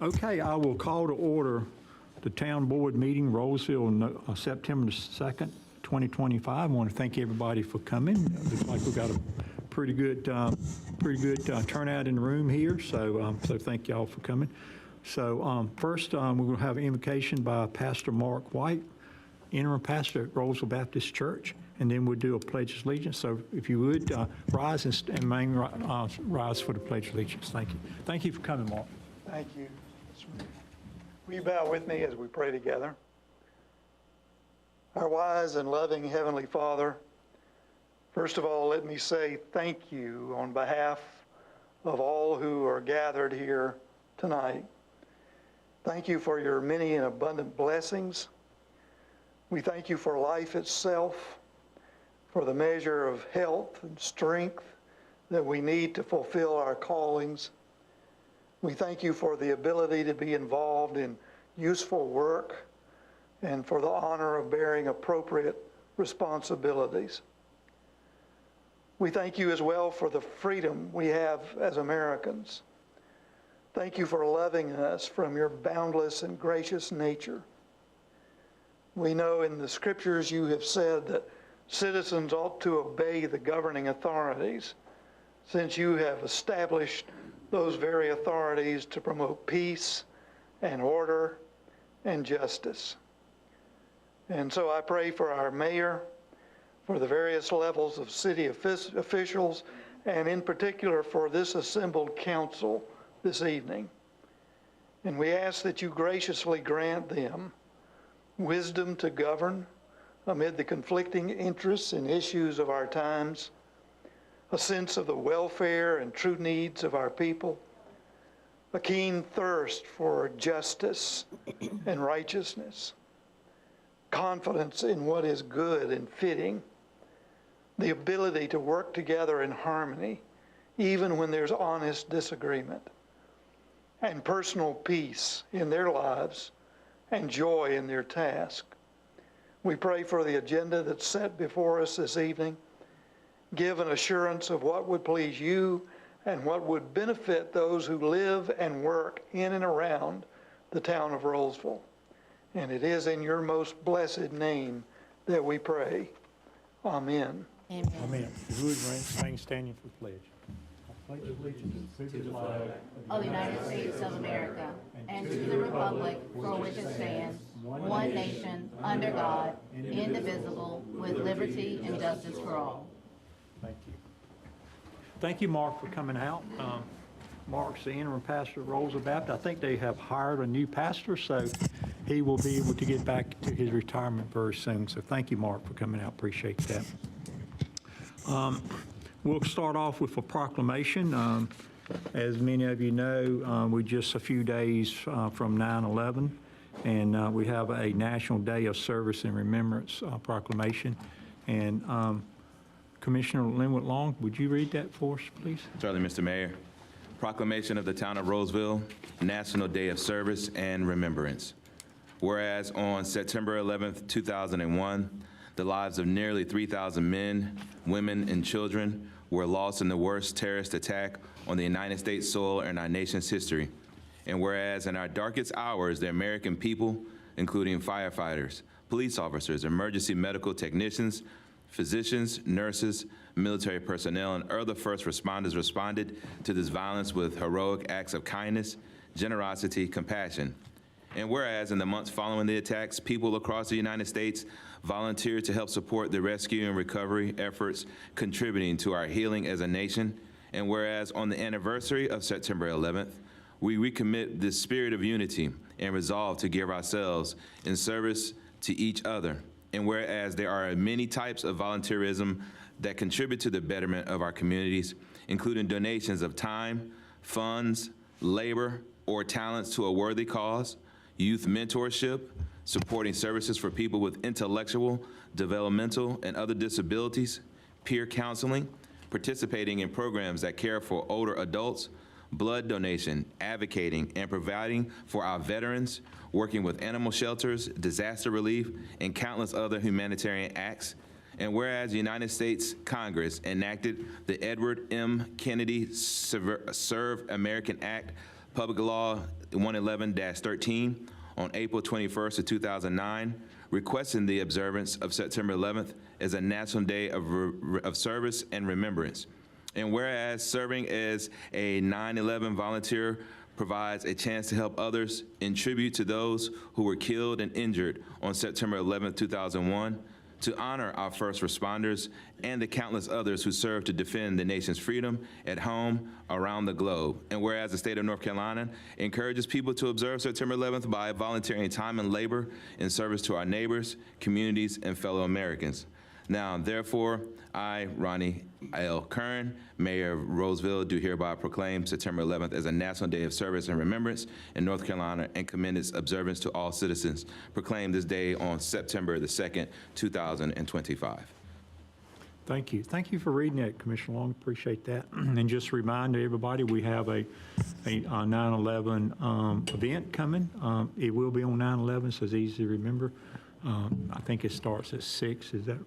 Okay, I will call to order the town board meeting, Rolesville, on September the 2nd, 2025. I want to thank everybody for coming. It looks like we've got a pretty good turnout in the room here, so thank y'all for coming. So first, we're going to have an invocation by Pastor Mark White, interim pastor at Rolesville Baptist Church, and then we'll do a pledge of allegiance. So if you would, rise and rise for the pledge of allegiance. Thank you. Thank you for coming, Mark. Thank you. Will you bow with me as we pray together? Our wise and loving Heavenly Father, first of all, let me say thank you on behalf of all who are gathered here tonight. Thank you for your many and abundant blessings. We thank you for life itself, for the measure of health and strength that we need to fulfill our callings. We thank you for the ability to be involved in useful work and for the honor of bearing appropriate responsibilities. We thank you as well for the freedom we have as Americans. Thank you for loving us from your boundless and gracious nature. We know in the scriptures you have said that citizens ought to obey the governing authorities, since you have established those very authorities to promote peace and order and justice. And so I pray for our mayor, for the various levels of city officials, and in particular for this assembled council this evening. And we ask that you graciously grant them wisdom to govern amid the conflicting interests and issues of our times, a sense of the welfare and true needs of our people, a keen thirst for justice and righteousness, confidence in what is good and fitting, the ability to work together in harmony, even when there's honest disagreement, and personal peace in their lives and joy in their task. We pray for the agenda that's set before us this evening. Give an assurance of what would please you and what would benefit those who live and work in and around the town of Rolesville. And it is in your most blessed name that we pray. Amen. Amen. Amen. If you would remain standing for the pledge. I pledge allegiance to the flag Of the United States of America and to the republic for which it stands, one nation, under God, indivisible, with liberty and justice for all. Thank you. Thank you, Mark, for coming out. Mark's the interim pastor of Rolesville Baptist. I think they have hired a new pastor, so he will be able to get back to his retirement very soon. So thank you, Mark, for coming out. Appreciate that. We'll start off with a proclamation. As many of you know, we're just a few days from 9/11, and we have a National Day of Service and Remembrance proclamation. And Commissioner Linwood Long, would you read that for us, please? Certainly, Mr. Mayor. Proclamation of the Town of Rolesville, National Day of Service and Remembrance. Whereas on September 11th, 2001, the lives of nearly 3,000 men, women, and children were lost in the worst terrorist attack on the United States soil in our nation's history. And whereas in our darkest hours, the American people, including firefighters, police officers, emergency medical technicians, physicians, nurses, military personnel, and other first responders responded to this violence with heroic acts of kindness, generosity, compassion. And whereas in the months following the attacks, people across the United States volunteered to help support the rescue and recovery efforts, contributing to our healing as a nation. And whereas on the anniversary of September 11th, we recommit this spirit of unity and resolve to give ourselves in service to each other. And whereas there are many types of volunteerism that contribute to the betterment of our communities, including donations of time, funds, labor, or talents to a worthy cause, youth mentorship, supporting services for people with intellectual, developmental, and other disabilities, peer counseling, participating in programs that care for older adults, blood donation, advocating, and providing for our veterans, working with animal shelters, disaster relief, and countless other humanitarian acts. And whereas the United States Congress enacted the Edward M. Kennedy Serve American Act Public Law 111-13 on April 21st of 2009, requesting the observance of September 11th as a National Day of Service and Remembrance. And whereas serving as a 9/11 volunteer provides a chance to help others in tribute to those who were killed and injured on September 11th, 2001, to honor our first responders and the countless others who served to defend the nation's freedom at home, around the globe. And whereas the state of North Carolina encourages people to observe September 11th by volunteering time and labor in service to our neighbors, communities, and fellow Americans. Now, therefore, I, Ronnie L. Kern, Mayor of Rolesville, do hereby proclaim September 11th as a National Day of Service and Remembrance in North Carolina and commend its observance to all citizens. Proclaim this day on September the 2nd, 2025. Thank you. Thank you for reading that, Commissioner Long. Appreciate that. And just remind everybody, we have a 9/11 event coming. It will be on 9/11, so it's easy to remember. I think it starts at 6. Is that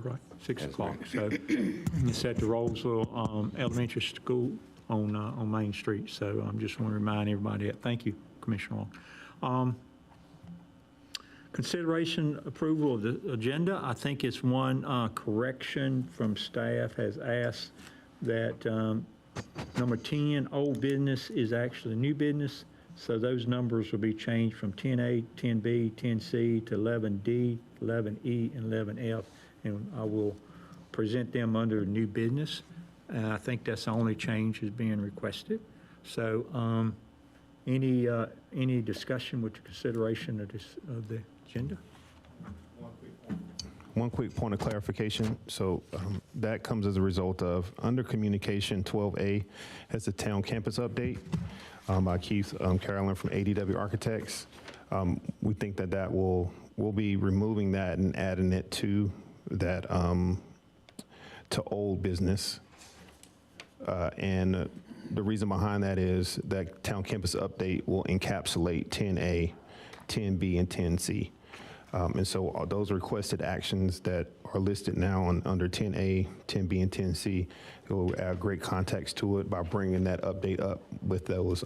right? 6 o'clock. So it's at the Rolesville Elementary School on Main Street. So I just want to remind everybody that. Thank you, Commissioner Long. Consideration approval of the agenda. I think it's one correction from staff has asked that number 10, old business, is actually new business. So those numbers will be changed from 10A, 10B, 10C to 11D, 11E, and 11F. And I will present them under new business. And I think that's the only change is being requested. So any discussion with the consideration of the agenda? One quick point of clarification. So that comes as a result of under communication 12A has the town campus update by Keith Carolyn from ADW Architects. We think that we'll be removing that and adding it to that to old business. And the reason behind that is that town campus update will encapsulate 10A, 10B, and 10C. And so those requested actions that are listed now under 10A, 10B, and 10C, it will add great context to it by bringing that update up with those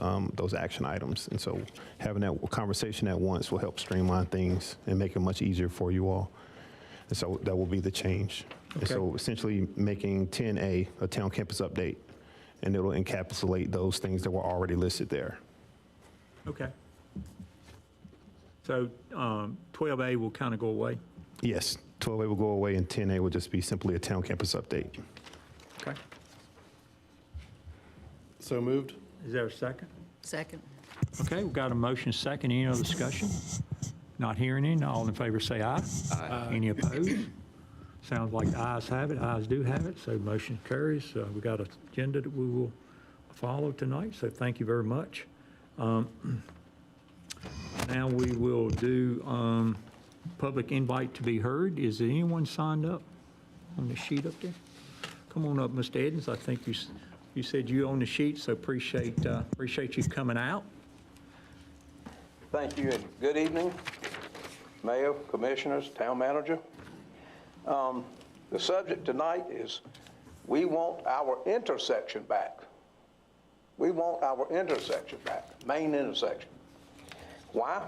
action items. And so having that conversation at once will help streamline things and make it much easier for you all. And so that will be the change. Okay. And so essentially making 10A a town campus update, and it'll encapsulate those things that were already listed there. Okay. So 12A will kind of go away? Yes, 12A will go away, and 10A will just be simply a town campus update. Okay. So moved. Is there a second? Second. Okay, we've got a motion second. Any other discussion? Not hearing any. All in favor say aye. Aye. Any opposed? Sounds like the ayes have it. Ayes do have it, so motion carries. We've got an agenda that we will follow tonight, so thank you very much. Now we will do public invite to be heard. Is there anyone signed up on the sheet up there? Come on up, Mr. Edens. I think you said you on the sheet, so appreciate you coming out. Thank you, and good evening, Mayor, Commissioners, Town Manager. The subject tonight is we want our intersection back. We want our intersection back, main intersection. Why?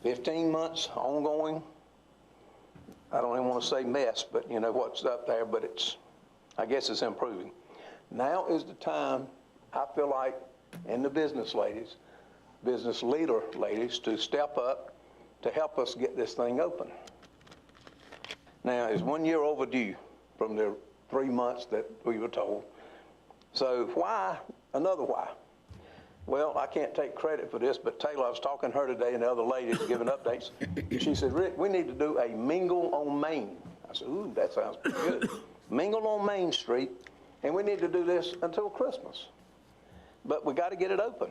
15 months ongoing, I don't even want to say mess, but you know what's up there, but I guess it's improving. Now is the time, I feel like, and the business leader ladies, to step up to help us get this thing open. Now, it's 1 year overdue from the 3 months that we were told. So why, another why? Well, I can't take credit for this, but Taylor, I was talking to her today and the other ladies giving updates. She said, Rick, we need to do a mingle on Main. I said, ooh, that sounds pretty good. Mingle on Main Street, and we need to do this until Christmas. But we got to get it open.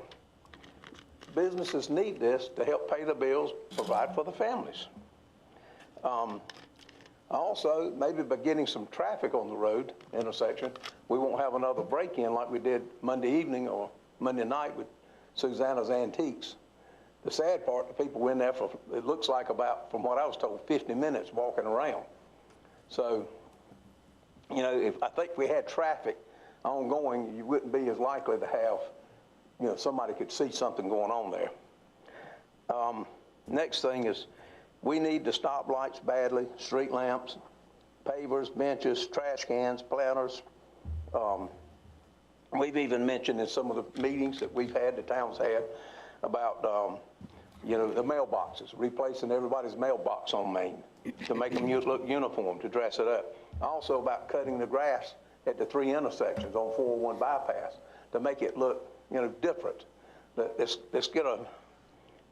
Businesses need this to help pay the bills, provide for the families. Also, maybe by getting some traffic on the road intersection, we won't have another break-in like we did Monday evening or Monday night with Susanna's Antiques. The sad part, the people were in there for, it looks like about, from what I was told, 50 minutes walking around. So, you know, I think if we had traffic ongoing, you wouldn't be as likely to have somebody could see something going on there. Next thing is, we need the stoplights badly, street lamps, pavers, benches, trash cans, planters. We've even mentioned in some of the meetings that we've had, the town's had, about, the mailboxes, replacing everybody's mailbox on Main to make them look uniform, to dress it up. Also about cutting the grass at the 3 intersections on 401 bypass to make it look, different. Let's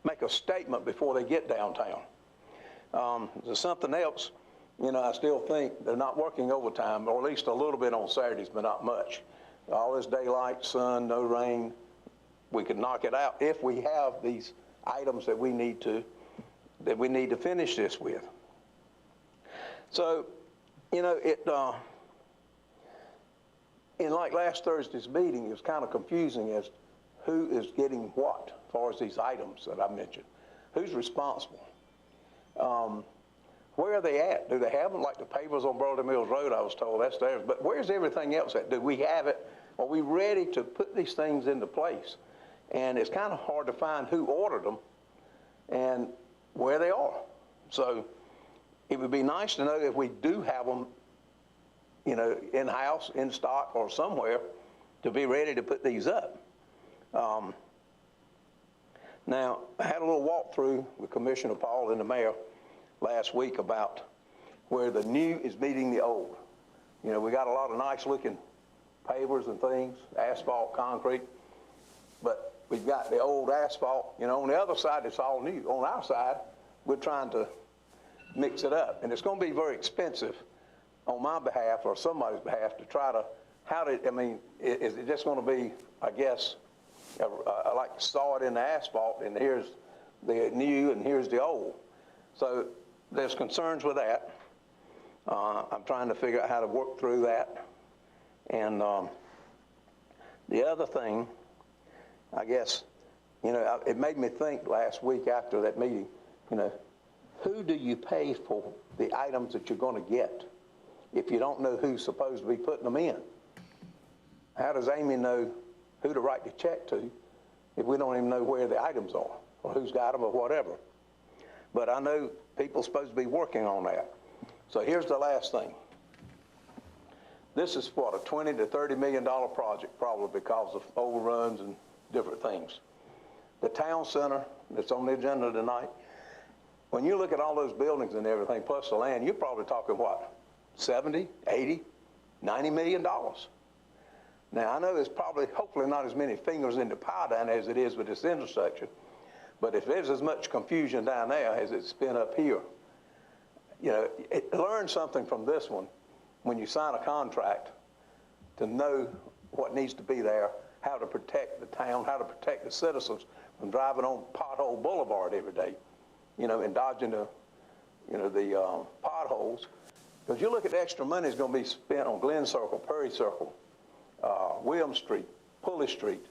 make a statement before they get downtown. There's something else, I still think they're not working overtime, or at least a little bit on Saturdays, but not much. All this daylight, sun, no rain, we could knock it out if we have these items that we need to finish this with. So, in like last Thursday's meeting, it was kind of confusing as who is getting what as far as these items that I mentioned. Who's responsible? Where are they at? Do they have them? Like the pavers on Broadway Mills Road, I was told that's theirs. But where's everything else at? Do we have it? Are we ready to put these things into place? And it's kind of hard to find who ordered them and where they are. So it would be nice to know if we do have them, in-house, in stock, or somewhere to be ready to put these up. Now, I had a little walkthrough with Commissioner Paul and the mayor last week about where the new is meeting the old. We got a lot of nice looking pavers and things, asphalt, concrete, but we've got the old asphalt. On the other side, it's all new. On our side, we're trying to mix it up, and it's going to be very expensive on my behalf or somebody's behalf to try to, is it just going to be, I guess, like saw it in the asphalt, and here's the new and here's the old. So there's concerns with that. I'm trying to figure out how to work through that. And the other thing, I guess, it made me think last week after that meeting, who do you pay for the items that you're going to get if you don't know who's supposed to be putting them in? How does Amy know who to write the check to if we don't even know where the items are or who's got them or whatever? But I know people are supposed to be working on that. So here's the last thing. This is what, a $20 to $30 million project, probably because of overruns and different things. The town center that's on the agenda tonight, when you look at all those buildings and everything, plus the land, you're probably talking what, 70, 80, $90 million. Now, I know there's probably, hopefully not as many fingers in the pie down as it is with this intersection, but if there's as much confusion down there as it's been up here, learn something from this one when you sign a contract to know what needs to be there, how to protect the town, how to protect the citizens from driving on Pothole Boulevard every day, and dodging the potholes. Because you look at the extra money that's going to be spent on Glen Circle, Perry Circle, William Street, Pulley Street,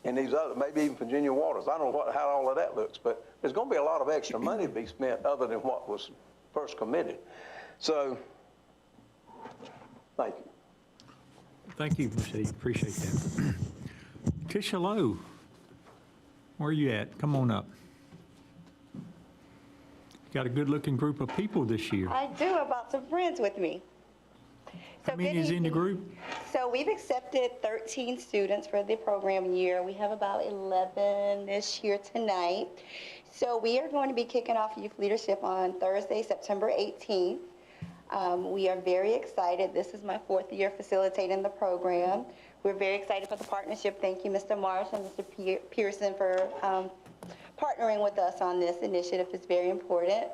and these other, maybe even Virginia Waters. I don't know how all of that looks, but there's going to be a lot of extra money to be spent other than what was first committed. So, thank you. Thank you, Steve. Appreciate that. Tisha Lowe, where are you at? Come on up. Got a good-looking group of people this year. I do. I brought some friends with me. How many is in the group? So we've accepted 13 students for the program year. We have about 11 this year tonight. So we are going to be kicking off youth leadership on Thursday, September 18th. We are very excited. This is my 4th year facilitating the program. We're very excited for the partnership. Thank you, Mr. Marsh and Mr. Pearson, for partnering with us on this initiative. Is very important.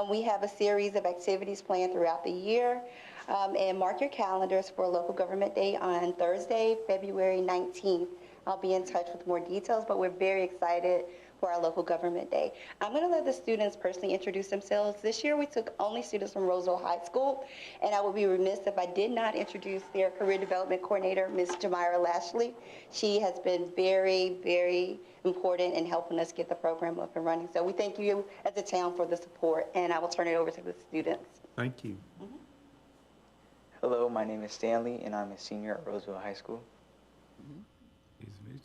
We have a series of activities planned throughout the year. And mark your calendars for Local Government Day on Thursday, February 19th. I'll be in touch with more details, but we're very excited for our Local Government Day. I'm going to let the students personally introduce themselves. This year we took only students from Rolesville High School, and I would be remiss if I did not introduce their Career Development Coordinator, Ms. Jamira Lashley. She has been very, very important in helping us get the program up and running. So we thank you as a town for the support, and I will turn it over to the students. Thank you. Mm-hmm. Hello, my name is Stanley, and I'm a senior at Rolesville High School.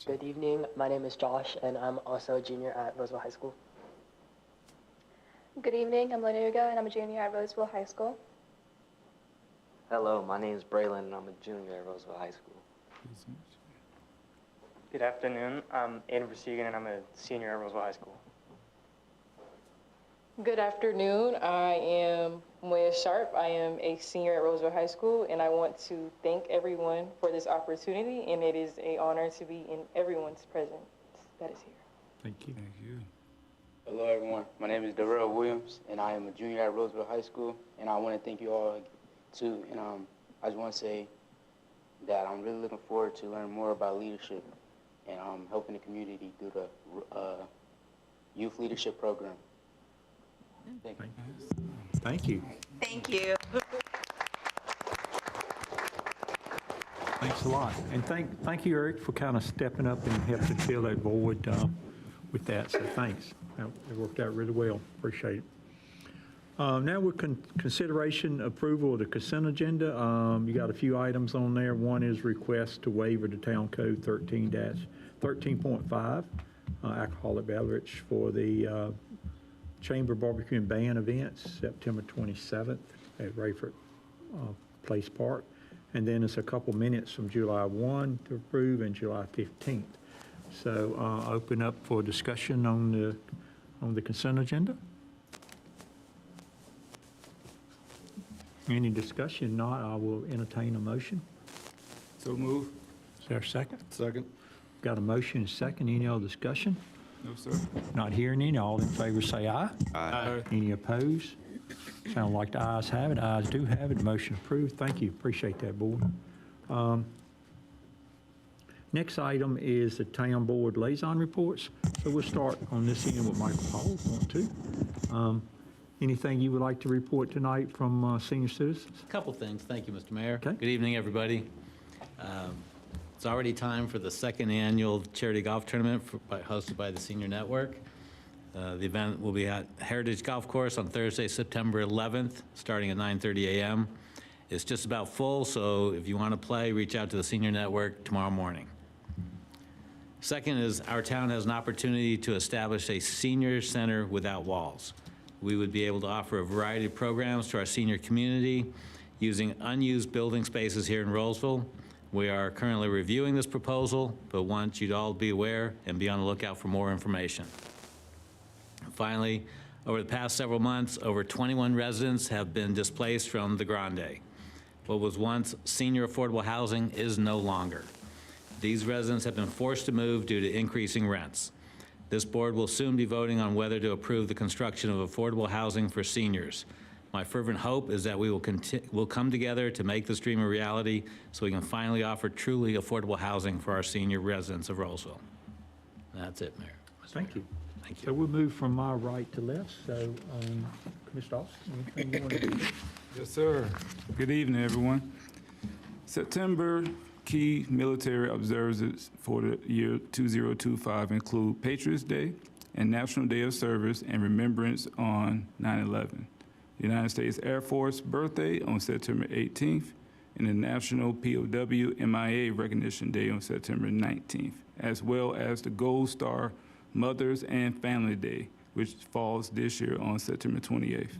Good evening. My name is Josh, and I'm also a junior at Rolesville High School. Good evening, I'm Lanuga, and I'm a junior at Rolesville High School. Hello, my name is Braylon, and I'm a junior at Rolesville High School. Good afternoon. I'm Aiden Versegan, and I'm a senior at Rolesville High School. Good afternoon. I am Moya Sharp. I am a senior at Rolesville High School, and I want to thank everyone for this opportunity, and it is an honor to be in everyone's presence that is here. Thank you. Hello, everyone. My name is Darrell Williams, and I am a junior at Rolesville High School. And I want to thank you all too. And I just want to say that I'm really looking forward to learning more about leadership and helping the community through the youth leadership program. Thank you. Thank you. Thank you. Thanks a lot. And thank you, Eric, for kind of stepping up and helping fill that void with that. So thanks. It worked out really well. Appreciate it. Now we're consideration approval of the consent agenda. You got a few items on there. One is request to waiver the town code 13.5 alcoholic beverage for the Chamber Barbecue and Band events, September 27th at Rayford Place Park. And then it's a couple minutes from July 1 to approve and July 15th. So open up for discussion on the consent agenda. Any discussion? Not, I will entertain a motion. So move. Is there a second? Second. Got a motion and a second. Any other discussion? No, sir. Not hearing any. All in favor say aye. Aye. Any opposed? Sound like the ayes have it. Ayes do have it. Motion approved. Thank you. Appreciate that, board. Next item is the town board liaison reports. So we'll start on this end with Michael Hall, if you want to. Anything you would like to report tonight from senior citizens? A couple things. Thank you, Mr. Mayor. Okay. Good evening, everybody. It's already time for the second annual charity golf tournament hosted by the Senior Network. The event will be at Heritage Golf Course on Thursday, September 11th, starting at 9:30 a.m. It's just about full, so if you want to play, reach out to the Senior Network tomorrow morning. Second is our town has an opportunity to establish a senior center without walls. We would be able to offer a variety of programs to our senior community using unused building spaces here in Rolesville. We are currently reviewing this proposal, but want you to all be aware and be on the lookout for more information. Finally, over the past several months, over 21 residents have been displaced from the Grande. What was once senior affordable housing is no longer. These residents have been forced to move due to increasing rents. This board will soon be voting on whether to approve the construction of affordable housing for seniors. My fervent hope is that we will come together to make this dream a reality so we can finally offer truly affordable housing for our senior residents of Rolesville. That's it, Mayor. Thank you. Thank you. So we'll move from my right to left. So, Mr. Austin, anything you want to do? Yes, sir. Good evening, everyone. September key military observances for the year 2025 include Patriots Day and National Day of Service and Remembrance on 9/11. The United States Air Force birthday on September 18th, and the National POW MIA Recognition Day on September 19th, as well as the Gold Star Mothers and Family Day, which falls this year on September 28th.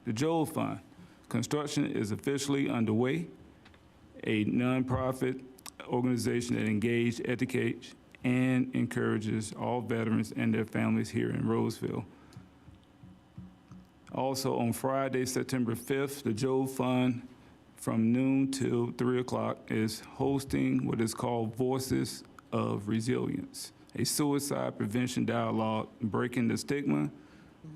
The Joel Fund. Construction is officially underway, a nonprofit organization that engages, educates, and encourages all veterans and their families here in Rolesville. Also on Friday, September 5th, the Joel Fund from noon till 3 o'clock is hosting what is called Voices of Resilience, a suicide prevention dialogue breaking the stigma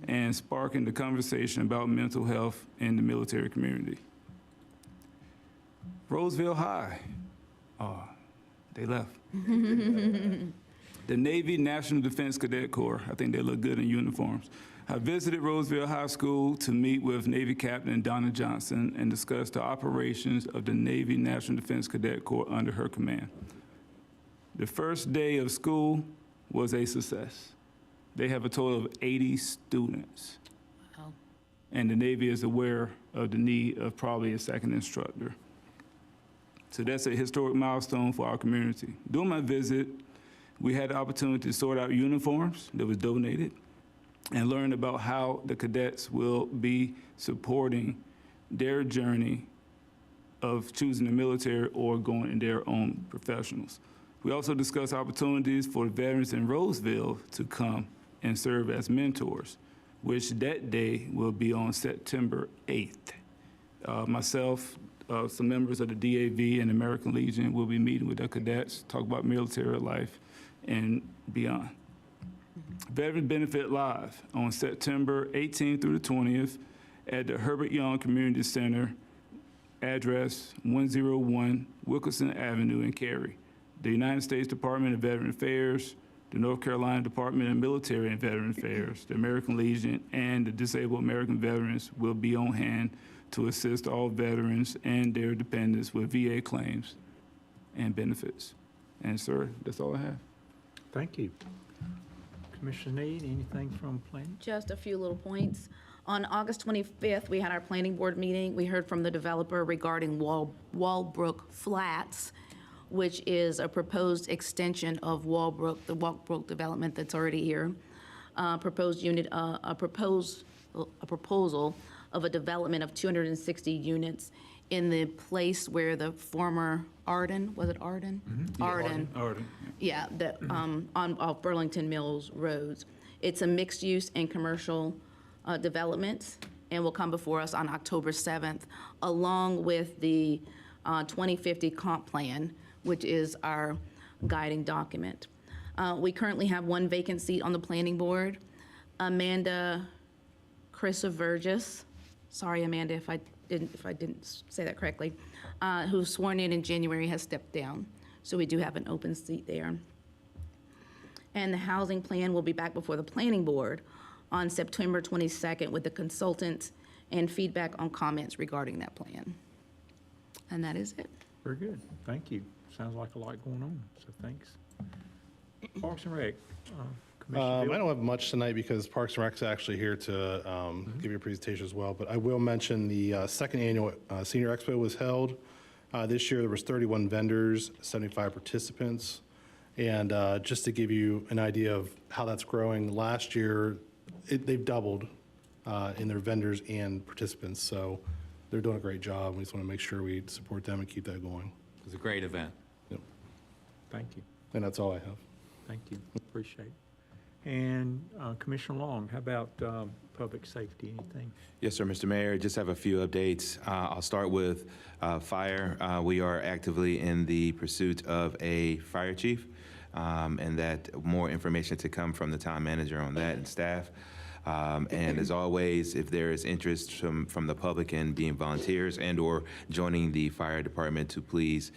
and sparking the conversation about mental health in the military community. Rolesville High, they left. The Navy National Defense Cadet Corps, I think they look good in uniforms. I visited Rolesville High School to meet with Navy Captain Donna Johnson and discuss the operations of the Navy National Defense Cadet Corps under her command. The first day of school was a success. They have a total of 80 students. Wow. And the Navy is aware of the need of probably a second instructor. So that's a historic milestone for our community. During my visit, We had the opportunity to sort out uniforms that was donated and learn about how the cadets will be supporting their journey of choosing the military or going in their own professionals. We also discussed opportunities for veterans in Rolesville to come and serve as mentors, which that day will be on September 8th. Myself, some members of the DAV and American Legion will be meeting with the cadets, talk about military life and beyond. Veteran Benefit Live on September 18th through the 20th at the Herbert Young Community Center, address 101 Wilkinson Avenue in Cary. The United States Department of Veteran Affairs, the North Carolina Department of Military and Veteran Affairs, the American Legion, and the Disabled American Veterans will be on hand to assist all veterans and their dependents with VA claims and benefits. And sir, that's all I have. Thank you. Commissioner Need, anything from planning? Just a few little points. On August 25th, we had our planning board meeting. We heard from the developer regarding Walbrook Flats, which is a proposed extension of Walbrook, the Walbrook development that's already here. A proposal of a development of 260 units in the place where the former Arden, was it Arden? Arden. Yeah, off Burlington Mills Roads. It's a mixed-use and commercial development, and will come before us on October 7th, along with the 2050 comp plan, which is our guiding document. We currently have one vacant seat on the planning board. Amanda Chrysovergis, sorry Amanda if I didn't say that correctly, who was sworn in January, has stepped down. So we do have an open seat there. And the housing plan will be back before the planning board on September 22nd with the consultant and feedback on comments regarding that plan. And that is it. Very good. Thank you. Sounds like a lot going on, so thanks. Parks and Rec, Commissioner I Bill? don't have much tonight because Parks and Rec's actually here to give you a presentation as well, but I will mention the second annual Senior Expo was held. This year there was 31 vendors, 75 participants. And just to give you an idea of how that's growing, last year they've doubled in their vendors and participants. So they're doing a great job. We just want to make sure we support them and keep that going. It was a great event. Yep. Thank you. And that's all I have. Thank you. Appreciate it. And Commissioner Long, how about public safety, anything? Yes, sir, Mr. Mayor. Just have a few updates. I'll start with fire. We are actively in the pursuit of a fire chief, and that more information to come from the town manager on that and staff. And as always, if there is interest from the public in being volunteers and or joining the fire department, to please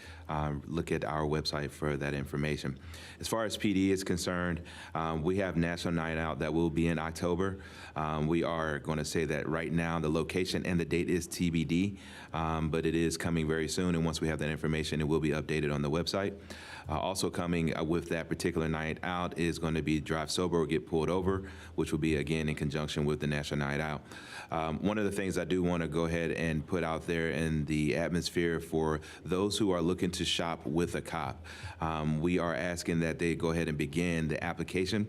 look at our website for that information. As far as PD is concerned, we have National Night Out that will be in October. We are going to say that right now the location and the date is TBD, but it is coming very soon, and once we have that information, it will be updated on the website. Also coming with that particular night out is going to be Drive Sober or Get Pulled Over, which will be, again, in conjunction with the National Night Out. One of the things I do want to go ahead and put out there in the atmosphere for those who are looking to shop with a cop, we are asking that they go ahead and begin the application.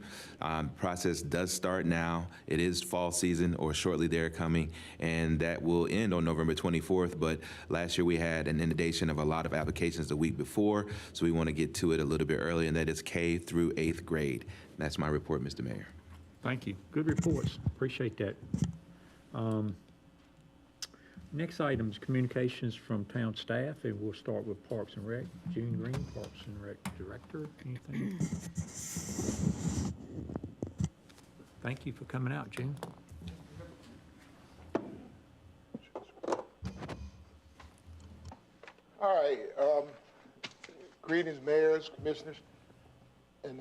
Process does start now. It is fall season or shortly there coming, and that will end on November 24th. But last year we had an inundation of a lot of applications the week before, so we want to get to it a little bit early, and that is K through 8th grade. That's my report, Mr. Mayor. Thank you. Good reports. Appreciate that. Next item is communications from town staff, and we'll start with Parks and Rec. June Green, Parks and Rec Director, anything? Thank you for coming out, June. All right. Greetings, mayors, commissioners, and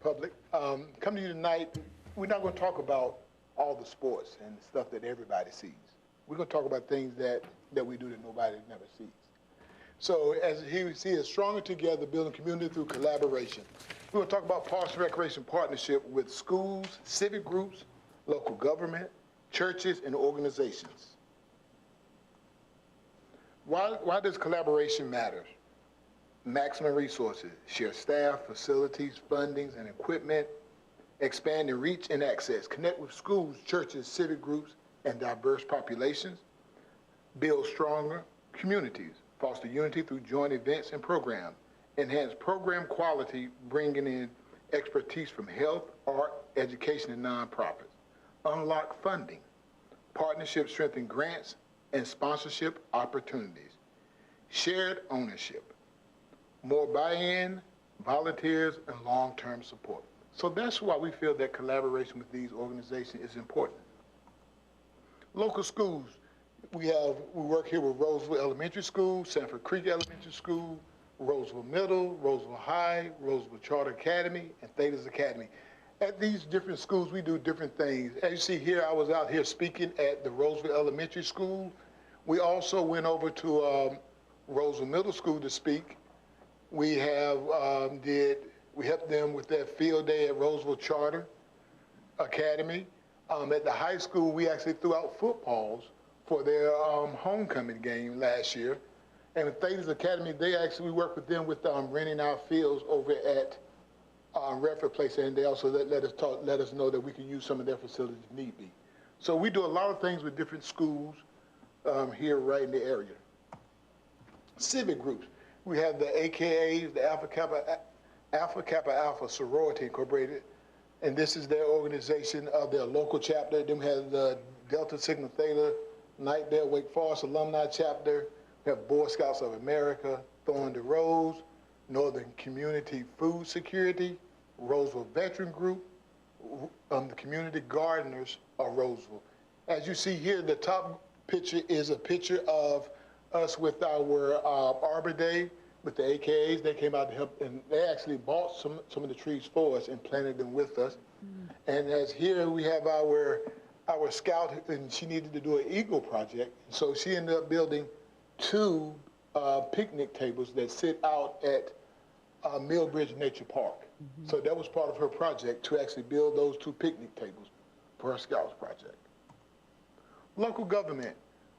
public. Coming to you tonight, we're not going to talk about all the sports and stuff that everybody sees. We're going to talk about things that we do that nobody never sees. So as here we see it, stronger together, building community through collaboration. We're going to talk about Parks and Recreation partnership with schools, civic groups, local government, churches, and organizations. Why does collaboration matter? maximum resources, share staff, facilities, fundings, and equipment, expand and reach and access, connect with schools, churches, civic groups, and diverse populations, build stronger communities, foster unity through joint events and programs, enhance program quality, bringing in expertise from health, art, education, and nonprofits, unlock funding, partnerships strengthen grants and sponsorship opportunities, shared ownership, more buy-in, volunteers, and long-term support. So that's why we feel that collaboration with these organizations is important. Local schools, we work here with Rolesville Elementary School, Sanford Creek Elementary School, Roseville Middle, Roseville High, Roseville Charter Academy, and Theta's Academy. At these different schools, we do different things. As you see here, I was out here speaking at the Roseville Elementary School. We also went over to Roseville Middle School to speak. We helped them with their field day at Roseville Charter Academy. At the high school, we actually threw out footballs for their homecoming game last year. And with Theta's Academy, we worked with them with renting our fields over at Redford Place, and they also let us know that we can use some of their facilities if need be. So we do a lot of things with different schools here right in the area. Civic groups. We have the AKAs, the Alpha Kappa Alpha Sorority Incorporated, and this is their organization of their local chapter. Then we have the Delta Sigma Theta, Knightdale Wake Forest Alumni Chapter. We have Boy Scouts of America, Thorn to Rose, Northern Community Food Security, Roseville Veteran Group, the Community Gardeners of Roseville. As you see here, the top picture is a picture of us with our Arbor Day with the AKAs. They came out to help, and they actually bought some of the trees for us and planted them with us. And as here we have our scout, and she needed to do an eagle project, so she ended up building 2 picnic tables that sit out at Millbridge Nature Park. So that was part of her project, to actually build those 2 picnic tables for her Scouts project. Local government.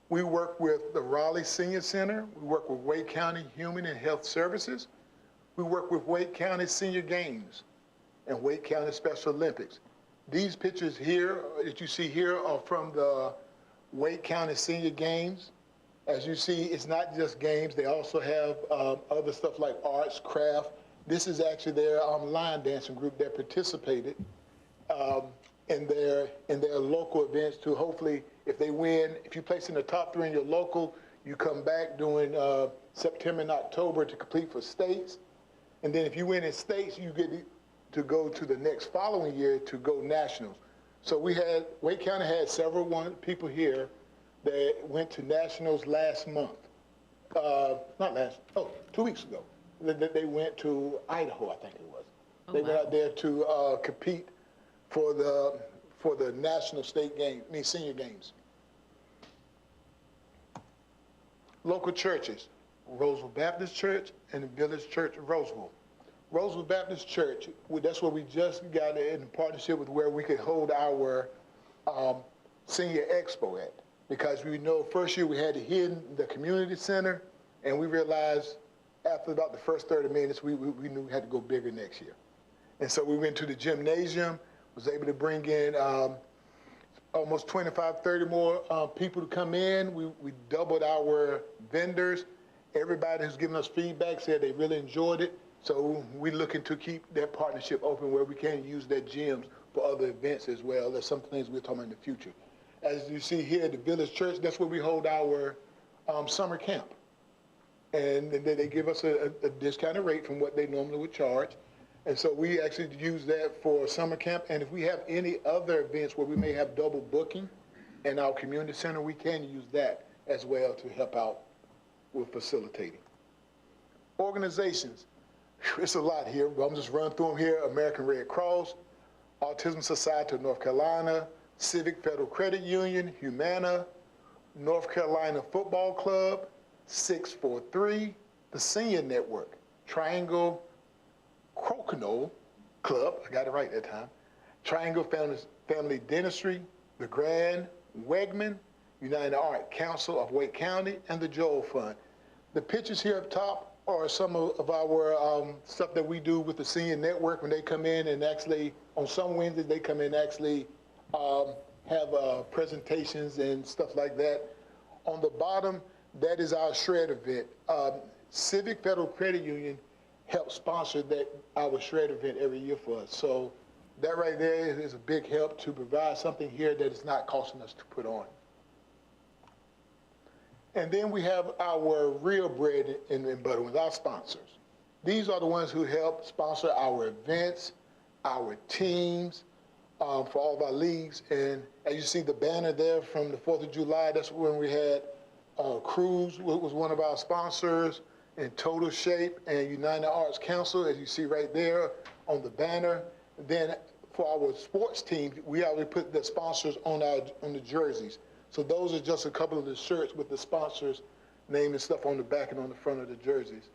We work with the Raleigh Senior Center. We work with Wake County Human and Health Services. We work with Wake County Senior Games and Wake County Special Olympics. These pictures here that you see here are from the Wake County Senior Games. As you see, it's not just games. They also have other stuff like arts, craft. This is actually their line dancing group that participated in their local events to hopefully, if they win, if you place in the top 3 in your local, you come back during September and October to compete for states. And then if you win in states, you get to go to the next following year to go nationals. So Wake County had several people here that went to nationals last month. 2 weeks ago. They went to Idaho, I think it was. They went out there to compete for the national senior games. Local churches, Roseville Baptist Church and the Village Church of Roseville. Roseville Baptist Church, that's where we just got in partnership with where we could hold our senior expo at. Because we know first year we had it here in the community center, and we realized after about the first 30 minutes, we knew we had to go bigger next year. And so we went to the gymnasium, was able to bring in almost 25, 30 more people to come in. We doubled our vendors. Everybody who's given us feedback said they really enjoyed it. So we're looking to keep that partnership open where we can use their gyms for other events as well. There's some things we're talking about in the future. As you see here at the Village Church, that's where we hold our summer camp. And then they give us a discounted rate from what they normally would charge. And so we actually use that for summer camp. And if we have any other events where we may have double booking in our community center, we can use that as well to help out with facilitating. Organizations, it's a lot here, but I'm just running through them here. American Red Cross, Autism Society of North Carolina, Civic Federal Credit Union, Humana, North Carolina Football Club, 643, the Senior Network, Triangle Crokinole Club, I got it right that time, Triangle Family Dentistry, the Grand, Wegman, United Art Council of Wake County, and the Joel Fund. The pictures here up top or some of our stuff that we do with the senior network when they come in and actually, on some Wednesdays, they come in and actually have presentations and stuff like that. On the bottom, that is our shred event. Civic Federal Credit Union helps sponsor our shred event every year for us. So that right there is a big help to provide something here that is not costing us to put on. And then we have our real bread and butter ones, our sponsors. These are the ones who help sponsor our events, our teams, for all of our leagues. And as you see the banner there from the 4th of July, that's when we had Cruz was one of our sponsors, and Total Shape and United Arts Council, as you see right there on the banner. Then for our sports team, we already put the sponsors on the jerseys. So those are just a couple of the shirts with the sponsors' name and stuff on the back and on the front of the jerseys.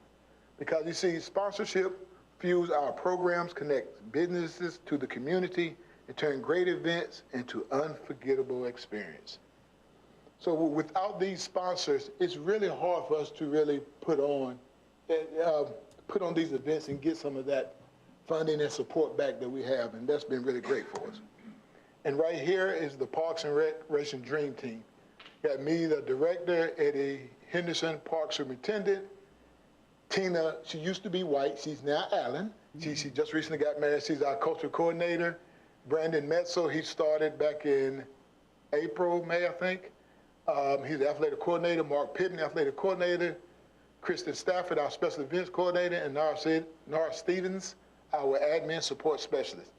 Because you see, sponsorship fuels our programs, connects businesses to the community, and turn great events into unforgettable experience. So without these sponsors, it's really hard for us to really put on these events and get some of that funding and support back that we have, and that's been really great for us. And right here is the Parks and Recreation Dream Team. Got me, the director, Eddie Henderson, Park Superintendent. Tina, she used to be white, she's now Allen. She just recently got married, she's our cultural coordinator. Brandon Metzel, he started back in April, May, I think. He's the athletic coordinator. Mark Pittman, athletic coordinator. Kristen Stafford, our special events coordinator, and Nara Stevens, our admin support specialist.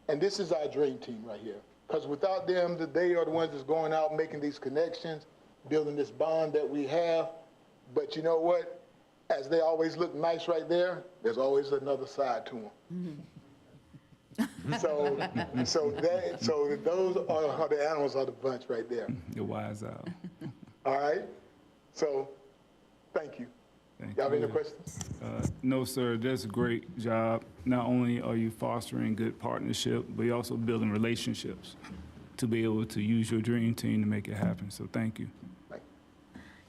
And this is our dream team right here. Because without them, they are the ones that's going out making these connections, building this bond that we have. But you know what? As they always look nice right there, there's always another side to them. So those are the animals of the bunch right there. The wise out. All right. So thank you. Y'all have any questions? No, sir. That's a great job. Not only are you fostering good partnership, but you're also building relationships to be able to use your dream team to make it happen. So thank you.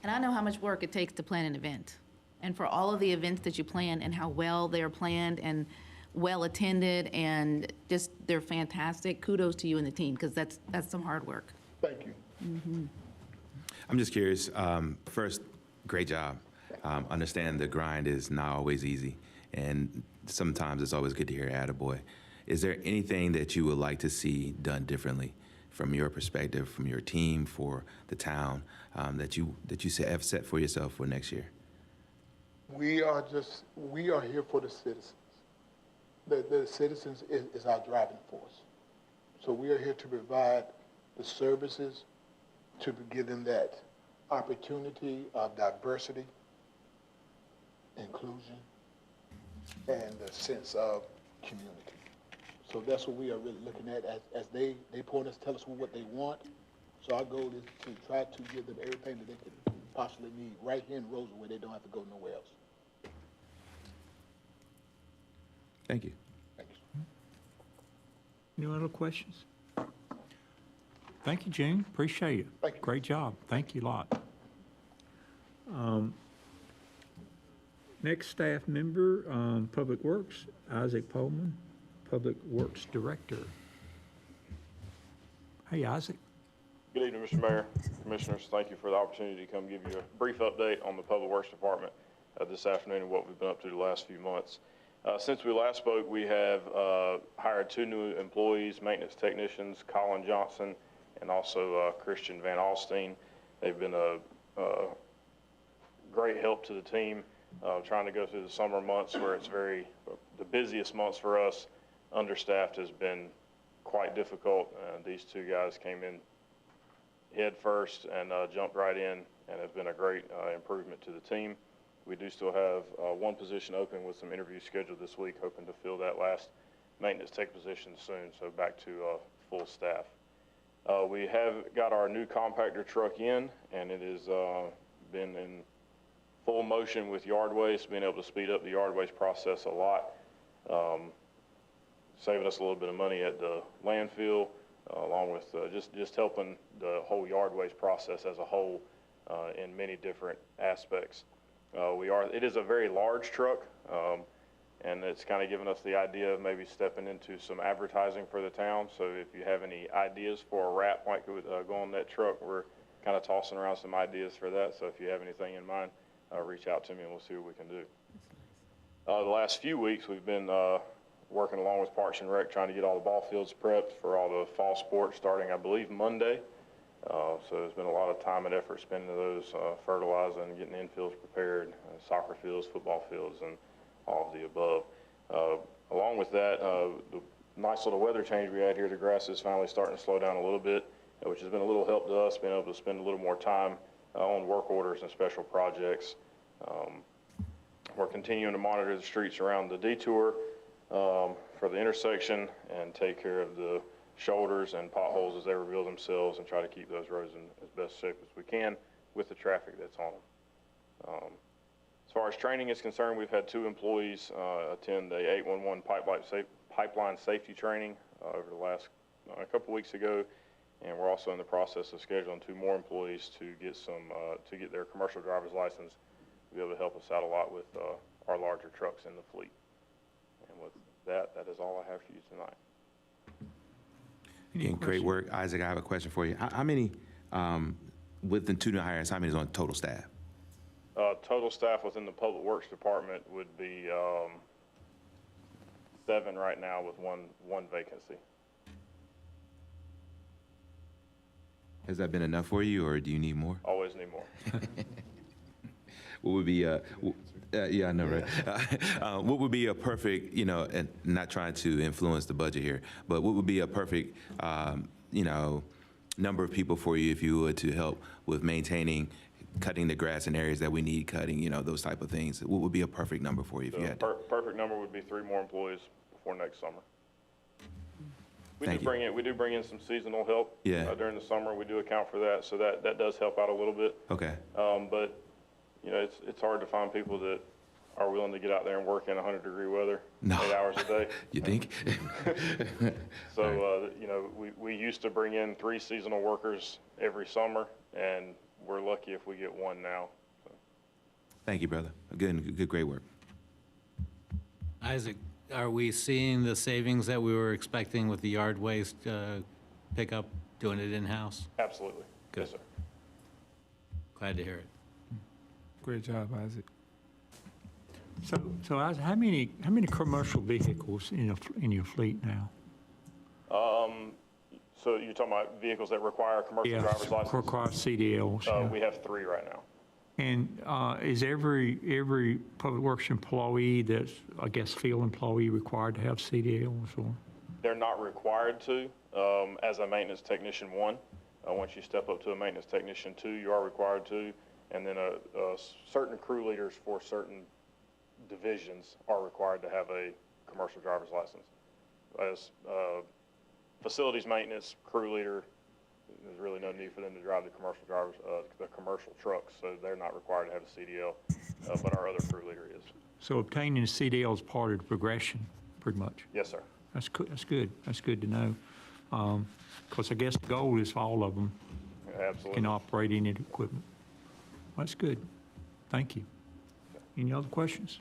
And I know how much work it takes to plan an event. And for all of the events that you plan and how well they're planned and well attended and just they're fantastic, kudos to you and the team, because that's some hard work. Thank you. Mm-hmm. I'm just curious, first, great job. Understand the grind is not always easy, and sometimes it's always good to hear attaboy. Is there anything that you would like to see done differently from your perspective, from your team, for the town, that you have set for yourself for next year? We are here for the citizens. The citizens is our driving force. So we are here to provide the services, to give them that opportunity of diversity, inclusion, and the sense of community. So that's what we are really looking at as they point us, tell us what they want. So our goal is to try to give them everything that they could possibly need right here in Rolesville, where they don't have to go nowhere else. Thank you. Thank you. Any other questions? Thank you, June. Appreciate it. Thank you. Great job. Thank you a lot. Next staff member, Public Works, Isaac Pullman, Public Works Director. Hey, Isaac. Good evening, Mr. Mayor, Commissioners. Thank you for the opportunity to come give you a brief update on the Public Works Department this afternoon and what we've been up to the last few months. Since we last spoke, we have hired 2 new employees, maintenance technicians, Colin Johnson and also Christian Van Alstine. They've been a great help to the team, trying to go through the summer months where it's the busiest months for us. Understaffed has been quite difficult. These 2 guys came in head first and jumped right in and have been a great improvement to the team. We do still have 1 position open with some interviews scheduled this week, hoping to fill that last maintenance tech position soon, so back to full staff. We have got our new compactor truck in, and it has been in full motion with yard waste, being able to speed up the yard waste process a lot, saving us a little bit of money at the landfill, along with just helping the whole yard waste process as a whole in many different aspects. It is a very large truck, and it's kind of given us the idea of maybe stepping into some advertising for the town. So if you have any ideas for a wrap like would go on that truck, we're kind of tossing around some ideas for that. So if you have anything in mind, reach out to me and we'll see what we can do. The last few weeks, we've been working along with Parks and Rec, trying to get all the ball fields prepped for all the fall sports starting, I believe, Monday. So there's been a lot of time and effort spent into those, fertilizing, getting infields prepared, soccer fields, football fields, and all of the above. Along with that, the nice little weather change we had here, the grass is finally starting to slow down a little bit, which has been a little help to us, being able to spend a little more time on work orders and special projects. We're continuing to monitor the streets around the detour for the intersection and take care of the shoulders and potholes as they reveal themselves and try to keep those roads in as best shape as we can with the traffic that's on them. As far as training is concerned, we've had 2 employees attend the 811 pipeline safety training over the last a couple weeks ago, and we're also in the process of scheduling 2 more employees to get their commercial driver's license to be able to help us out a lot with our larger trucks in the fleet. And with that, that is all I have for you tonight. Again, great work. Isaac, I have a question for you. How many, with the 2 new hires, how many is on total staff? Total staff within the Public Works Department would be 7 right now with one vacancy. Has that been enough for you, or do you need more? Always need more. What would be, yeah, I know, right? What would be a perfect, and not trying to influence the budget here, but what would be a perfect, number of people for you if you would to help with maintaining, cutting the grass in areas that we need cutting, those type of things? What would be a perfect number for you if you had to? Perfect number would be 3 more employees before next summer. We Thank do bring in some seasonal help during the summer. We do account for that, so that does help out a little bit. Okay. But it's hard to find people that are willing to get out there and work in 100-degree weather 8 hours a day. You think? So, we used to bring in 3 seasonal workers every summer, and we're lucky if we get 1 now. So. Thank you, brother. Good, great work. Isaac, are we seeing the savings that we were expecting with the yard waste pickup, doing it in-house? Absolutely. Good. Yes, sir. Glad to hear it. Great job, Isaac. So Isaac, how many commercial vehicles in your fleet now? So you're talking about vehicles that require a commercial driver's license? Require CDLs. We have 3 right now. And is every public works employee that's, I guess, field employee required to have CDLs, or? They're not required to. As a maintenance technician 1, once you step up to a maintenance technician 2, you are required to. And then certain crew leaders for certain divisions are required to have a commercial driver's license. As facilities maintenance crew leader, there's really no need for them to drive the commercial trucks, so they're not required to have a CDL, but our other crew leader is. So obtaining a CDL is part of the progression, pretty much? Yes, sir. That's good. That's good to know. Because I guess the goal is for all of them can operate any equipment. Well, that's good. Thank you. Any other questions?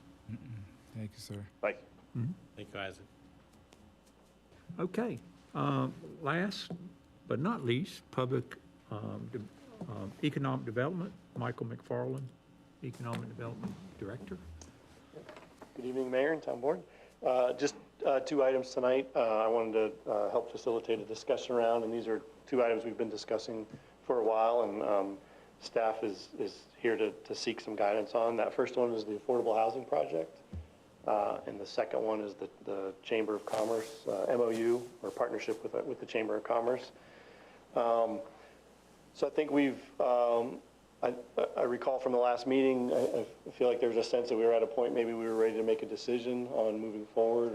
Thank you, sir. Thank you. Thank you, Isaac. Okay. Last but not least, economic development. Michael McFarland, Economic Development Director. Good evening, Mayor and Town Board. Just 2 items tonight. I wanted to help facilitate a discussion around, and these are 2 items we've been discussing for a while, and staff is here to seek some guidance on. That first one is the Affordable Housing Project, and the second one is the Chamber of Commerce MOU, or partnership with the Chamber of Commerce. So I think I recall from the last meeting, I feel like there was a sense that we were at a point maybe we were ready to make a decision on moving forward,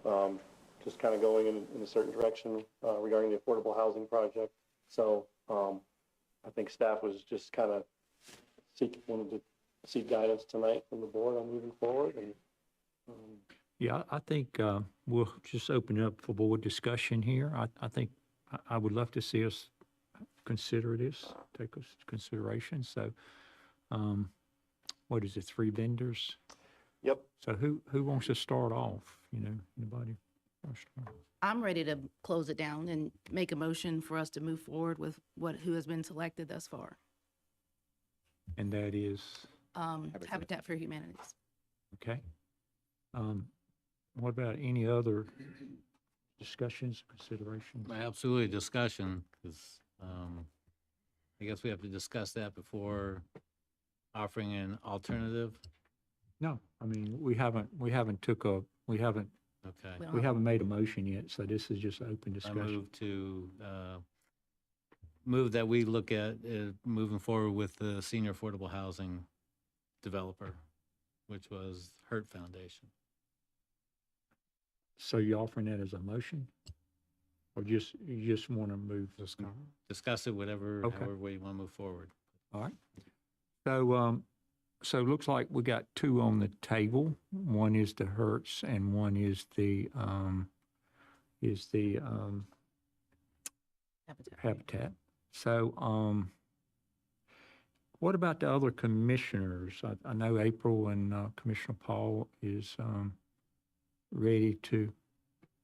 or just kind of going in a certain direction regarding the Affordable Housing Project. So I think staff was just kind of wanted to seek guidance tonight from the board on moving forward. And yeah, I think we'll just open it up for board discussion here. I think I would love to see us consider this, take us into consideration. So what is it, 3 vendors? Yep. So who wants to start off? Anybody? I'm ready to close it down and make a motion for us to move forward with who has been selected thus far. And that is, Habitat for Humanities. okay. What about any other discussions, considerations? Absolutely discussion, because I guess we have to discuss that before offering an alternative. No, I mean, we haven't Okay. we haven't made a motion yet, so this is just open I discussion. move that we look at moving forward with the senior affordable housing developer, which was Hurt Foundation. So you offering that as a motion? Or you just want to move? Discuss it, whatever, Okay. however way you want to move forward. All right. So it looks like we got 2 on the table. One is the Hertz and one is the Habitat. So, what about the other commissioners? I know April and Commissioner Paul is ready to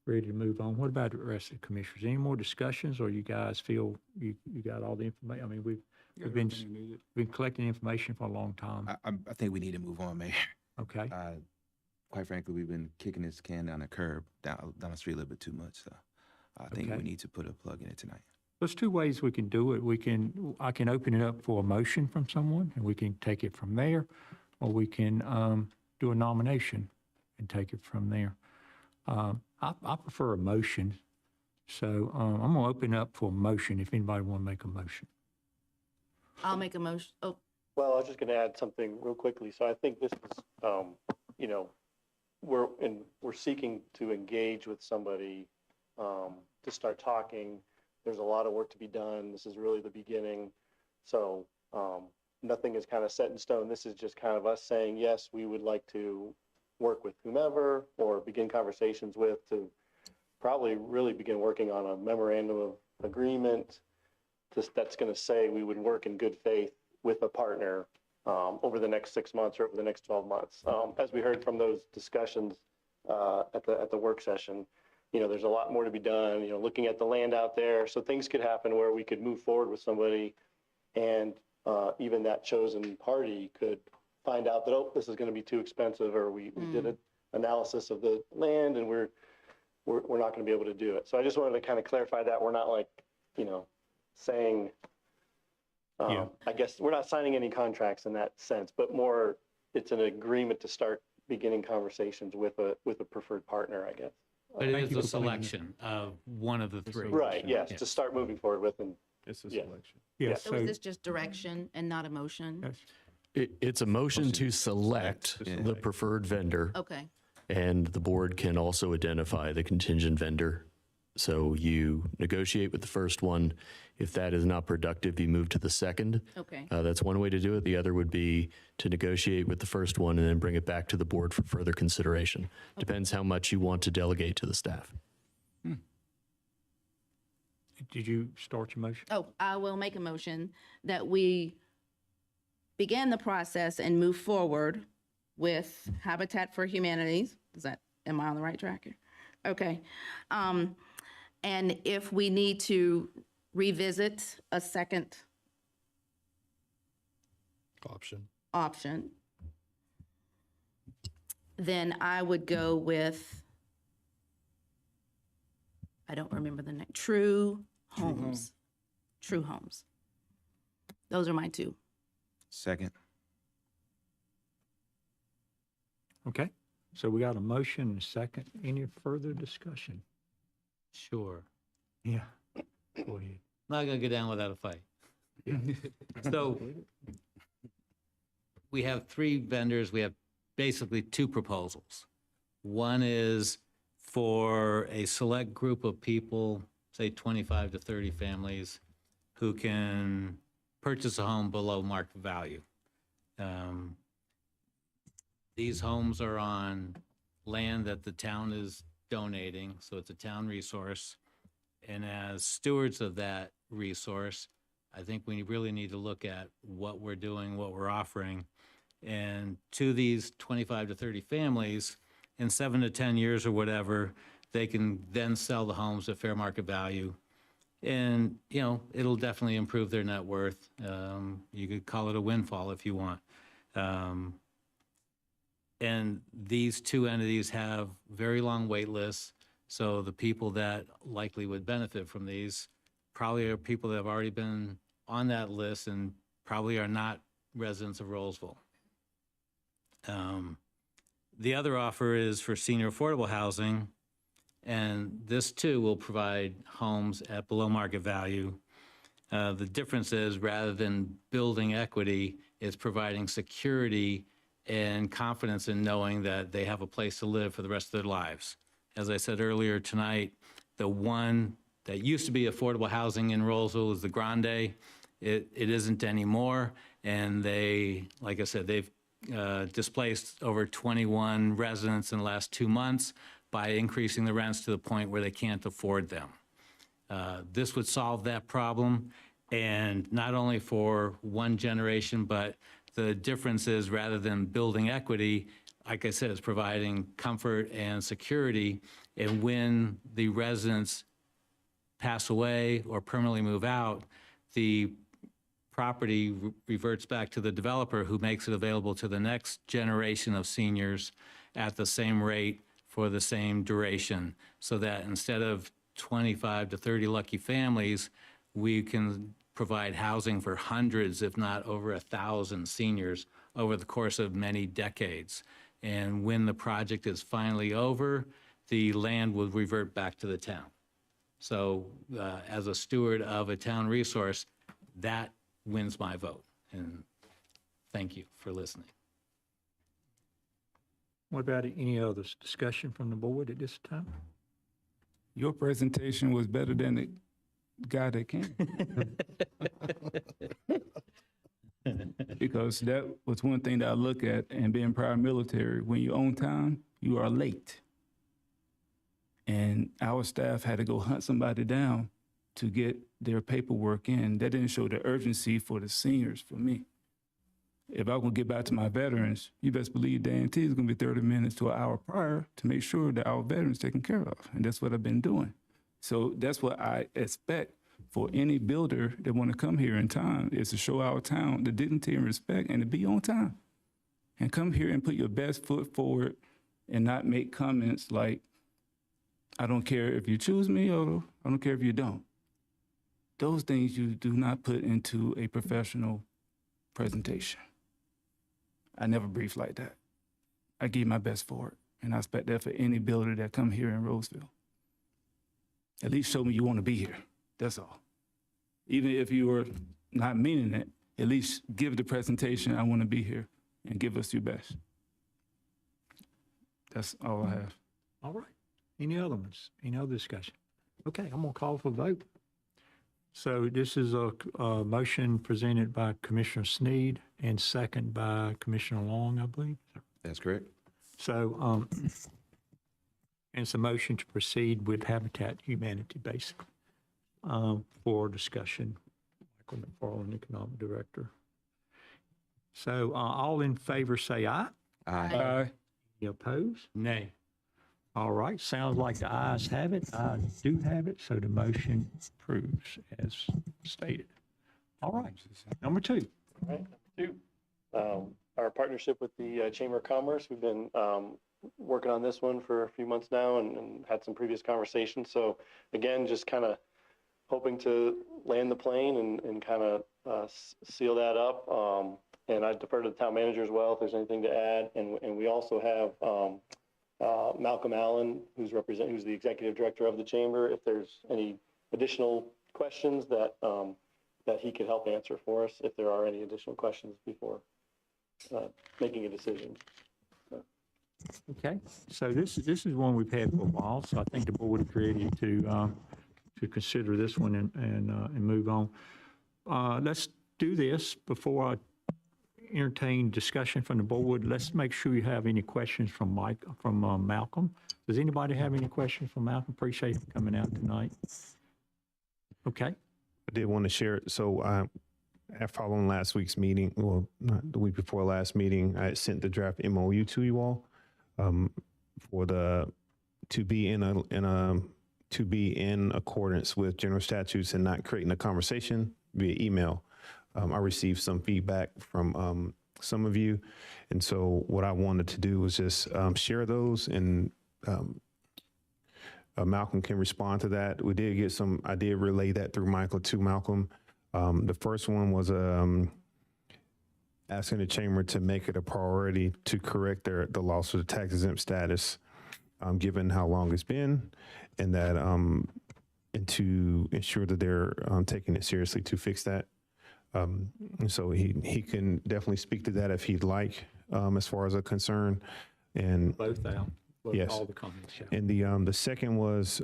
move on. What about the rest of the commissioners? Any more discussions, or you guys feel you got all the information? I mean, we've been collecting information for a long time. I think we need to move on, Mayor. Okay. Quite frankly, we've been kicking this can down the curb, down the street a little bit too much. So I think Okay. we need to put a plug in it tonight. There's 2 ways we can do it. I can open it up for a motion from someone, and we can take it from there, or we can do a nomination and take it from there. I prefer a motion, so I'm going to open up for a motion if anybody want to make a motion. I'll make a motion. Oh, Well, I was just going to add something real quickly. So I think this is, we're seeking to engage with somebody to start talking. There's a lot of work to be done. This is really the beginning. So nothing is kind of set in stone. This is just kind of us saying, yes, we would like to work with whomever or begin conversations with to probably really begin working on a memorandum of agreement that's going to say we would work in good faith with a partner over the next 6 months or over the next 12 months. As we heard from those discussions at the work session, there's a lot more to be done, looking at the land out there. So things could happen where we could move forward with somebody and even that chosen party could find out that, oh, this is going to be too expensive, or we did an analysis of the land and we're not going to be able to do it. So I just wanted to kind of clarify that we're not like, saying, I guess we're not signing any contracts in that sense, but more it's an agreement to start beginning conversations with a preferred partner, I guess. But it is a selection of one of the 3. Right, yes, to start moving forward with. And It's a yeah. selection. Yes. so is this just direction and not a motion? Yes. It's a motion to select the preferred vendor, Okay. and the board can also identify the contingent vendor. So you negotiate with the first one. If that is not productive, you move to the second. Okay. That's one way to do it. The other would be to negotiate with the first one and then bring it back to the board for further consideration. Depends how much you want to delegate to the staff. Did you start your motion? Oh, I will make a motion that we begin the process and move forward with Habitat for Humanities. Am I on the right track here? Okay. And if we need to revisit a second option, then I would go with, I don't remember the name, True Homes. True Homes. Those are my 2. Second. Okay. So we got a motion and a second. Any further discussion? Sure. Yeah. Go ahead. Not going to go down without a fight. So we have 3 vendors. We have basically 2 proposals. One is for a select group of people, say 25 to 30 families, who can purchase a home below market value. These homes are on land that the town is donating, so it's a town resource. And as stewards of that resource, I think we really need to look at what we're doing, what we're offering, And to these 25 to 30 families, in 7 to 10 years or whatever, they can then sell the homes at fair market value. And, you know, it'll definitely improve their net worth. You could call it a windfall if you want. And these two entities have very long wait lists. So the people that likely would benefit from these probably are people that have already been on that list and probably are not residents of Rolesville. The other offer is for senior affordable housing, and this too will provide homes at below market value. The difference is, rather than building equity, it's providing security and confidence in knowing that they have a place to live for the rest of their lives. As I said earlier tonight, the one that used to be affordable housing in Rolesville is the Grande. It isn't anymore, and they, like I said, they've displaced over 21 residents in the last 2 months by increasing the rents to the point where they can't afford them. This would solve that problem, and not only for one generation, but the difference is, rather than building equity, like I said, it's providing comfort and security. And when the residents pass away or permanently move out, the property reverts back to the developer, who makes it available to the next generation of seniors at the same rate for the same duration, so that instead of 25 to 30 lucky families, we can provide housing for hundreds, if not over 1,000 seniors over the course of many decades. And when the project is finally over, the land will revert back to the town. So as a steward of a town resource, that wins my vote. And thank you for listening. What about any other discussion from the board at this time? Your presentation was better than the guy that came. Because that was one thing that I look at, and being prior military, when you're on time, you are late. And our staff had to go hunt somebody down to get their paperwork in. That didn't show the urgency for the seniors, for me. If I was gonna get back to my veterans, you best believe the A&T is gonna be 30 minutes to an hour prior to make sure that our veterans are taken care of. And that's what I've been doing. So that's what I expect for any builder that wanna come here in time, is to show our town the dignity and respect and to be on time. And come here and put your best foot forward and not make comments like, I don't care if you choose me, or I don't care if you don't. Those things you do not put into a professional presentation. I never brief like that. I give my best for it, and I expect that for any builder that come here in Rolesville. At least show me you want to be here, that's all. Even if you are not meaning it, at least give the presentation, I want to be here, and give us your best. That's all I have. All right. Any other ones? Any other discussion? Okay, I'm gonna call for a vote. So this is a motion presented by Commissioner Sneed and second by Commissioner Long, I believe. That's correct. So, and it's a motion to proceed with Habitat Humanity, basically, for discussion. Michael McFarland, Economic Director. So all in favor say aye. Aye. Aye. Any opposed? Nay. All right, sounds like the ayes have it. I do have it, so the motion approves as stated. All right, number two. All right, number two. Our partnership with the Chamber of Commerce, we've been working on this one for a few months now and had some previous conversations. So again, just kind of hoping to land the plane and kind of seal that up. And I defer to the town manager as well if there's anything to add. And we also have Malcolm Allen, who's the executive director of the chamber, if there's any additional questions that that he could help answer for us, if there are any additional questions before making a decision. Okay, so this is one we've had for a while, so I think the board is ready to consider this one and move on. Let's do this before I entertain discussion from the board. Let's make sure you have any questions from Malcolm. Does anybody have any questions from Malcolm? Appreciate him coming out tonight. Okay. I did want to share it. So following last week's meeting, well, not the week before last meeting, I had sent the draft MOU to you all for to be in accordance with general statutes and not creating a conversation via email. I received some feedback from some of you, and so what I wanted to do was just share those, and Malcolm can respond to that. We did get some. I did relay that through Michael to Malcolm. The first one was asking the chamber to make it a priority to correct the loss of the tax exempt status, given how long it's been, and that and to ensure that they're taking it seriously to fix that. And so he can definitely speak to that if he'd like, as far as a concern. And Both out. Yes. All the comments. Yeah. And the second was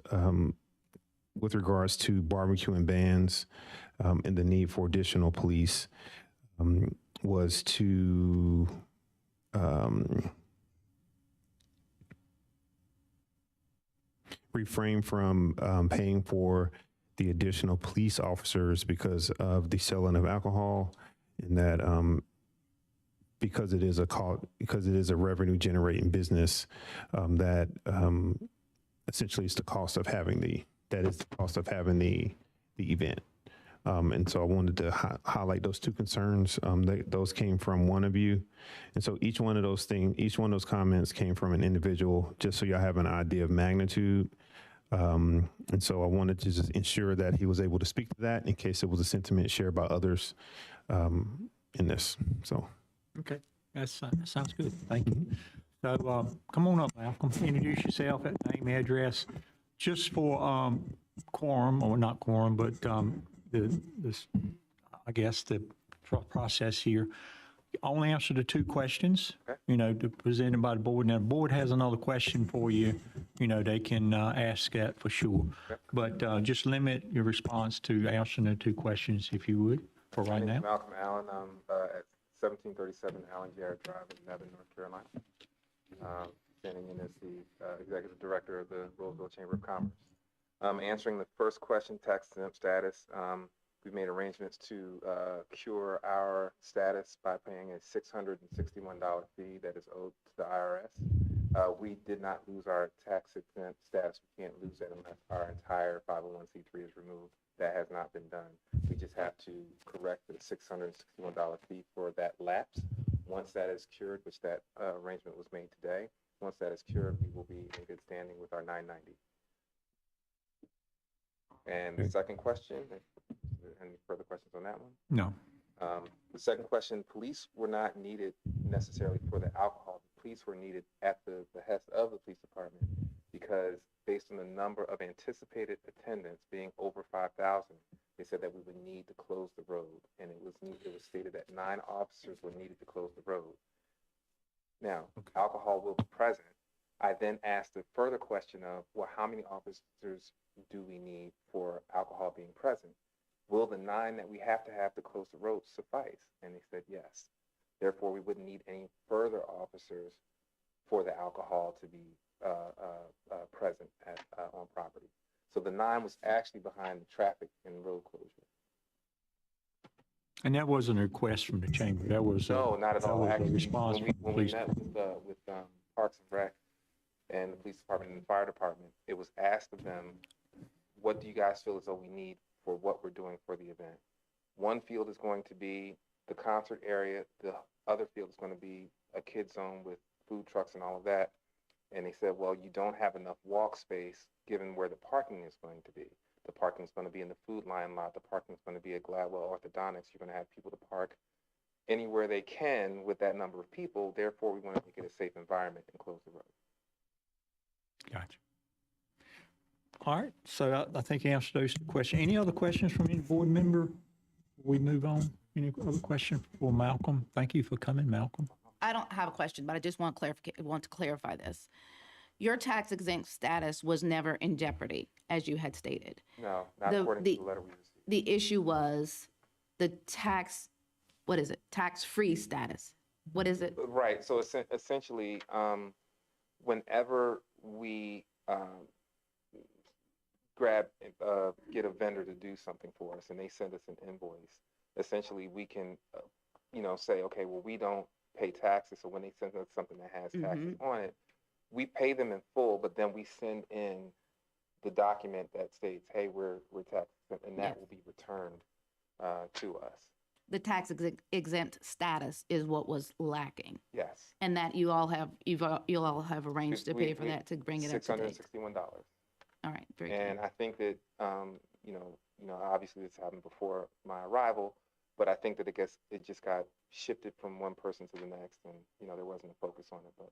with regards to barbecue and bans and the need for additional police, was to refrain from paying for the additional police officers because of the selling of alcohol, and that because it is a revenue generating business, that essentially is the cost of having the event. And so I wanted to highlight those two concerns. Those came from one of you. And so each one of those comments came from an individual, just so y'all have an idea of magnitude. And so I wanted to just ensure that he was able to speak to that in case it was a sentiment shared by others in this. So. Okay, that sounds good. Thank you. So come on up, Malcolm. Introduce yourself, name, address, just for quorum, or not quorum, but I guess the process here. Only answer the two questions, presented by the board. Now, the board has another question for you. They can ask that for sure. But just limit your response to answering the two questions, if you would, for right now. Malcolm Allen. I'm at 1737 Allen Garrett Drive in Nevin, North Carolina. Standing in as the executive director of the Rolesville Chamber of Commerce. Answering the first question, tax exempt status. We've made arrangements to cure our status by paying a $661 fee that is owed to the IRS. We did not lose our tax exempt status. We can't lose it unless our entire 501c3 is removed. That has not been done. We just have to correct the $661 fee for that lapse. Once that is cured, which that arrangement was made today, once that is cured, we will be in good standing with our 990. And the second question, any further questions on that one? No. The second question, police were not needed necessarily for the alcohol. The police were needed at the behest of the police department because based on the number of anticipated attendants being over 5,000, they said that we would need to close the road. And it was stated that 9 officers were needed to close the road. Now, alcohol will be present. I then asked a further question of, well, how many officers do we need for alcohol being present? Will the 9 that we have to close the road suffice? And they said yes. Therefore, we wouldn't need any further officers for the alcohol to be present on property. So the 9 was actually behind the traffic and road closure. And that wasn't a request from the chamber. That was no, not at all. Actually, response when we met with Parks and Rec and the police department and the fire department, it was asked of them, what do you guys feel as though we need for what we're doing for the event? One field is going to be the concert area. The other field is going to be a kid zone with food trucks and all of that. And they said, well, you don't have enough walk space given where the parking is going to be. The parking is going to be in the Food Lion lot. The parking is going to be at Gladwell Orthodontics. You're going to have people to park anywhere they can with that number of people. Therefore, we want to make it a safe environment and close the road. Gotcha. All right. So I think you answered those questions. Any other questions from any board member? We move on. Any other question for Malcolm? Thank you for coming, Malcolm. I don't have a question, but I just want to clarify this. Your tax exempt status was never in jeopardy, as you had stated. No, not according to the letter we received. The issue was the tax-free status. What is it? Right. So essentially, whenever we get a vendor to do something for us and they send us an invoice, essentially we can, say, okay, well, we don't pay taxes. So when they send us something that has taxes on it, we pay them in full, but then we send in the document that states, hey, we're tax exempt, and that will be returned to us. The tax exempt status is what was lacking. Yes. And that you'll all have arranged to pay for that to bring it up to date. $661. All right, very And I think that, obviously this happened before my arrival, but I think that it just got shifted from one person to the next, and there wasn't a focus on it. But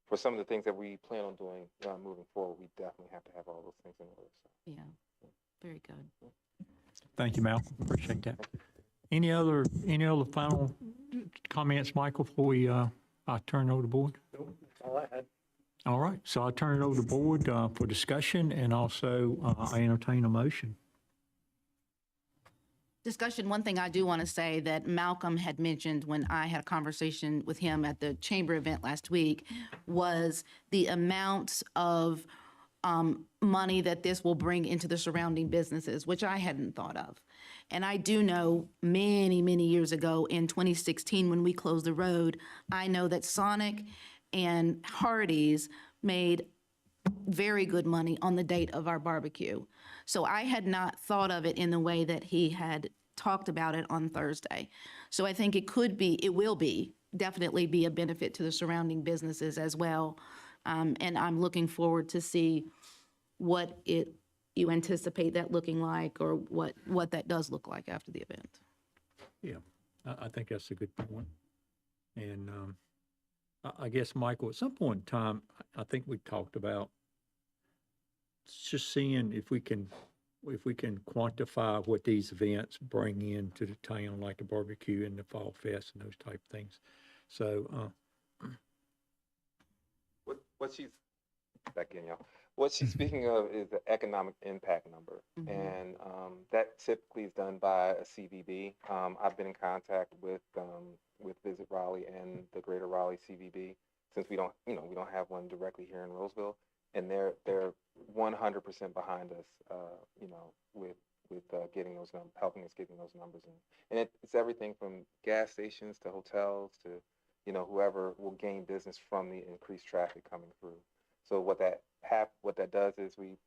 for some of the things that we plan on doing moving forward, we definitely have to have all those things in order. So. Yeah, very good. Thank you, Malcolm. Appreciate that. Any other final comments, Michael, before we I turn it over to the board? That's all I had. All right, so I'll turn it over to the board for discussion, and also I entertain a motion. Discussion, one thing I do want to say that Malcolm had mentioned when I had a conversation with him at the chamber event last week was the amount of money that this will bring into the surrounding businesses, which I hadn't thought of. And I do know many, many years ago in 2016, when we closed the road, I know that Sonic and Hardee's made very good money on the date of our barbecue. So I had not thought of it in the way that he had talked about it on Thursday. So I think it will definitely be a benefit to the surrounding businesses as well. And I'm looking forward to see what you anticipate that looking like, or what that does look like after the event. Yeah, I think that's a good point. And I guess, Michael, at some point in time, I think we talked about just seeing if we can quantify what these events bring into the town, like the barbecue and the Fall Fest and those type of things. So, What she's speaking of is the economic impact number, and that typically is done by a CVB. I've been in contact with Visit Raleigh and the Greater Raleigh CVB, since we don't have one directly here in Rolesville, and they're 100% behind us, with getting those helping us getting those numbers in. And it's everything from gas stations to hotels to whoever will gain business from the increased traffic coming through. So what that does is we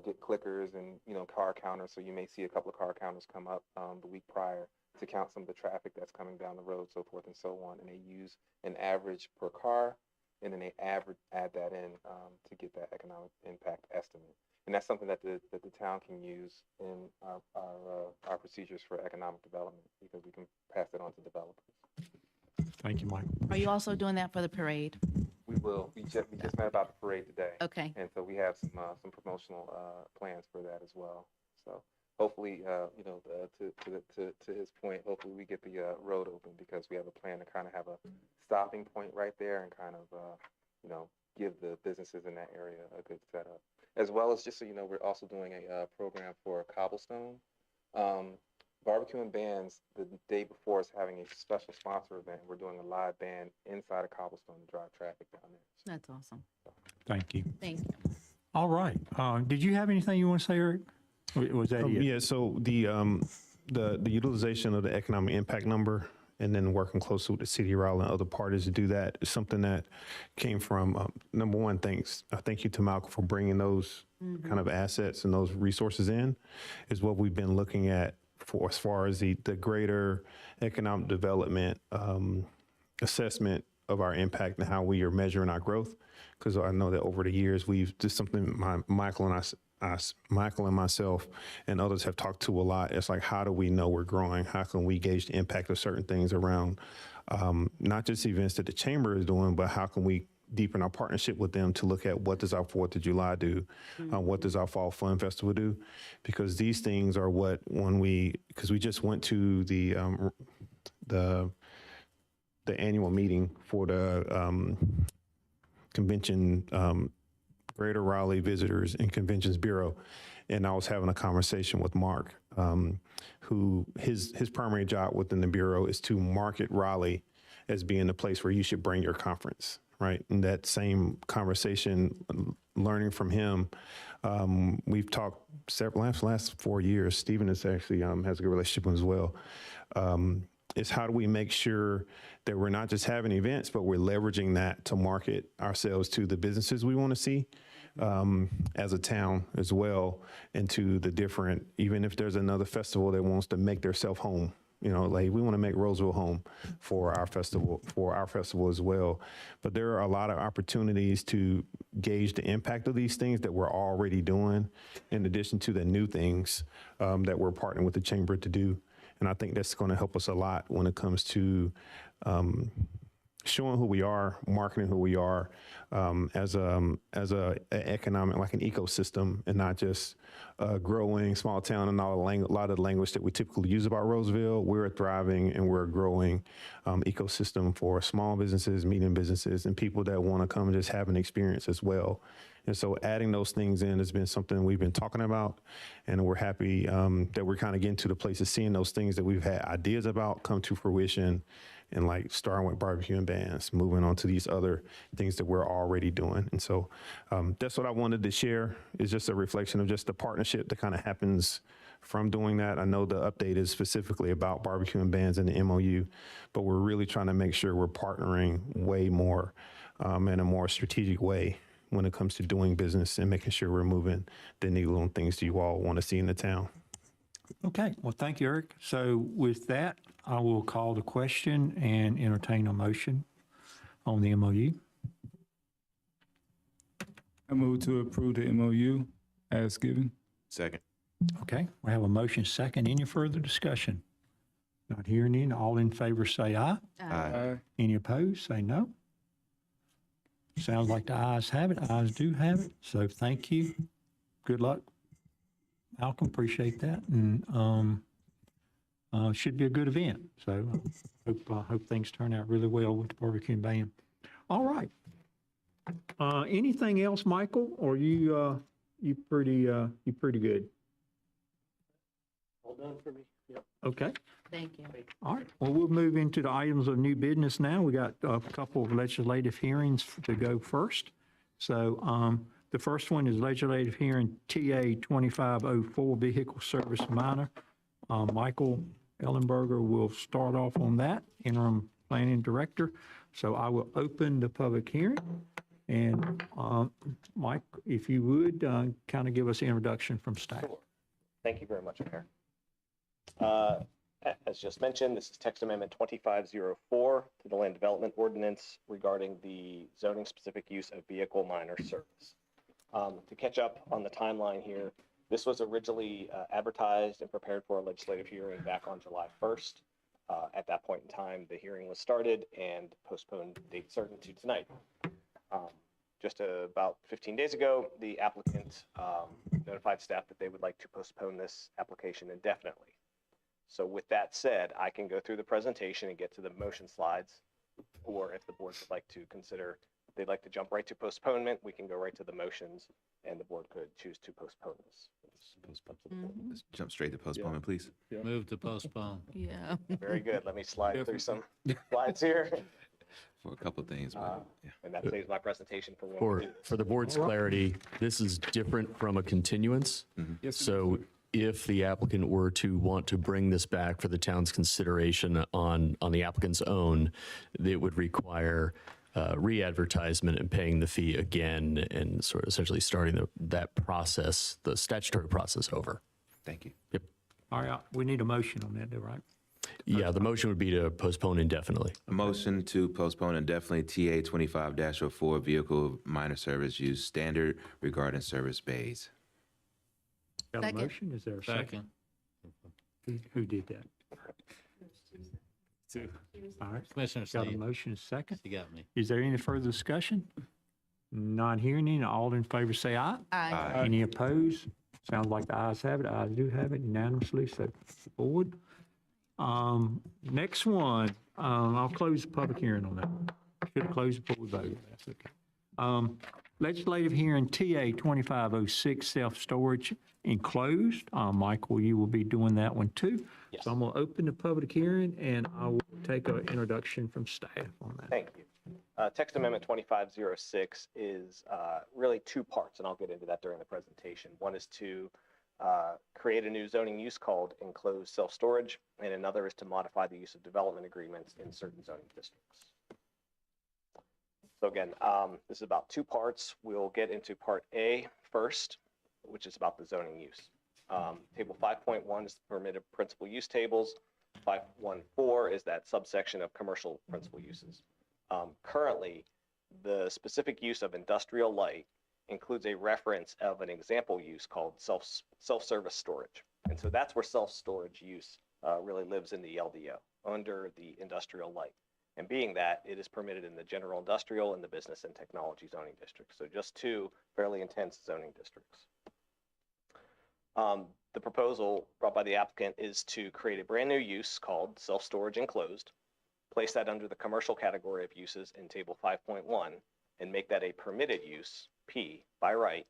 get clickers and car counters. So you may see a couple of car counters come up the week prior to count some of the traffic that's coming down the road, so forth and so on. And they use an average per car, and then they add that in to get that economic impact estimate. And that's something that the town can use in our procedures for economic development, because we can pass it on to developers. Thank you, Mike. Are you also doing that for the parade? We will. We just met about the parade today. Okay. And so we have some promotional plans for that as well. So hopefully, to his point, hopefully we get the road open, because we have a plan to kind of have a stopping point right there and kind of, give the businesses in that area a good setup. As well as, just so you know, we're also doing a program for Cobblestone. Barbecue and Bands, the day before, is having a special sponsor event. We're doing a live band inside of Cobblestone to drive traffic down there. That's awesome. Thank you. Thanks. All right. Did you have anything you want to say, Eric? Or was that it? Yeah, so the utilization of the economic impact number, and then working closely with the city of Raleigh and other parties to do that, is something that came from, number one, thank you to Malcolm for bringing those kind of assets and those resources in, is what we've been looking at for as far as the greater economic development assessment of our impact and how we are measuring our growth. Because I know that over the years, we've just something Michael and myself and others have talked to a lot. It's like, how do we know we're growing? How can we gauge the impact of certain things around not just events that the chamber is doing, but how can we deepen our partnership with them to look at what does our 4th of July do? What does our Fall Fun Festival do? Because these things are because we just went to the annual meeting for the convention, Greater Raleigh Visitors and Conventions Bureau. And I was having a conversation with Mark, who his primary job within the Bureau is to market Raleigh as being the place where you should bring your conference, right? In that same conversation, learning from him, we've talked last 4 years. Stephen is actually has a good relationship with him as well. Is how do we make sure that we're not just having events, but we're leveraging that to market ourselves to the businesses we want to see as a town as well, and to the different, even if there's another festival that wants to make theirself home. You know, like we want to make Rolesville home for our festival as well. But there are a lot of opportunities to gauge the impact of these things that we're already doing, in addition to the new things that we're partnering with the chamber to do. And I think that's going to help us a lot when it comes to showing who we are, marketing who we are as a economic, like an ecosystem, and not just a growing small town and a lot of the language that we typically use about Rolesville. We're a thriving and we're a growing ecosystem for small businesses, medium businesses, and people that want to come and just have an experience as well. And so adding those things in has been something we've been talking about, and we're happy that we're kind of getting to the place of seeing those things that we've had ideas about come to fruition, and like starting with barbecue and bands, moving on to these other things that we're already doing. And so that's what I wanted to share, is just a reflection of just the partnership that kind of happens from doing that. I know the update is specifically about barbecue and bands and the MOU, but we're really trying to make sure we're partnering way more in a more strategic way when it comes to doing business and making sure we're moving the needle on things that you all want to see in the town. Okay, well, thank you, Eric. So with that, I will call the question and entertain a motion on the MOU. I move to approve the MOU as given. Second. Okay, we have a motion second. Any further discussion? Not hearing any. All in favor say aye. Aye. Any opposed, say no. Sounds like the ayes have it. Ayes do have it. So thank you. Good luck, Malcolm. Appreciate that. And should be a good event. So hope things turn out really well with the barbecue and band. All right. Anything else, Michael? Or you pretty good? All done for me. Yep. Okay. Thank you. All right. Well, we'll move into the items of new business now. We got a couple of legislative hearings to go first. So the first one is legislative hearing TA 2504, vehicle service minor. Michael Ellenberger will start off on that, interim planning director. So I will open the public hearing. And Mike, if you would, kind of give us an introduction from staff. Sure. Thank you very much, Mayor. As just mentioned, this is text amendment 2504 to the Land Development Ordinance regarding the zoning specific use of vehicle minor service. To catch up on the timeline here, this was originally advertised and prepared for a legislative hearing back on July 1st. At that point in time, the hearing was started and postponed date certain to tonight. Just about 15 days ago, the applicant notified staff that they would like to postpone this application indefinitely. So with that said, I can go through the presentation and get to the motion slides, or if the board would like to consider, if they'd like to jump right to postponement, we can go right to the motions, and the board could choose to postpone this. Let's jump straight to postponement, please. Move to postpone. Yeah. Very good. Let me slide through some slides here. For a couple of things. And that saves my presentation for one. For the board's clarity, this is different from a continuance. So if the applicant were to want to bring this back for the town's consideration on the applicant's own, it would require re-advertisement and paying the fee again, and sort of essentially starting that process, the statutory process over. Thank you. Yep. All right. We need a motion on that, right? Yeah, the motion would be to postpone indefinitely. A motion to postpone indefinitely TA 25-04, vehicle minor service use standard regarding service bays. Got Second. a motion? Is there a second? Who did that? Two. All right. Commissioner Got a Sneed. motion, second. You got me. Is there any further discussion? Not hearing any. All in favor say aye. Aye. Any opposed? Sounds like the ayes have it. Ayes do have it unanimously, so forward. Next one, I'll close the public hearing on that. Should have closed before we voted. That's okay. Legislative hearing TA 2506, self-storage enclosed. Michael, you will be doing that one too. Yes. So I'm going to open the public hearing and I will take an introduction from staff on that. Thank you. Text Amendment 2506 is really two parts, and I'll get into that during the presentation. One is to create a new zoning use called enclosed self-storage, and another is to modify the use of development agreements in certain zoning districts. So again, this is about two parts. We'll get into part A first, which is about the zoning use. Table 5.1 is the permitted principal use tables. 5.14 is that subsection of commercial principal uses. Currently, the specific use of industrial light includes a reference of an example use called self-service storage. And so that's where self-storage use really lives in the LDO, under the industrial light. And being that, it is permitted in the general industrial and the business and technology zoning districts. So just two fairly intense zoning districts. The proposal brought by the applicant is to create a brand new use called self-storage enclosed, place that under the commercial category of uses in table 5.1, and make that a permitted use, P, by right,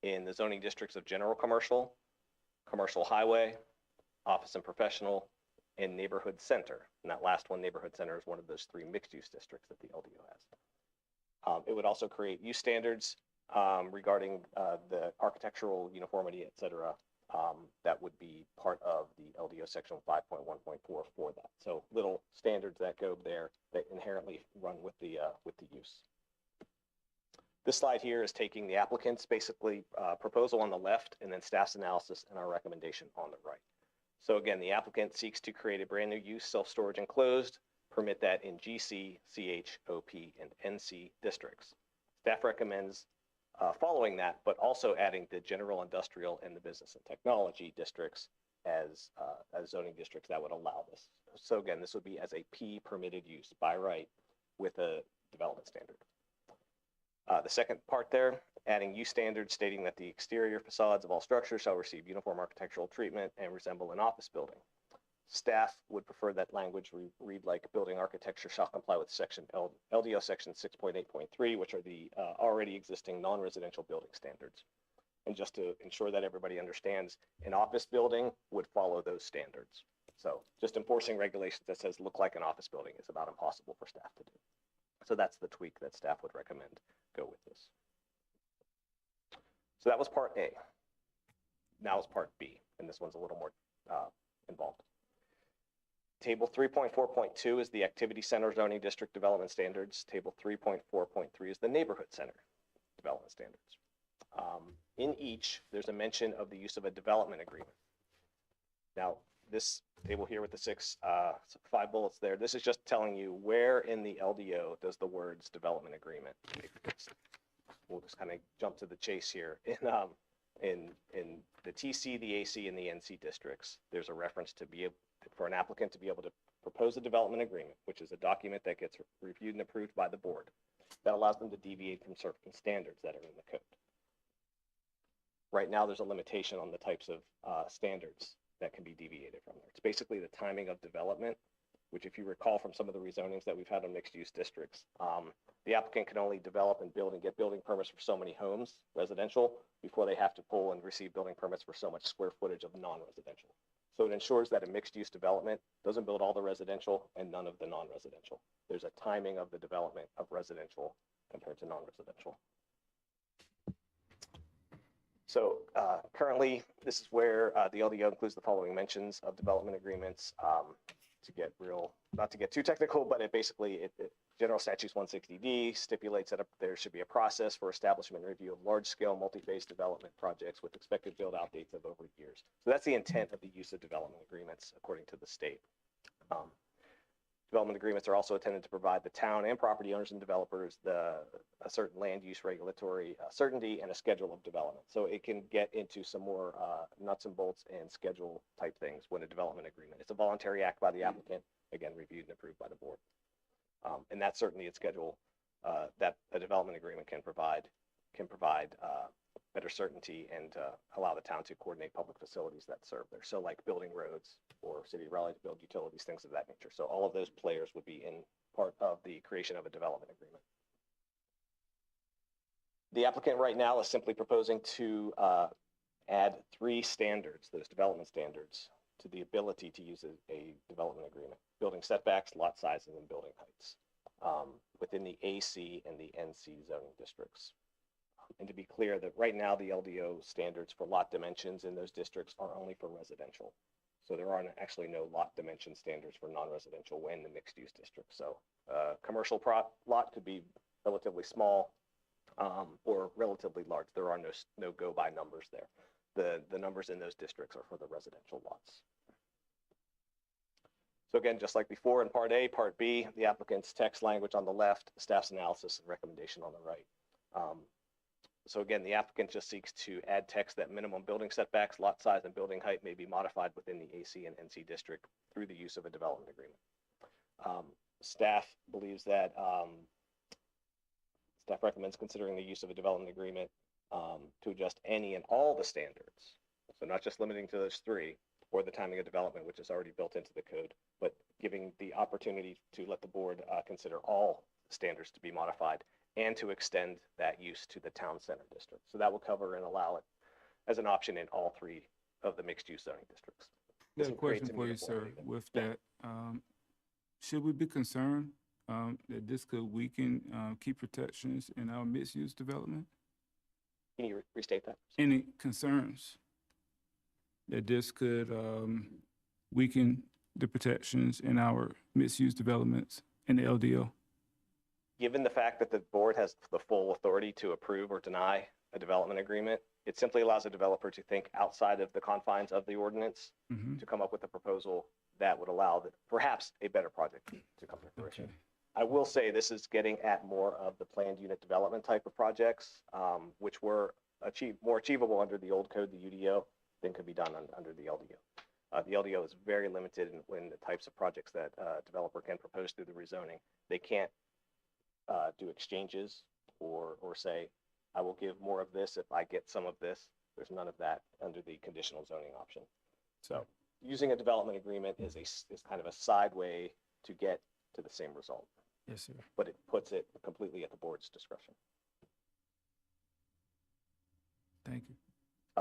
in the zoning districts of general commercial, commercial highway, office and professional, and neighborhood center. And that last one, neighborhood center, is one of those three mixed-use districts that the LDO has. It would also create use standards regarding the architectural uniformity, et cetera, that would be part of the LDO section 5.1.4 for that. So little standards that go there that inherently run with the use. This slide here is taking the applicant's basically proposal on the left and then staff's analysis and our recommendation on the right. So again, the applicant seeks to create a brand new use, self-storage enclosed, permit that in GC, CH, OP, and NC districts. Staff recommends following that, but also adding the general industrial and the business and technology districts as zoning districts that would allow this. So again, this would be as a P permitted use by right with a development standard. The second part there, adding use standards stating that the exterior facades of all structures shall receive uniform architectural treatment and resemble an office building. Staff would prefer that language read like building architecture shall comply with LDO section 6.8.3, which are the already existing non-residential building standards. And just to ensure that everybody understands, an office building would follow those standards. So just enforcing regulations that says look like an office building is about impossible for staff to do. So that's the tweak that staff would recommend go with this. So that was part A. Now is part B, and this one's a little more involved. Table 3.4.2 is the activity center zoning district development standards. Table 3.4.3 is the neighborhood center development standards. In each, there's a mention of the use of a development agreement. Now, this table here with the 5 bullets there, this is just telling you where in the LDO does the words development agreement exist. We'll just kind of jump to the chase here. In the TC, the AC, and the NC districts, there's a reference to be able, for an applicant to be able to propose a development agreement, which is a document that gets reviewed and approved by the board that allows them to deviate from certain standards that are in the code. Right now, there's a limitation on the types of standards that can be deviated from there. It's basically the timing of development, which if you recall from some of the rezonings that we've had on mixed-use districts, the applicant can only develop and build and get building permits for so many homes, residential, before they have to pull and receive building permits for so much square footage of non-residential. So it ensures that a mixed-use development doesn't build all the residential and none of the non-residential. There's a timing of the development of residential compared to non-residential. So currently, this is where the LDO includes the following mentions of development agreements. To get not to get too technical, but it basically, General Statutes 160D stipulates that there should be a process for establishment and review of large-scale multi-phase development projects with expected build-out dates of over years. So that's the intent of the use of development agreements, according to the state. Development agreements are also intended to provide the town and property owners and developers a certain land use regulatory certainty and a schedule of development. So it can get into some more nuts and bolts and schedule type things when a development agreement. It's a voluntary act by the applicant, again, reviewed and approved by the board. And that's certainly a schedule that a development agreement can provide better certainty and allow the town to coordinate public facilities that serve there. So like building roads or City of Raleigh to build utilities, things of that nature. So all of those players would be in part of the creation of a development agreement. The applicant right now is simply proposing to add 3 standards, those development standards, to the ability to use a development agreement: building setbacks, lot sizes, and building heights. within the AC and the NC zoning districts. And to be clear, that right now the LDO standards for lot dimensions in those districts are only for residential. So there are actually no lot dimension standards for non-residential in the mixed-use district. So commercial lot could be relatively small or relatively large. There are no go-by numbers there. The numbers in those districts are for the residential lots. So again, just like before in Part A, Part B, the applicant's text language on the left, staff's analysis and recommendation on the right. So again, the applicant just seeks to add text that minimum building setbacks, lot size, and building height may be modified within the AC and NC district through the use of a development agreement. Staff believes that, staff recommends considering the use of a development agreement to adjust any and all the standards. So not just limiting to those three, or the timing of development, which is already built into the code, but giving the opportunity to let the board consider all standards to be modified and to extend that use to the town center district. So that will cover and allow it as an option in all three of the mixed-use zoning districts. There's a question for you, sir. With that, should we be concerned that this could weaken key protections in our mixed-use development? Can you restate that? Any concerns that this could weaken the protections in our mixed-use developments in the LDO? Given the fact that the board has the full authority to approve or deny a development agreement, it simply allows a developer to think outside of the confines of the ordinance to come up with a proposal that would allow perhaps a better project to come to fruition. Okay. I will say this is getting at more of the planned unit development type of projects, which were more achievable under the old code, the UDO, than could be done under the LDO. The LDO is very limited in the types of projects that a developer can propose through the rezoning. They can't do exchanges or say, I will give more of this if I get some of this. There's none of that under the conditional zoning option. So using a development agreement is kind of a side way to get to the same result. Yes, sir. But it puts it completely at the board's discretion. Thank you.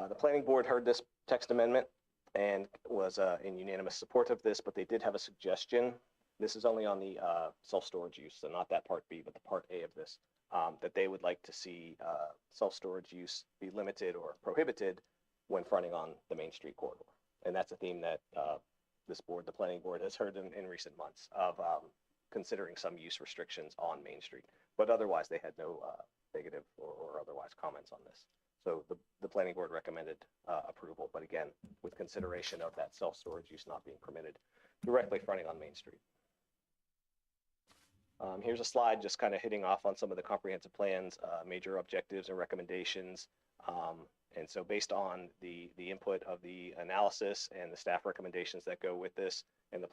The planning board heard this text amendment and was in unanimous support of this, but they did have a suggestion. This is only on the self-storage use, so not that Part B, but the Part A of this, that they would like to see self-storage use be limited or prohibited when fronting on the Main Street corridor. And that's a theme that this board, the planning board, has heard in recent months of considering some use restrictions on Main Street. But otherwise, they had no negative or otherwise comments on this. So the planning board recommended approval, but again, with consideration of that self-storage use not being permitted directly fronting on Main Street. Here's a slide just kind of hitting off on some of the comprehensive plans, major objectives and recommendations. And so based on the input of the analysis and the staff recommendations that go with this and the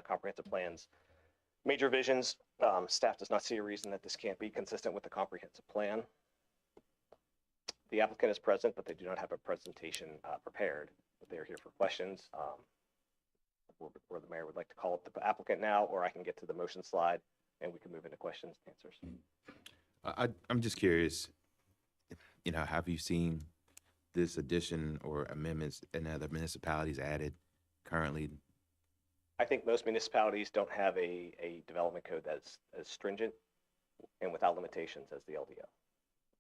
comprehensive plans, major visions, staff does not see a reason that this can't be consistent with the comprehensive plan. The applicant is present, but they do not have a presentation prepared, but they are here for questions. Or the mayor would like to call up the applicant now, or I can get to the motion slide and we can move into questions and answers. I'm just curious, have you seen this addition or amendments in other municipalities added currently? I think most municipalities don't have a development code that's as stringent and without limitations as the LDO.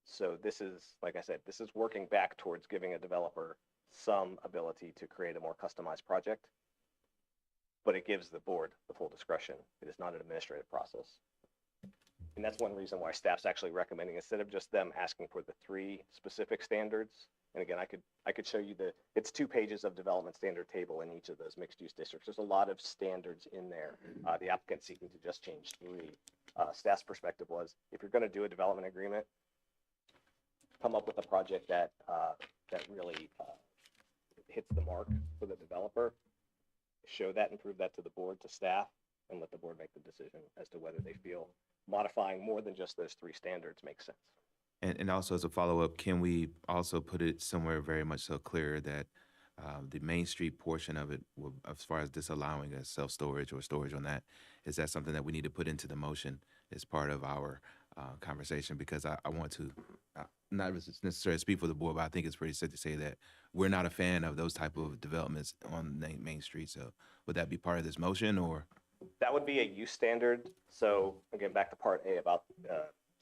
So this is, like I said, this is working back towards giving a developer some ability to create a more customized project, but it gives the board the full discretion. It is not an administrative process. And that's one reason why staff's actually recommending, instead of just them asking for the 3 specific standards, and again, I could show you it's 2 pages of development standard table in each of those mixed use districts. There's a lot of standards in there. The applicant seeking to just change 3. Staff's perspective was, if you're gonna do a development agreement, come up with a project that really hits the mark for the developer, show that and prove that to the board, to staff, and let the board make the decision as to whether they feel modifying more than just those 3 standards makes sense. And also as a follow-up, can we also put it somewhere very much so clear that the Main Street portion of it, as far as disallowing a self-storage or storage on that, is that something that we need to put into the motion as part of our conversation? Because I want to not necessarily speak for the board, but I think it's pretty safe to say that we're not a fan of those type of developments on Main Street. So would that be part of this motion, or? That would be a use standard. So again, back to part A about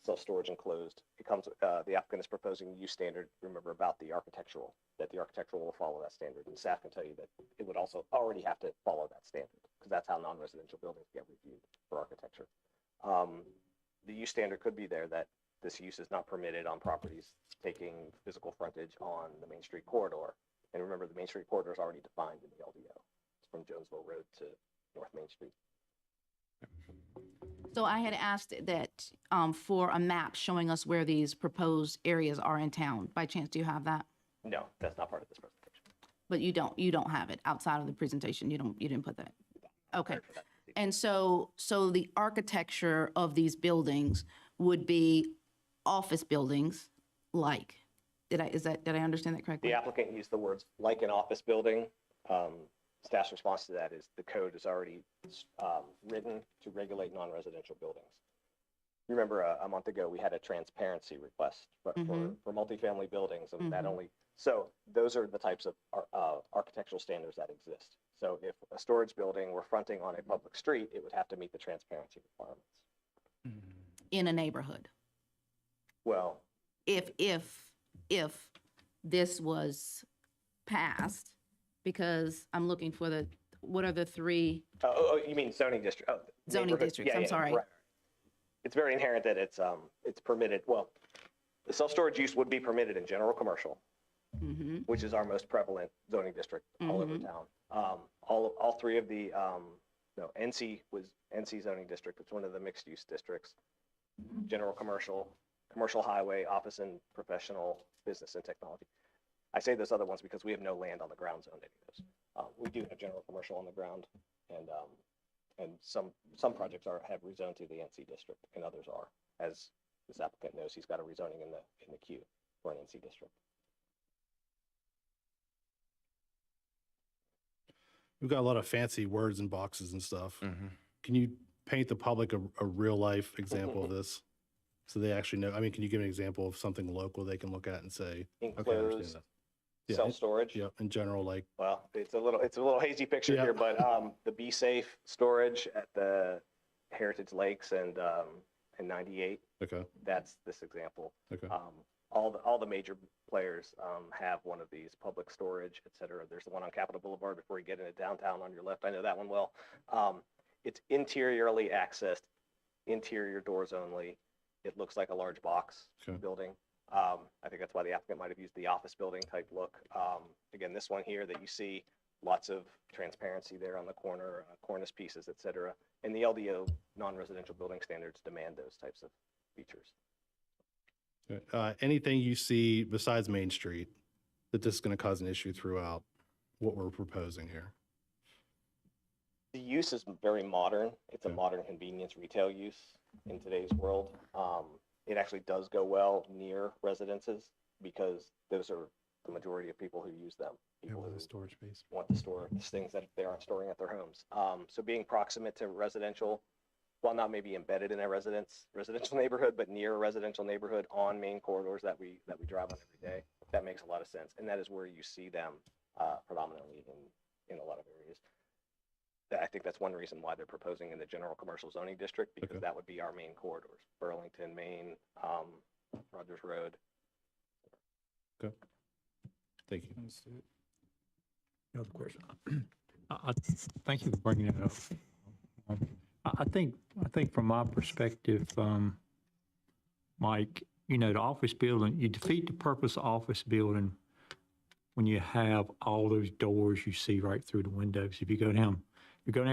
self-storage enclosed. It comes, the applicant is proposing a use standard, remember, about the architectural, that the architectural will follow that standard. And staff can tell you that it would also already have to follow that standard, because that's how non-residential buildings get reviewed for architecture. The use standard could be there that this use is not permitted on properties taking physical frontage on the Main Street corridor. And remember, the Main Street corridor is already defined in the LDO. It's from Jonesville Road to North Main Street. So I had asked that for a map showing us where these proposed areas are in town. By chance, do you have that? No, that's not part of this presentation. But you don't have it outside of the presentation. You didn't put that. Okay. And so the architecture of these buildings would be office buildings like, did I understand that correctly? The applicant used the words like an office building. Staff's response to that is the code is already written to regulate non-residential buildings. You remember a month ago, we had a transparency request for multifamily buildings, and that only, so those are the types of architectural standards that exist. So if a storage building were fronting on a public street, it would have to meet the transparency requirements. In a neighborhood. Well, If this was passed, because I'm looking for what are the three? You mean zoning district? Oh, zoning districts, I'm sorry. Right. It's very inherent that it's permitted. Well, the self-storage use would be permitted in general commercial, which is our most prevalent zoning district all over town. All three of the, NC zoning district. It's one of the mixed use districts. General commercial, commercial highway, office and professional, business and technology. I say those other ones because we have no land on the ground zone any of those. We do have general commercial on the ground, and some projects have rezoned to the NC district, and others are. As this applicant knows, he's got a rezoning in the queue for an NC district. We've got a lot of fancy words and boxes and stuff. Can you paint the public a real life example of this? So they actually know. I mean, can you give an example of something local they can look at and say, enclosed, okay, I understand that. Yeah, self-storage. Yeah, in general, like. Well, it's a little hazy picture here, but the Be Safe storage at the Heritage Lakes and 98. Okay. That's this example. Okay. All the major players have one of these, public storage, et cetera. There's the one on Capitol Boulevard before you get into downtown on your left. I know that one well. It's interiorly accessed, interior doors only. It looks like a large box building. I think that's why the applicant might have used the office building type look. Again, this one here that you see, lots of transparency there on the corner, cornice pieces, et cetera. And the LDO non-residential building standards demand those types of features. Anything you see besides Main Street that this is going to cause an issue throughout what we're proposing here? The use is very modern. It's a modern convenience retail use in today's world. It actually does go well near residences because those are the majority of people who use them. People who storage space want to store things that they aren't storing at their homes. So being proximate to residential, while not maybe embedded in a residential neighborhood, but near a residential neighborhood on main corridors that we drive on every day, that makes a lot of sense. And that is where you see them predominantly in a lot of areas. I think that's one reason why they're proposing in the general commercial zoning district, because that would be our main corridors: Burlington, Maine, Rogers Road. Okay. Thank you. Another question. Thank you for bringing that up. I think from my perspective, Mike, the office building, you defeat the purpose of office building when you have all those doors you see right through the windows. If you go down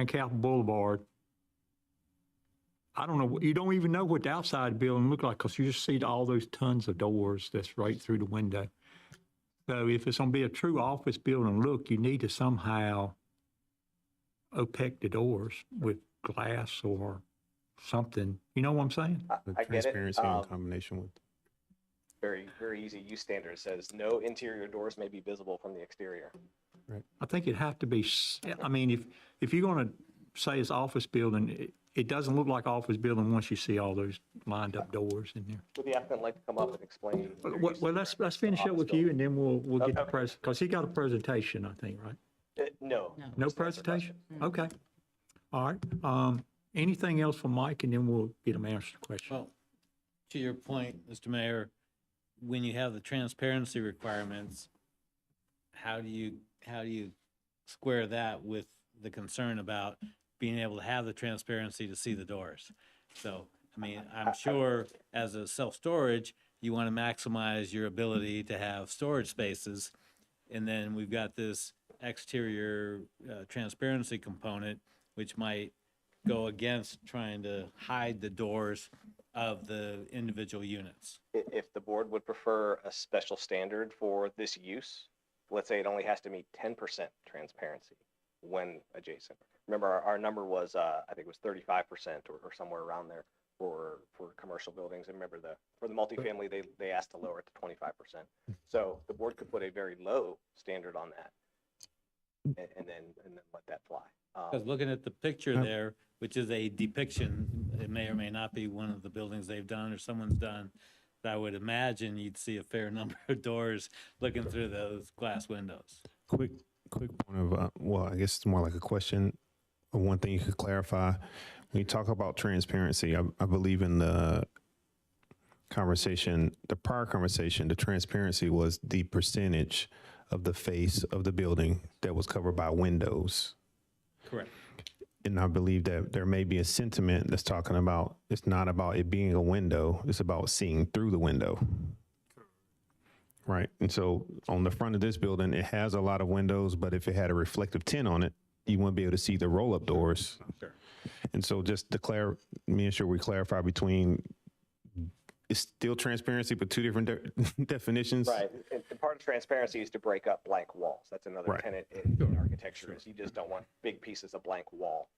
Capitol Boulevard, I don't know, you don't even know what the outside building look like because you just see all those tons of doors that's right through the window. So if it's going to be a true office building look, you need to somehow opaque the doors with glass or something. You know what I'm saying? I get it. Transparency in combination with. Very, very easy use standard says no interior doors may be visible from the exterior. Right. I think it'd have to be, I mean, if you're going to say it's office building, it doesn't look like office building once you see all those lined up doors in there. Would the applicant like to come up and explain? Well, let's finish up with you and then we'll get the because he got a presentation, I think, right? No. No presentation? Okay. All right. Anything else from Mike, and then we'll get him answered the question. Well, to your point, Mr. Mayor, when you have the transparency requirements, how do you square that with the concern about being able to have the transparency to see the doors? So, I mean, I'm sure as a self-storage, you want to maximize your ability to have storage spaces. And then we've got this exterior transparency component, which might go against trying to hide the doors of the individual units. If the board would prefer a special standard for this use, let's say it only has to meet 10% transparency when adjacent. Remember, our number was, I think it was 35% or somewhere around there for commercial buildings. And remember, for the multifamily, they asked to lower it to 25%. So the board could put a very low standard on that and then let that fly. Because looking at the picture there, which is a depiction, it may or may not be one of the buildings they've done or someone's done, but I would imagine you'd see a fair number of doors looking through those glass windows. Quick point of, well, I guess it's more like a question. One thing you could clarify, when you talk about transparency, I believe in the prior conversation, the transparency was the percentage of the face of the building that was covered by windows. Correct. And I believe that there may be a sentiment that's talking about, it's not about it being a window, it's about seeing through the window. Right. And so on the front of this building, it has a lot of windows, but if it had a reflective tint on it, you wouldn't be able to see the roll-up doors. Sure. And so just to make sure we clarify between, it's still transparency, but two different definitions. Right. And part of transparency is to break up blank walls. That's another Right. tenet in architecture is you just don't want big pieces of blank wall.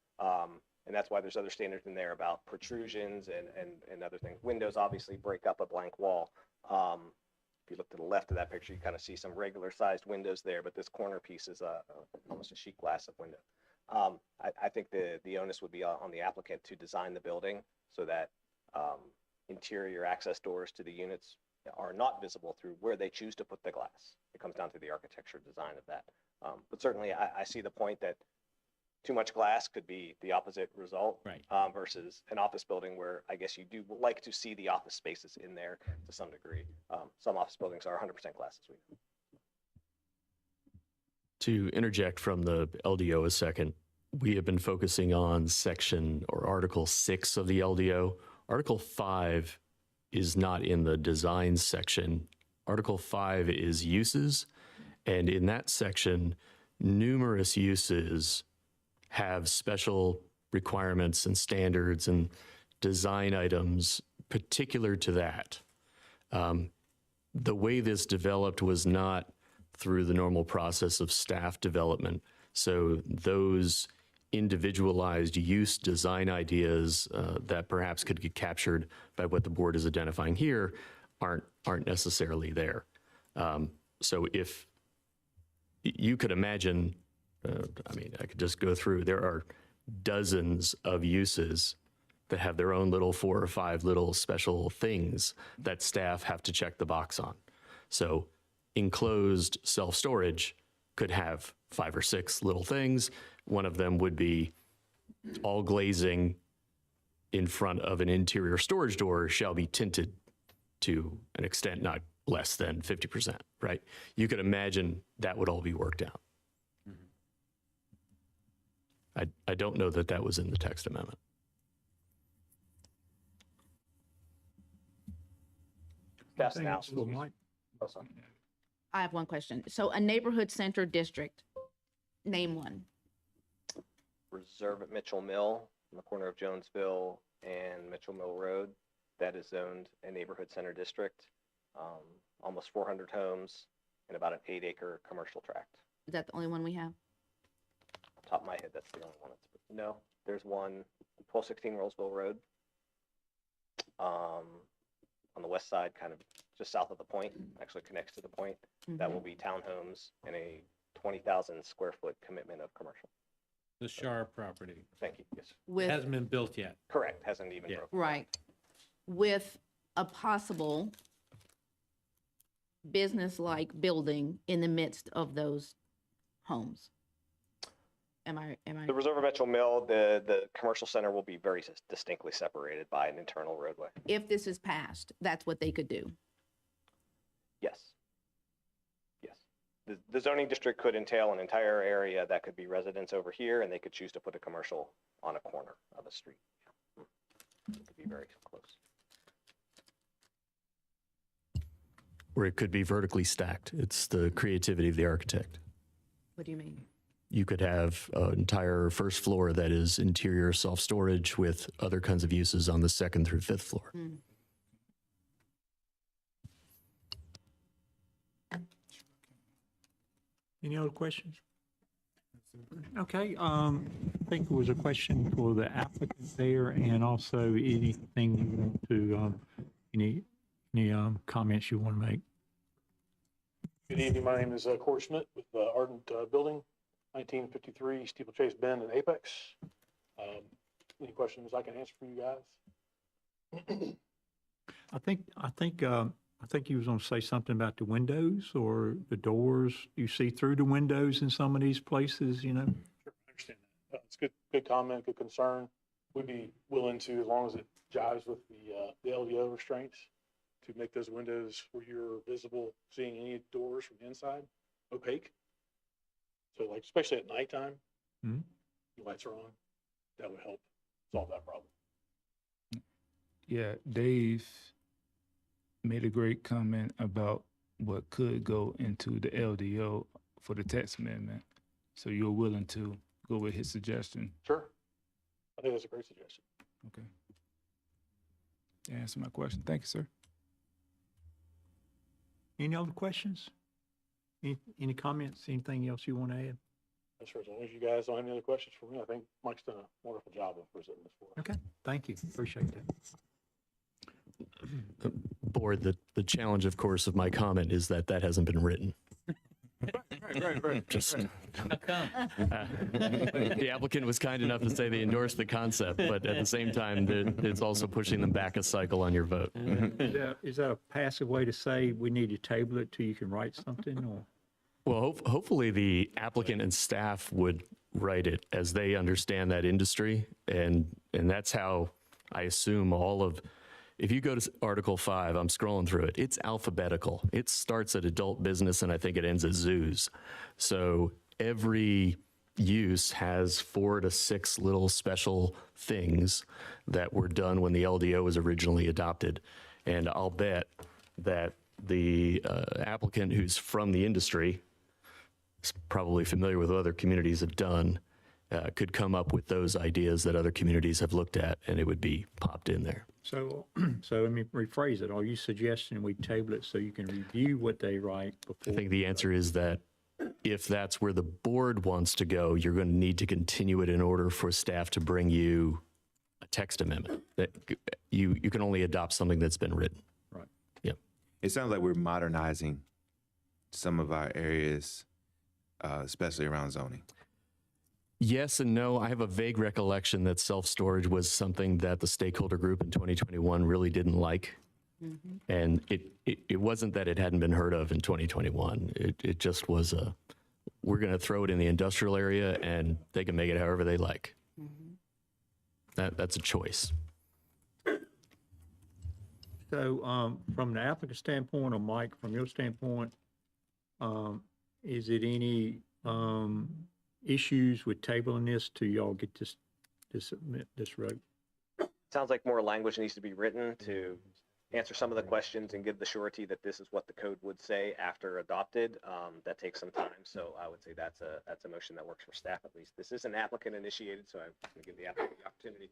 And that's why there's other standards in there about protrusions and other things. Windows obviously break up a blank wall. If you look to the left of that picture, you kind of see some regular sized windows there, but this corner piece is almost a sheet glass of window. I think the onus would be on the applicant to design the building so that interior access doors to the units are not visible through where they choose to put the glass. It comes down to the architecture design of that. But certainly I see the point that too much glass could be the opposite result, right. Versus an office building where I guess you do like to see the office spaces in there to some degree. Some office buildings are 100% glass as we know. To interject from the LDO a second, we have been focusing on section or Article 6 of the LDO. Article 5 is not in the design section. Article 5 is uses, and in that section, numerous uses have special requirements and standards and design items particular to that. The way this developed was not through the normal process of staff development. So those individualized use design ideas that perhaps could get captured by what the board is identifying here aren't necessarily there. So if you could imagine, I mean, I could just go through, there are dozens of uses that have their own little 4 or 5 little special things that staff have to check the box on. So enclosed self-storage could have 5 or 6 little things. One of them would be all glazing in front of an interior storage door shall be tinted to an extent not less than 50%, right? You could imagine that would all be worked out. I don't know that that was in the text amendment. That's now. Oh, sorry. I have one question. So a neighborhood center district, name one. Reserve at Mitchell Mill on the corner of Jonesville and Mitchell Mill Road. That is zoned a neighborhood center district. Almost 400 homes and about an 8-acre commercial tract. Is that the only one we have? Top of my head, that's the only one. No, there's one, 1216 Rolesville Road. On the west side, kind of just south of the point, actually connects to the point. That will be townhomes and a 20,000 square foot commitment of commercial. The Shar property. Thank you, yes. With, hasn't been built yet. Correct, hasn't even broken. right. With a possible business-like building in the midst of those homes. Am I? The reserve eventual mill, the commercial center will be very distinctly separated by an internal roadway. If this is passed, that's what they could do. Yes. Yes. The zoning district could entail an entire area that could be residents over here, and they could choose to put a commercial on a corner of a street. It could be very close. Or it could be vertically stacked. It's the creativity of the architect. What do you mean? You could have an entire first floor that is interior self-storage with other kinds of uses on the second through fifth floor. Any other questions? Okay, I think there was a question for the applicant there, and also anything you want to, any comments you want to make? Good evening. My name is Corey Schmidt with Ardent Building, 1953 Steeplechase Bend and Apex. Any questions I can answer for you guys? I think you was going to say something about the windows or the doors. You see through the windows in some of these places, you know? Sure, I understand that. It's good comment, good concern. We'd be willing to, as long as it jives with the LDO restraints, to make those windows where you're visible, seeing any doors from the inside, opaque. So like, especially at nighttime, the lights are on, that would help solve that problem. Yeah, Dave made a great comment about what could go into the LDO for the text amendment. So you're willing to go with his suggestion? Sure. I think that's a great suggestion. Okay. You answered my question. Thank you, sir. Any other questions? Any comments, anything else you want to add? That's sure. As long as you guys don't have any other questions for me, I think Mike's done a wonderful job of presenting this for us. Okay, thank you. Appreciate that. Board, the challenge, of course, of my comment is that hasn't been written. Right. Just, the applicant was kind enough to say they endorsed the concept, but at the same time, it's also pushing them back a cycle on your vote. Is that a passive way to say we need to table it till you can write something, or? Well, hopefully the applicant and staff would write it as they understand that industry, and that's how I assume all of. If you go to Article 5, I'm scrolling through it, it's alphabetical. It starts at adult business and I think it ends at zoos. So every use has 4 to 6 little special things that were done when the LDO was originally adopted. And I'll bet that the applicant who's from the industry is probably familiar with what other communities have done, could come up with those ideas that other communities have looked at, and it would be popped in there. So let me rephrase it. Are you suggesting we table it so you can review what they write before? I think the answer is that if that's where the board wants to go, you're going to need to continue it in order for staff to bring you a text amendment. That you can only adopt something that's been written. Right. Yeah. It sounds like we're modernizing some of our areas, especially around zoning. Yes and no. I have a vague recollection that self-storage was something that the stakeholder group in 2021 really didn't like. And it wasn't that it hadn't been heard of in 2021. It just was we're going to throw it in the industrial area and they can make it however they like. That's a choice. So from the applicant standpoint, or Mike, from your standpoint, is it any issues with tabling this till y'all get this road? Sounds like more language needs to be written to answer some of the questions and give the surety that this is what the code would say after adopted. That takes some time, so I would say that's a motion that works for staff at least. This is an applicant initiated, so I'm going to give the applicant the opportunity.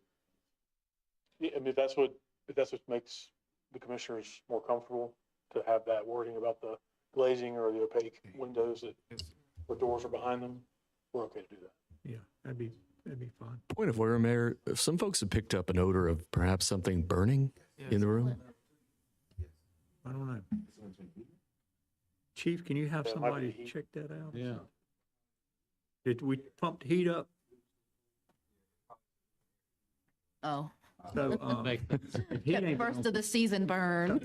Yeah, I mean, if that's what makes the commissioners more comfortable, to have that wording about the glazing or the opaque windows where doors are behind them, we're okay to do that. Yeah, that'd be fine. Point of order, Mayor. Some folks have picked up an odor of perhaps something burning in the room. I don't know. Chief, can you have somebody check that out? Yeah. Did we pump the heat up? Oh. So, First of the season burn.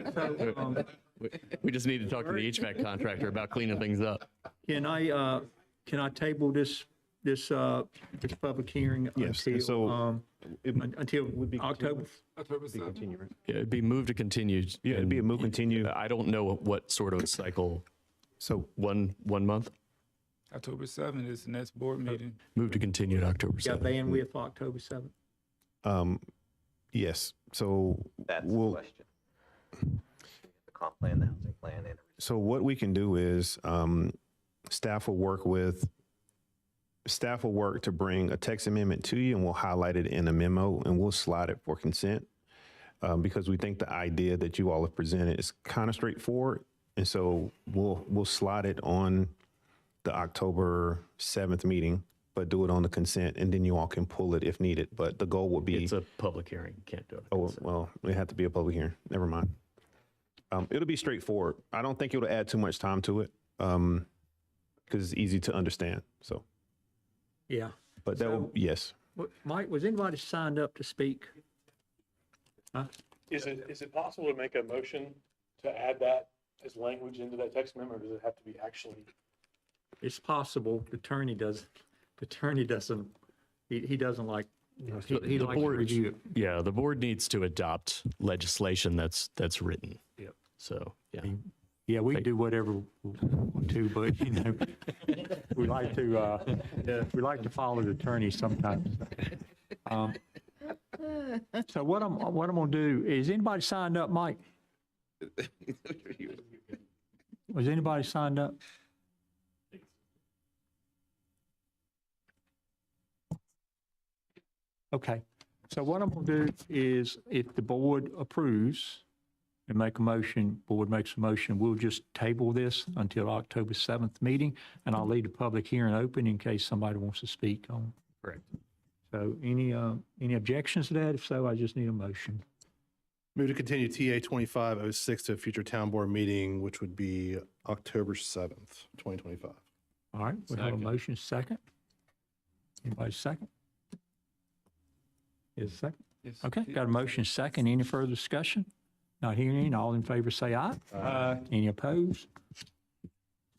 We just need to talk to the HVAC contractor about cleaning things up. Can I table this this public hearing Yes, until, so until October? Yeah, it'd be moved to continue. Yeah, it'd be a move continue. I don't know what sort of cycle. So one month? October 7th is the next board meeting. Move to continue to October 7th. Got bandwidth for October 7th? Yes, so That's the we'll, question. The comp plan, the housing plan, and so what we can do is staff will work to bring a text amendment to you, and we'll highlight it in a memo, and we'll slide it for consent because we think the idea that you all have presented is kind of straightforward, and so we'll slide it on the October 7th meeting, but do it on the consent, and then you all can pull it if needed. But the goal would be It's a public hearing. You can't do it. oh well, it had to be a public hearing. Never mind. It'll be straightforward. I don't think it'll add too much time to it because it's easy to understand. So. Yeah. But that will, yes. Mike, was anybody signed up to speak? Huh? Is it possible to make a motion to add that as language into that text amendment, or does it have to be actually? It's possible. The attorney doesn't, he doesn't like, he The likes to board- review it. Yeah, the board needs to adopt legislation that's written. Yep. So, yeah. Yeah, we can do whatever we want to, but, you know, we like to follow the attorney sometimes. So what I'm gonna do, is anybody signed up, Mike? Was anybody signed up? Okay, so what I'm gonna do is, if the board approves and make a motion, board makes a motion, we'll just table this until October 7th meeting, and I'll leave the public hearing open in case somebody wants to speak on. Correct. So any objections to that? If so, I just need a motion. Move to continue TA 2506 to a future town board meeting, which would be October 7th, 2025. All right, we have a Second. motion, second. Anybody second? Is a second? Yes. Okay, got a motion, second. Any further discussion? Not hearing any. All in favor say aye. Aye. Any opposed?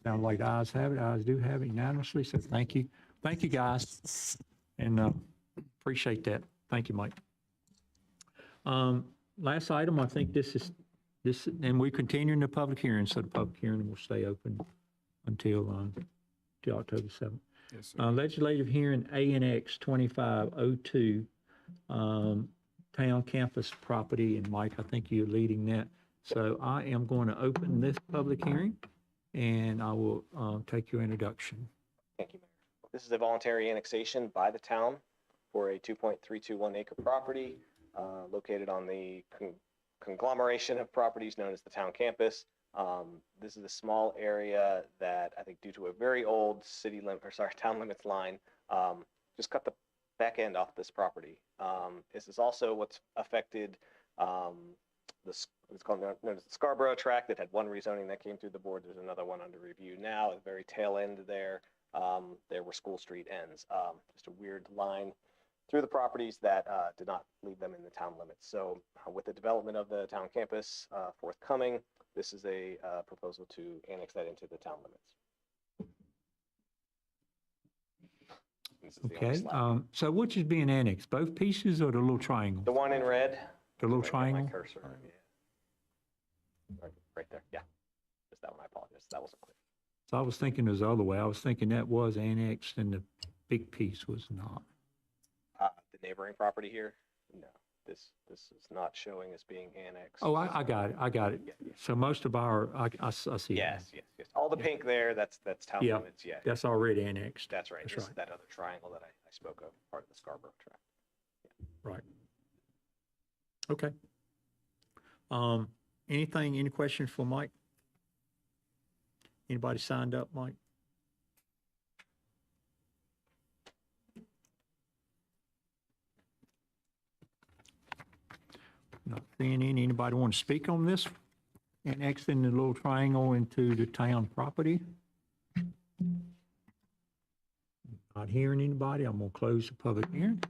Sound like the ayes have it. Ayes do have it unanimously, so thank you. Thank you, guys. And appreciate that. Thank you, Mike. Last item, I think this, and we continue in the public hearing, so the public hearing will stay open until October 7th. Yes, sir. Legislative hearing ANX 2502, town campus property, and Mike, I think you're leading that. So I am going to open this public hearing, and I will take your introduction. Thank you, Mayor. This is a voluntary annexation by the town for a 2.321 acre property located on the conglomeration of properties known as the town campus. This is a small area that I think, due to a very old town limits line, just cut the back end off this property. This is also what's affected it's called known as the Scarborough tract that had one rezoning that came through the board. There's another one under review now. At the very tail end there, there where School Street ends. Just a weird line through the properties that did not leave them in the town limits. So with the development of the town campus forthcoming, this is a proposal to annex that into the town limits. This is the only Okay, slide. so which is being annexed, both pieces or the little triangle? The one in red. The little My triangle? cursor, yeah. Right there, yeah. Just that one, I apologize. That wasn't clear. So I was thinking it was the other way. I was thinking that was annexed and the big piece was not. The neighboring property here, no, this is not showing as being annexed. Oh, I got it, So most of our, I see it. Yes. All the pink there, that's town Yeah, limits, yeah. that's already annexed. That's right. That's This is right. that other triangle that I spoke of, part of the Scarborough tract. Right. Okay. Any questions for Mike? Anybody signed up, Mike? Not seeing any. Anybody want to speak on this? Annexing the little triangle into the town property? Not hearing anybody. I'm going to close the public hearing.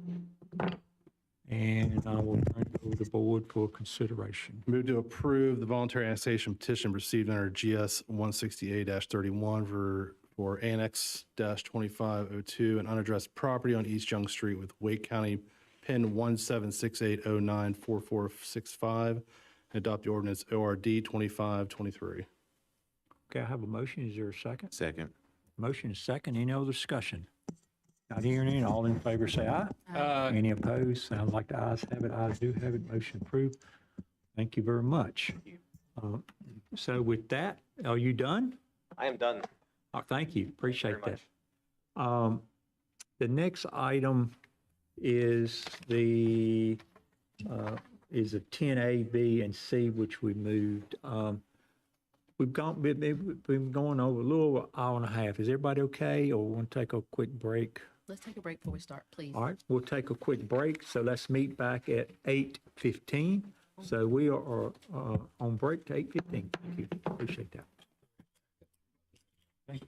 And I will turn it over to the board for consideration. Move to approve the voluntary annexation petition received under GS 168-31 for for Annex -2502, an unaddressed property on East Young Street with Wake County PIN 1768094465, and adopt the ordinance ORD 2523. Okay, I have a motion. Is there a second? Second. Motion is second. Any other discussion? Not hearing any. All in favor say aye. Aye. Any opposed? Sounds like the ayes have it. Ayes do have it. Motion approved. Thank you very much. So with that, are you done? I am done. Oh, thank you. Appreciate very that. The next item is a 10A, B, and C, which we moved. We've been going over a little over an hour and a half. Is everybody okay, or want to take a quick break? Let's take a break before we start, please. All right, we'll take a quick break. So let's meet back at 8:15. So we are on break to 8:15. Thank you. Appreciate that. Thank you.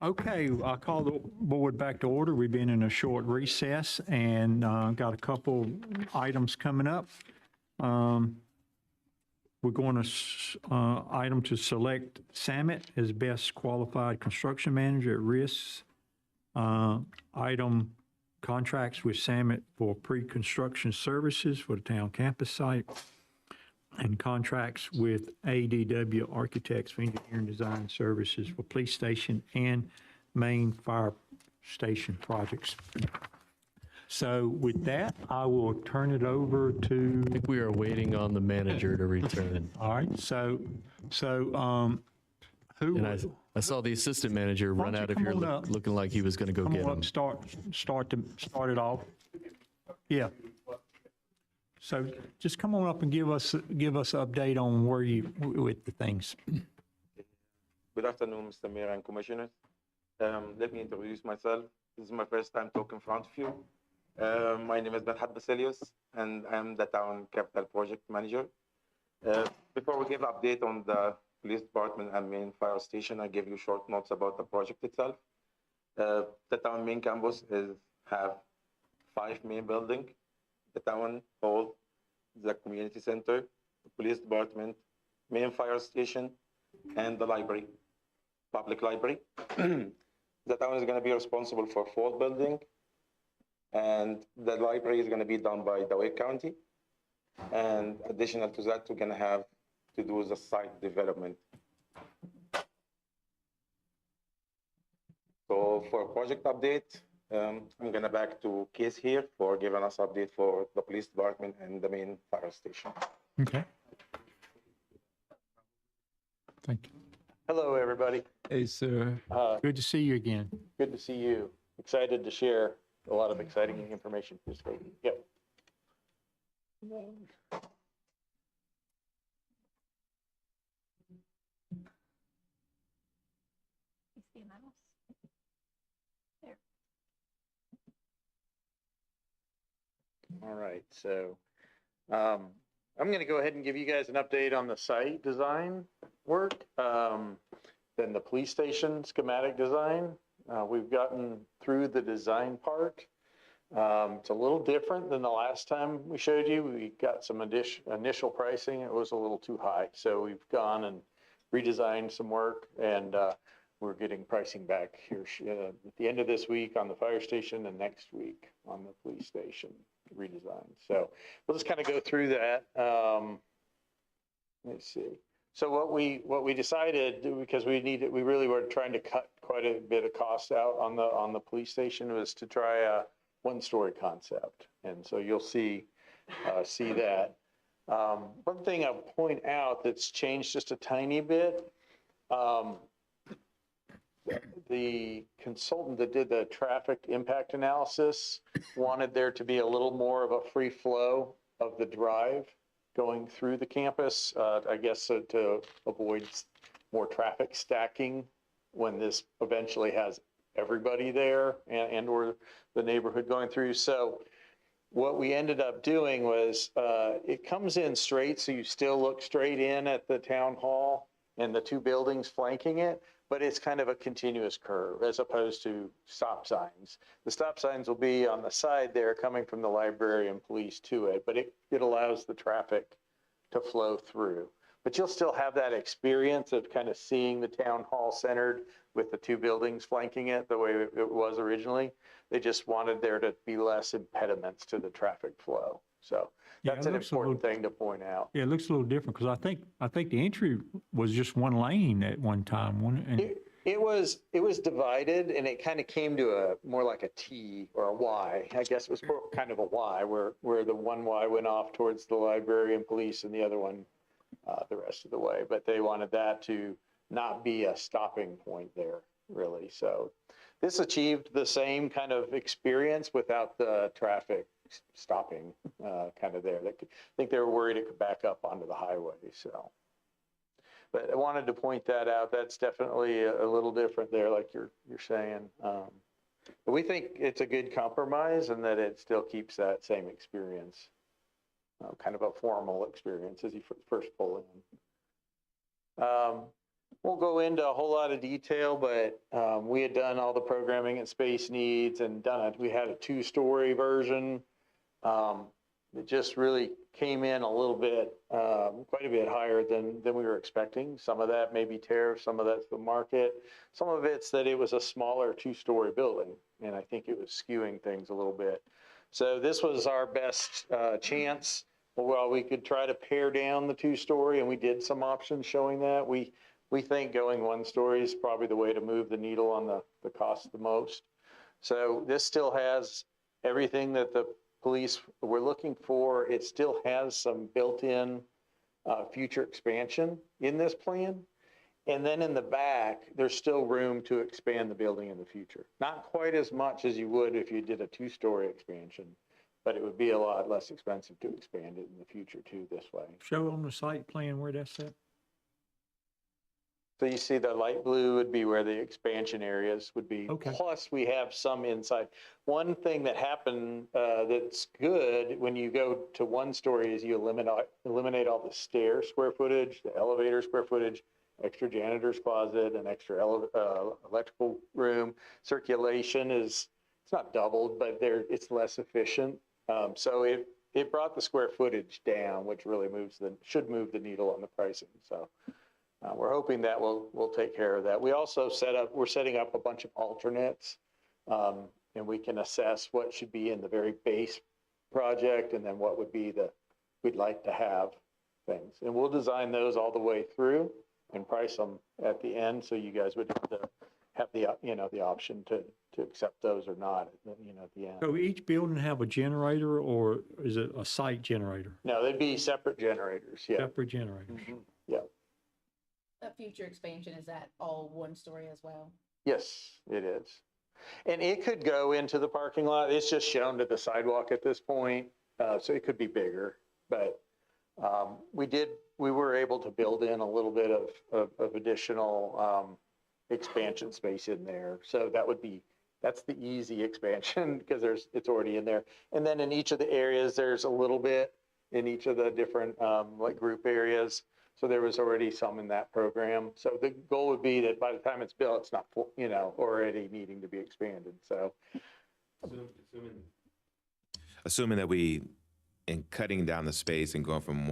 Okay, I call the board back to order. We've been in a short recess and got a couple items coming up. We're going to item to select Samet as best qualified construction manager at risk. Item contracts with Samet for pre-construction services for the town campus site. And contracts with ADW Architects for engineering design services for police station and main fire station projects. So with that, I will turn it over to. I think we are waiting on the manager to return. All right, so who? And I saw the assistant manager run out of here looking like he was going to go Come get on him. up, start it off. Yeah. So just come on up and give us an update on where you, with the things. Good afternoon, Mr. Mayor and Commissioners. Let me introduce myself. This is my first time talking in front of you. My name is Berhat Baselius, and I'm the Town Capital Project Manager. Before we give an update on the police department and main fire station, I give you short notes about the project itself. The town main campus have 5 main buildings: the town hall, the community center, the police department, main fire station, and the library, public library. The town is going to be responsible for 4 buildings, and the library is going to be done by the Wake County. And additional to that, we're going to have to do the site development. So for project update, I'm going to back to Keith here for giving us update for the police department and the main fire station. Okay. Thank you. Hello, everybody. Hey, sir. Good to see you again. Good to see you. Excited to share a lot of exciting information. Just go. Yep. All right, so I'm going to go ahead and give you guys an update on the site design work. Then the police station schematic design. We've gotten through the design part. It's a little different than the last time we showed you. We got some initial pricing. It was a little too high. So we've gone and redesigned some work, and we're getting pricing back here at the end of this week on the fire station and next week on the police station redesign. So we'll just kind of go through that. Let's see. So what we decided, because we really were trying to cut quite a bit of cost out on the police station, was to try a 1-story concept. And so you'll see that. One thing I'll point out that's changed just a tiny bit. The consultant that did the traffic impact analysis wanted there to be a little more of a free flow of the drive going through the campus, I guess to avoid more traffic stacking when this eventually has everybody there and or the neighborhood going through. So what we ended up doing was it comes in straight, so you still look straight in at the town hall and the 2 buildings flanking it, but it's kind of a continuous curve as opposed to stop signs. The stop signs will be on the side there coming from the library and police to it, but it allows the traffic to flow through. But you'll still have that experience of kind of seeing the town hall centered with the 2 buildings flanking it the way it was originally. They just wanted there to be less impediments to the traffic flow. So that's an important thing to point out. Yeah, it looks a little different because I think the entry was just 1 lane at one time, wasn't it? It was divided, and it kind of came to a more like a T or a Y. I guess it was kind of a Y, where the one Y went off towards the library and police, and the other one the rest of the way. But they wanted that to not be a stopping point there, really. So this achieved the same kind of experience without the traffic stopping kind of there. I think they were worried it could back up onto the highway. So, but I wanted to point that out. That's definitely a little different there, like you're saying. But we think it's a good compromise, and that it still keeps that same experience, kind of a formal experience as you first pull in. won't go into a whole lot of detail, but we had done all the programming and space needs and done it. We had a 2-story version. It just really came in a little bit, quite a bit higher than we were expecting. Some of that may be tariff, some of that's the market. Some of it's that it was a smaller 2-story building, and I think it was skewing things a little bit. So this was our best chance. Well, we could try to pare down the 2-story, and we did some options showing that. We think going 1-story is probably the way to move the needle on the cost the most. So this still has everything that the police were looking for. It still has some built-in future expansion in this plan. And then in the back, there's still room to expand the building in the future. Not quite as much as you would if you did a 2-story expansion, but it would be a lot less expensive to expand it in the future too this way. Show on the site plan where that's at. So you see the light blue would be where the expansion areas would be. Okay. Plus we have some inside. One thing that happened that's good when you go to 1-story is you eliminate all the stair square footage, the elevator square footage, extra janitor's closet, and extra electrical room. Circulation is, it's not doubled, but it's less efficient. So it brought the square footage down, which really should move the needle on the pricing. So we're hoping that we'll take care of that. We also we're setting up a bunch of alternates, and we can assess what should be in the very base project and then what would be we'd like to have things. And we'll design those all the way through and price them at the end, so you guys would have the option to accept those or not, at the end. So each building have a generator, or is it a site generator? No, they'd be separate generators, yeah. Separate generators. Yeah. That future expansion, is that all 1-story as well? Yes, it is. And it could go into the parking lot. It's just shown to the sidewalk at this point, so it could be bigger. But we were able to build in a little bit of additional expansion space in there. So that's the easy expansion because it's already in there. And then in each of the areas, there's a little bit in each of the different like group areas. So there was already some in that program. So the goal would be that by the time it's built, it's not, already needing to be expanded. So Assuming that in cutting down the space and going from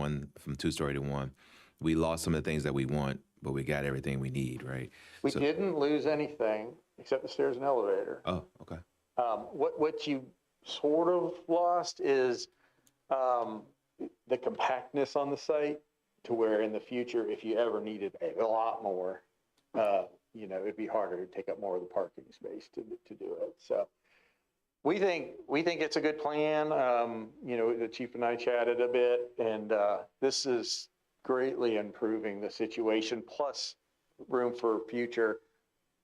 2-story to 1, we lost some of the things that we want, but we got everything we need, right? We didn't lose anything except the stairs and elevator. Oh, okay. What you sort of lost is the compactness on the site, to where in the future, if you ever needed a lot more, it'd be harder to take up more of the parking space to do it. So we think it's a good plan. The chief and I chatted a bit, and this is greatly improving the situation, plus room for future.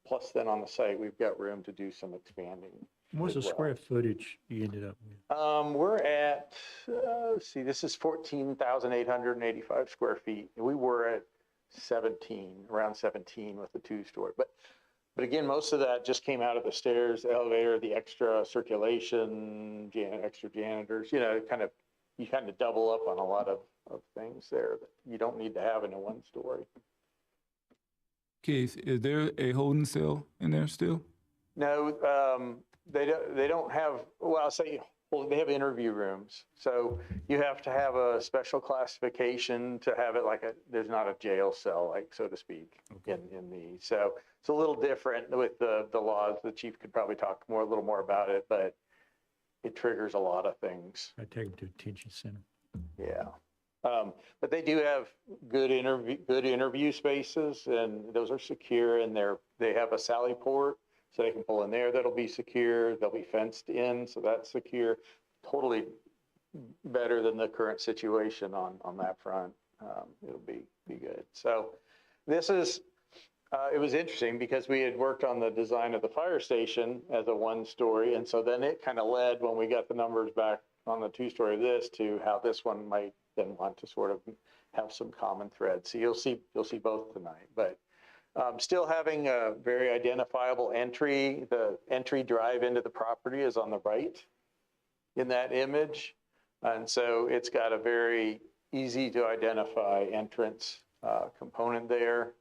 Plus then on the site, we've got room to do some expanding. What's the square footage you ended up with? We're at, let's see, this is 14,885 square feet. We were at around 17 with the 2-story. But again, most of that just came out of the stairs, the elevator, the extra circulation, extra janitors, you kind of double up on a lot of things there that you don't need to have in a 1-story. Keith, is there a holding cell in there still? No, they don't have, they have interview rooms. So you have to have a special classification to have it there's not a jail cell, so to speak, in these. So it's a little different with the laws. The chief could probably talk a little more about it, but it triggers a lot of things. I take them to detention center. Yeah. But they do have good interview spaces, and those are secure, and they have a sally port. So they can pull in there, that'll be secure, they'll be fenced in, so that's secure. Totally better than the current situation on that front. It'll be good. So this is, it was interesting because we had worked on the design of the fire station as a 1-story, and so then it kind of led, when we got the numbers back on the 2-story of this, to how this one might then want to sort of have some common threads. So you'll see both tonight, but still having a very identifiable entry. The entry drive into the property is on the right in that image. And so it's got a very easy to identify entrance component there.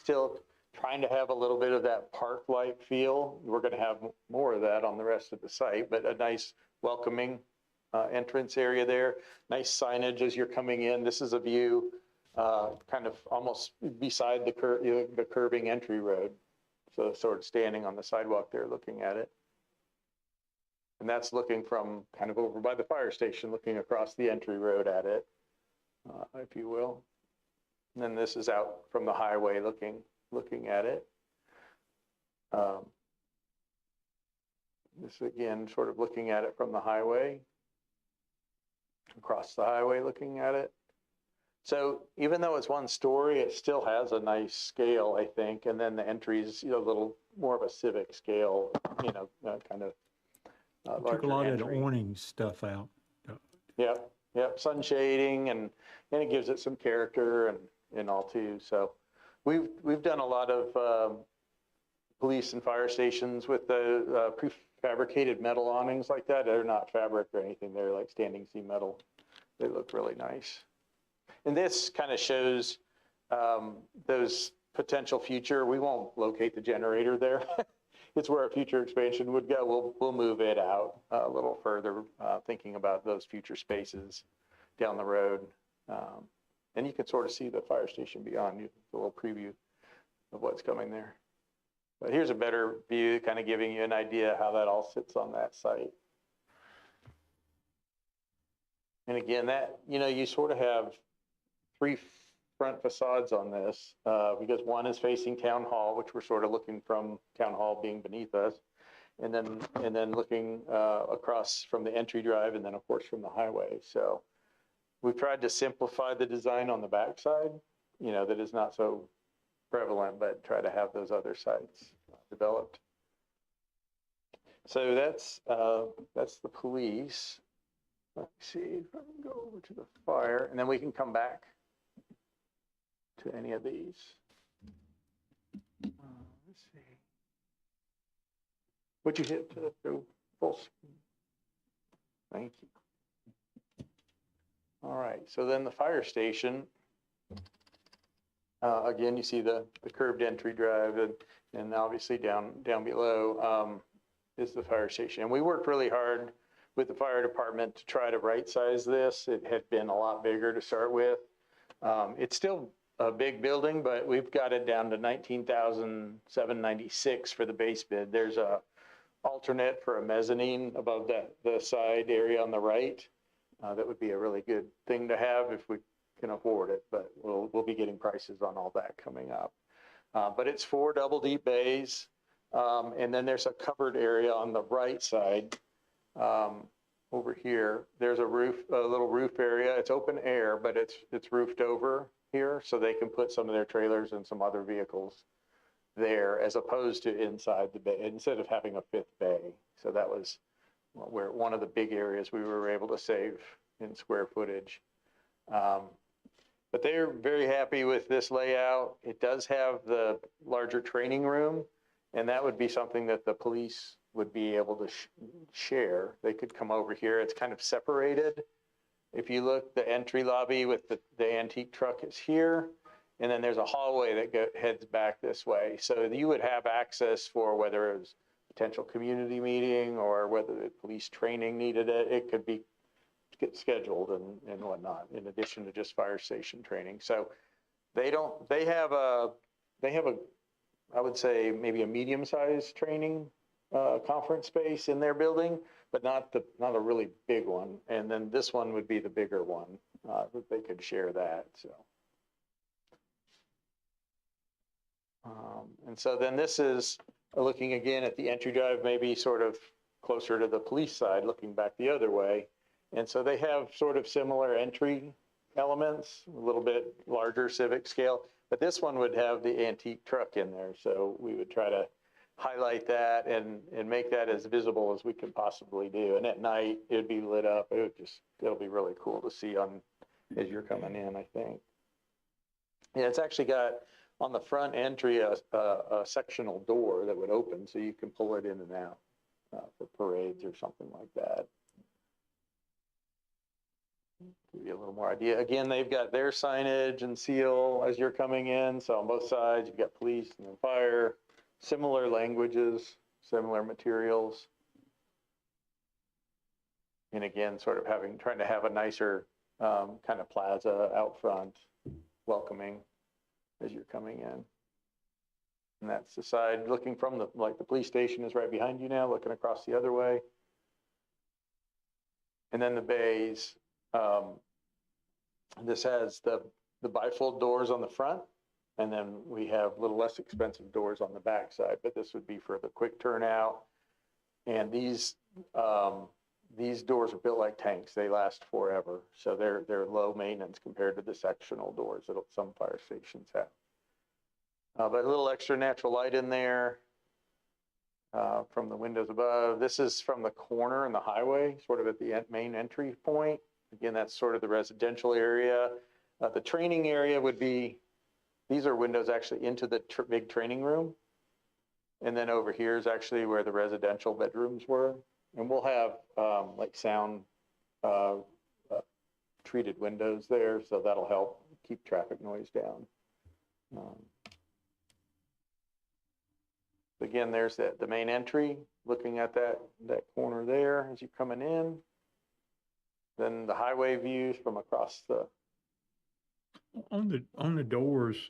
still trying to have a little bit of that park-like feel. We're going to have more of that on the rest of the site, but a nice welcoming entrance area there. Nice signage as you're coming in. This is a view kind of almost beside the curving entry road. So sort of standing on the sidewalk there looking at it. And that's looking from kind of over by the fire station, looking across the entry road at it, if you will. And then this is out from the highway looking at it. This again, sort of looking at it from the highway, across the highway looking at it. So even though it's one story, it still has a nice scale, I think. And then the entry's, a little more of a civic scale, kind of Took a lot larger of the entry. awning stuff out. Yep, sun shading, and it gives it some character and all too. So we've done a lot of police and fire stations with the prefabricated metal awnings like that. They're not fabric or anything. They're like standing seam metal. They look really nice. And this kind of shows those potential future. We won't locate the generator there. It's where a future expansion would go. We'll move it out a little further, thinking about those future spaces down the road. And you can sort of see the fire station beyond you, a little preview of what's coming there. But here's a better view, kind of giving you an idea how that all sits on that site. And again, that, you sort of have three front facades on this, because one is facing Town Hall, which we're sort of looking from Town Hall being beneath us, and then looking across from the entry drive, and then of course from the highway. So we've tried to simplify the design on the backside, that is not so prevalent, but try to have those other sites developed. So that's the police. Let's see if I can go over to the fire, and then we can come back to any of these. Let's see. What'd you hit to go full screen? Thank you. All right, so then the fire station. Again, you see the curved entry drive, and obviously down below is the fire station. And we worked really hard with the fire department to try to right size this. It had been a lot bigger to start with. It's still a big building, but we've got it down to $19,796 for the base bid. There's a alternate for a mezzanine above the side area on the right. That would be a really good thing to have if we can afford it, but we'll be getting prices on all that coming up. But it's 4 double deep bays, and then there's a covered area on the right side. Over here, there's a little roof area. It's open air, but it's roofed over here, so they can put some of their trailers and some other vehicles there, as opposed to inside the bay, instead of having a 5th bay. So that was where one of the big areas we were able to save in square footage. But they're very happy with this layout. It does have the larger training room, and that would be something that the police would be able to share. They could come over here. It's kind of separated. If you look, the entry lobby with the antique truck is here, and then there's a hallway that heads back this way. So you would have access for whether it was potential community meeting or whether the police training needed it. It could be get scheduled and whatnot, in addition to just fire station training. So they have a, I would say maybe a medium-sized training conference space in their building, but not a really big one. And then this one would be the bigger one, that they could share that. So, and so then this is looking again at the entry drive, maybe sort of closer to the police side, looking back the other way. And so they have sort of similar entry elements, a little bit larger civic scale, but this one would have the antique truck in there. So we would try to highlight that and make that as visible as we could possibly do. And at night it'd be lit up. It'll be really cool to see as you're coming in, I think. Yeah, it's actually got on the front entry a sectional door that would open so you can pull it in and out for parades or something like that. Give you a little more idea. Again, they've got their signage and seal as you're coming in. So on both sides, you've got police and then fire, similar languages, similar materials. And again, sort of trying to have a nicer kind of plaza out front, welcoming as you're coming in. And that's the side looking from the police station is right behind you now, looking across the other way. And then the bays, this has the bifold doors on the front, and then we have a little less expensive doors on the back side, but this would be for the quick turnout. And these doors are built like tanks. They last forever. So they're low maintenance compared to the sectional doors that some fire stations have. But a little extra natural light in there from the windows above. This is from the corner in the highway, sort of at the main entry point. Again, that's sort of the residential area. The training area would be, these are windows actually into the big training room. And then over here is actually where the residential bedrooms were. And we'll have like sound treated windows there, so that'll help keep traffic noise down. Again, there's the main entry, looking at that corner there as you're coming in. Then the highway views from across the. On the doors,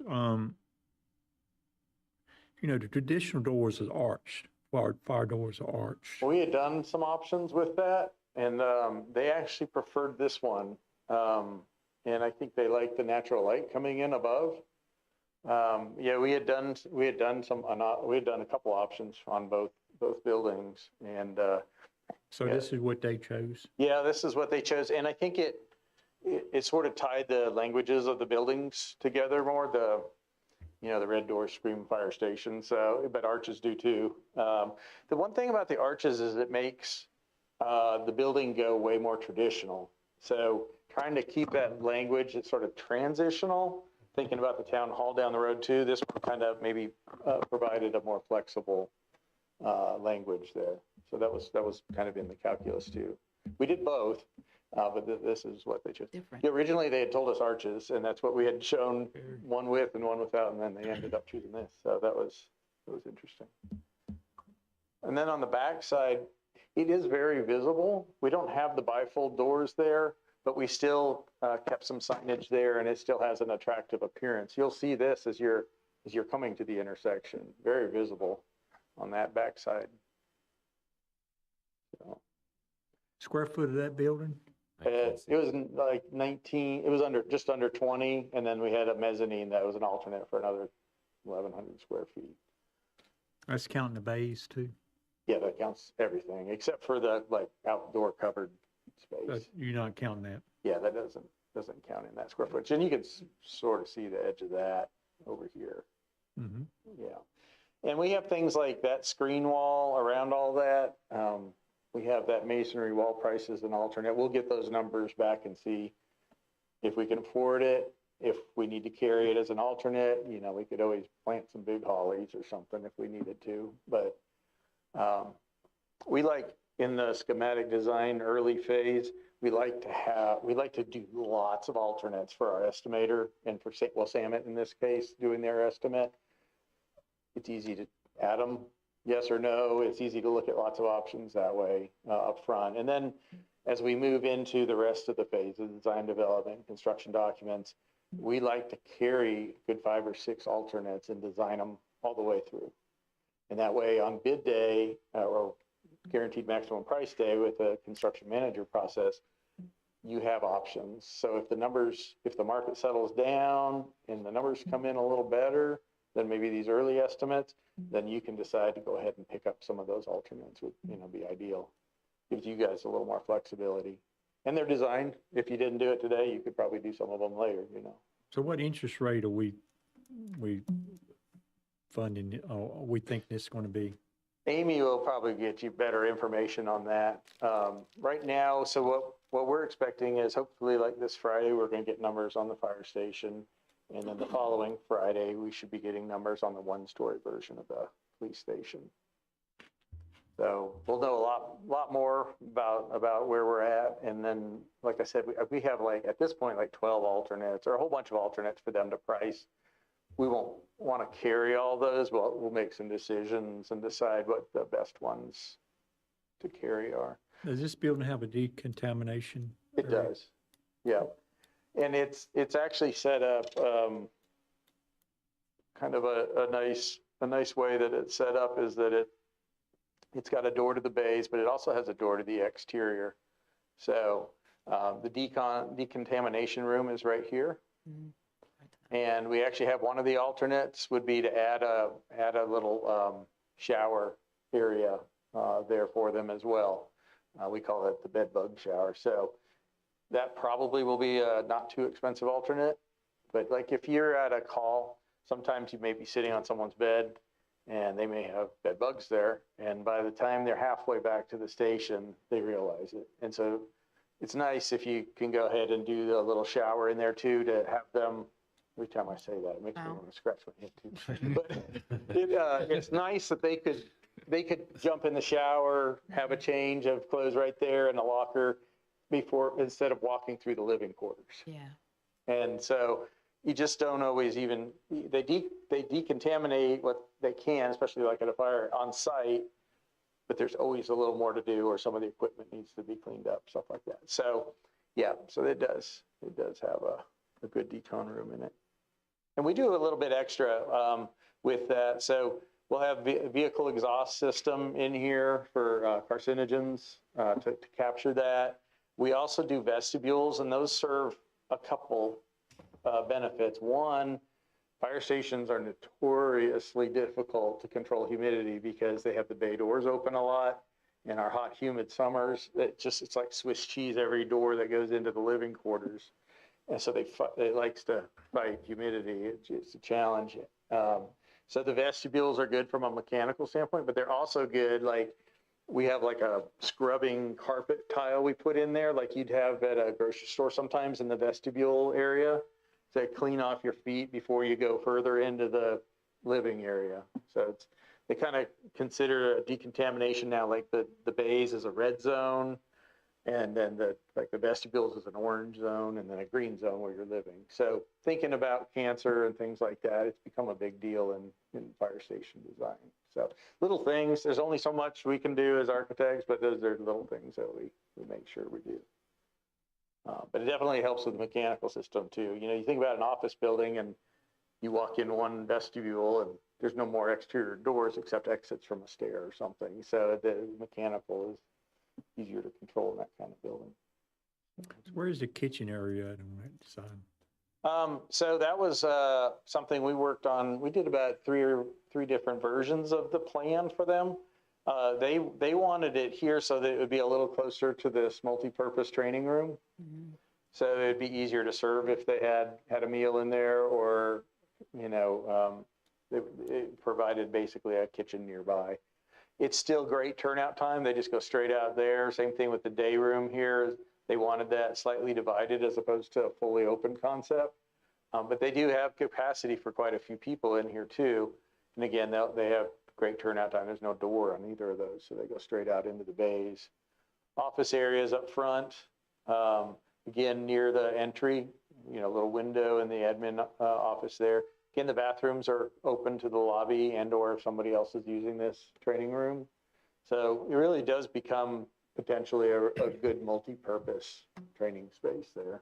the traditional doors is arched. Fire doors are arched. We had done some options with that, and they actually preferred this one. And I think they liked the natural light coming in above. Yeah, we had done a couple options on both buildings, and so yeah. This is what they chose. Yeah, this is what they chose, and I think it sort of tied the languages of the buildings together more. The red doors scream fire station, so, but arches do too. The one thing about the arches is it makes the building go way more traditional. So trying to keep that language, it's sort of transitional, thinking about the town hall down the road too, this one kind of maybe provided a more flexible language there. So that was kind of in the calculus too. We did both. But this is what they chose. Yeah, originally, they had told us arches, and that's what we had shown, one with and one without, and then they ended up choosing this. So that was interesting. And then on the back side, it is very visible. We don't have the bifold doors there, but we still kept some signage there, and it still has an attractive appearance. You'll see this as you're coming to the intersection. Very visible on that back side. So. Square foot of that building? It was like 19, it was just under 20, and then we had a mezzanine that was an alternate for another 1,100 square feet. That's counting the bays too? Yeah, that counts everything, except for the outdoor covered space. You're not counting that? Yeah, that doesn't count in that square footage. And you can sort of see the edge of that over here. Mm-hmm. Yeah. And we have things like that screen wall around all that. We have that masonry wall price as an alternate. We'll get those numbers back and see if we can afford it. If we need to carry it as an alternate, we could always plant some big hollies or something if we needed to. But we like in the schematic design early phase, we like to do lots of alternates for our estimator and for Samet in this case doing their estimate. It's easy to add them. Yes or no, it's easy to look at lots of options that way up front. And then as we move into the rest of the phases, design development, construction documents, we like to carry good 5 or 6 alternates and design them all the way through. And that way on bid day or guaranteed maximum price day with the construction manager process, you have options. So if the market settles down and the numbers come in a little better than maybe these early estimates, then you can decide to go ahead and pick up some of those alternates would, be ideal. Gives you guys a little more flexibility. And they're designed, if you didn't do it today, you could probably do some of them later, So what interest rate are we funding, we think this is going to be? Amy will probably get you better information on that. Right now, so what we're expecting is hopefully like this Friday, we're going to get numbers on the fire station. And then the following Friday, we should be getting numbers on the one-story version of the police station. So we'll know a lot more about where we're at. And then, like I said, we have like, at this point, like 12 alternates or a whole bunch of alternates for them to price. We won't want to carry all those, but we'll make some decisions and decide what the best ones to carry are. Does this building have a decontamination? It does, yeah. And it's actually set up kind of a nice way that it's set up is that it's got a door to the bays, but it also has a door to the exterior. So the decontamination room is right here. And we actually have one of the alternates would be to add a little shower area there for them as well. We call it the bed bug shower. So that probably will be a not too expensive alternate. But like if you're at a call, sometimes you may be sitting on someone's bed and they may have bed bugs there. And by the time they're halfway back to the station, they realize it. And so it's nice if you can go ahead and do a little shower in there too, to have them, every time I say that, it makes me want to scratch my head too. But it's nice that they could jump in the shower, have a change of clothes right there in the locker instead of walking through the living quarters. Yeah. And so you just don't always even, they decontaminate what they can, especially like at a fire on site, but there's always a little more to do, or some of the equipment needs to be cleaned up, stuff like that. So yeah, so it does have a good decon room in it. And we do a little bit extra with that. So we'll have vehicle exhaust system in here for carcinogens to capture that. We also do vestibules, and those serve a couple benefits. One, fire stations are notoriously difficult to control humidity because they have the bay doors open a lot. In our hot, humid summers, it's like Swiss cheese, every door that goes into the living quarters. And so it likes to fight humidity. It's a challenge. So the vestibules are good from a mechanical standpoint, but they're also good, like we have like a scrubbing carpet tile we put in there, like you'd have at a grocery store sometimes in the vestibule area, to clean off your feet before you go further into the living area. So they kind of consider a decontamination now, like the bays is a red zone, and then the vestibules is an orange zone, and then a green zone where you're living. So thinking about cancer and things like that, it's become a big deal in fire station design. So little things, there's only so much we can do as architects, but those are little things that we make sure we do. But it definitely helps with the mechanical system too. You know, you think about an office building and you walk in one vestibule and there's no more exterior doors except exits from a stair or something. So the mechanical is easier to control in that kind of building. Where is the kitchen area at on that side? So that was something we worked on. We did about three different versions of the plan for them. They wanted it here so that it would be a little closer to this multi-purpose training room. Mm-hmm. So it'd be easier to serve if they had a meal in there, or, you know, it provided basically a kitchen nearby. It's still great turnout time. They just go straight out there. Same thing with the day room here. They wanted that slightly divided as opposed to a fully open concept. But they do have capacity for quite a few people in here too. And again, they have great turnout time. There's no door on either of those, so they go straight out into the bays. Office areas up front, again, near the entry, you know, little window in the admin office there. Again, the bathrooms are open to the lobby and or if somebody else is using this training room. So it really does become potentially a good multi-purpose training space there,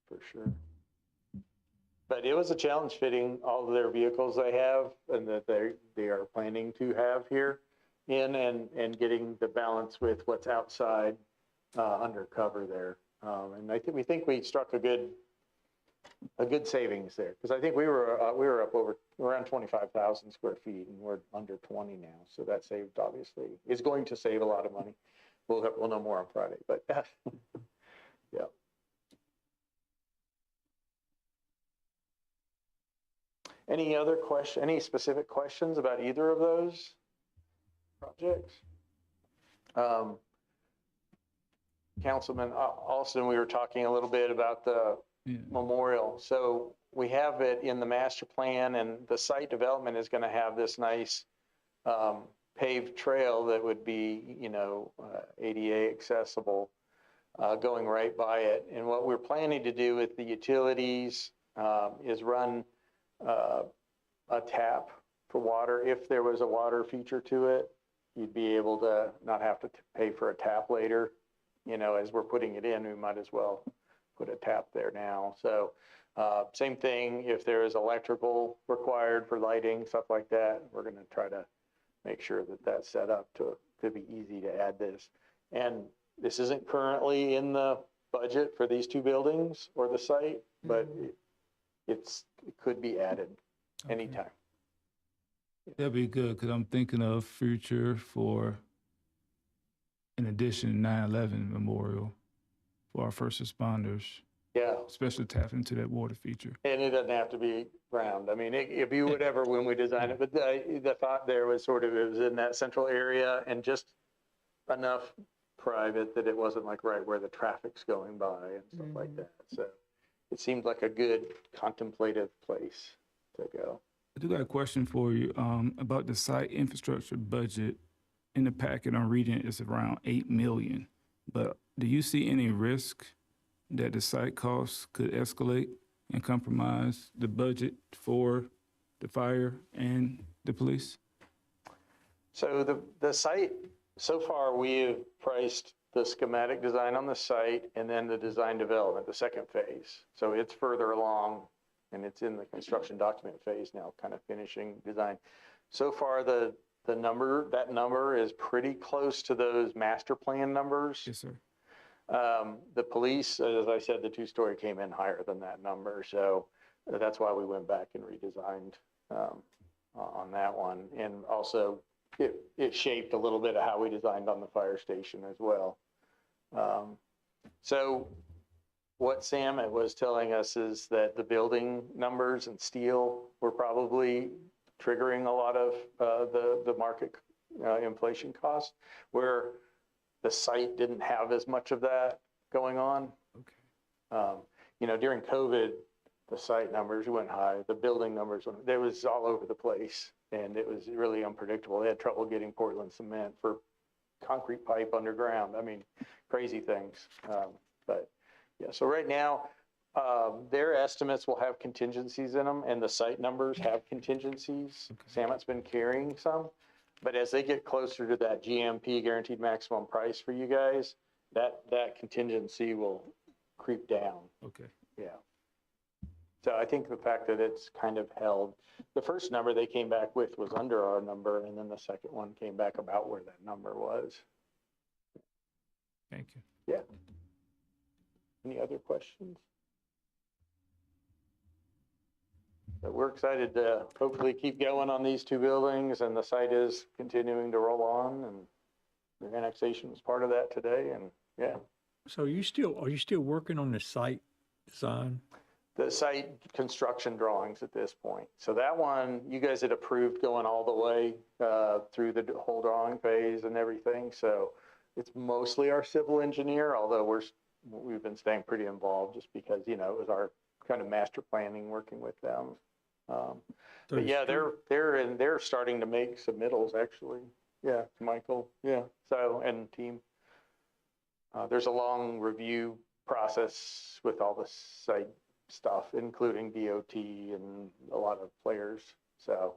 for sure. But it was a challenge fitting all of their vehicles they have and that they are planning to have here in and getting the balance with what's outside undercover there. And we think we struck a good savings there, because I think we were up over around 25,000 square feet and we're under 20 now. So that saved, obviously, is going to save a lot of money. We'll know more on Friday, but yeah. Any specific questions about either of those projects? Councilman Alston, we were talking a little bit about the memorial. So we have it in the master plan, and the site development is going to have this nice paved trail that would be, ADA accessible, going right by it. And what we're planning to do with the utilities is run a tap for water. If there was a water feature to it, you'd be able to not have to pay for a tap later. As we're putting it in, we might as well put a tap there now. So same thing, if there is electrical required for lighting, stuff like that, we're going to try to make sure that that's set up to be easy to add this. And this isn't currently in the budget for these two buildings or the site, but it could be added anytime. That'd be good, because I'm thinking of future for, in addition, 9/11 memorial for our first responders. Yeah. Especially tapping into that water feature. And it doesn't have to be round. I mean, it'd be whatever when we design it, but the thought there was sort of, it was in that central area and just enough private that it wasn't like right where the traffic's going by and stuff like that. So it seemed like a good contemplative place to go. I do got a question for you about the site infrastructure budget. In the packet I'm reading, it's around $8 million. But do you see any risk that the site costs could escalate and compromise the budget for the fire and the police? So the site, so far we have priced the schematic design on the site and then the design development, the second phase. So it's further along and it's in the construction document phase now, kind of finishing design. So far that number is pretty close to those master plan numbers. Yes, sir. The police, as I said, the two-story came in higher than that number. So that's why we went back and redesigned on that one. And also it shaped a little bit of how we designed on the fire station as well. So what Sam was telling us is that the building numbers and steel were probably triggering a lot of the market inflation costs, where the site didn't have as much of that going on. Okay. During COVID, the site numbers went high, the building numbers went, it was all over the place, and it was really unpredictable. They had trouble getting Portland cement for concrete pipe underground. I mean, crazy things. But yeah, so right now, their estimates will have contingencies in them, and the site numbers have contingencies. Okay. Samet's been carrying some. But as they get closer to that GMP, guaranteed maximum price for you guys, that contingency will creep down. Okay. Yeah. So I think the fact that it's kind of held, the first number they came back with was under our number, and then the second one came back about where that number was. Thank you. Yeah. Any other questions? But we're excited to hopefully keep going on these two buildings, and the site is continuing to roll on, and the annexation was part of that today, and yeah. So are you still working on the site design? The site construction drawings at this point. So that one, you guys had approved going all the way through the whole drawing phase and everything. So it's mostly our civil engineer, although we've been staying pretty involved just because, it was our kind of master planning working with them. But yeah, they're starting to make submittals actually. Yeah, Michael. Yeah. So, and team. There's a long review process with all the site stuff, including DOT and a lot of players. So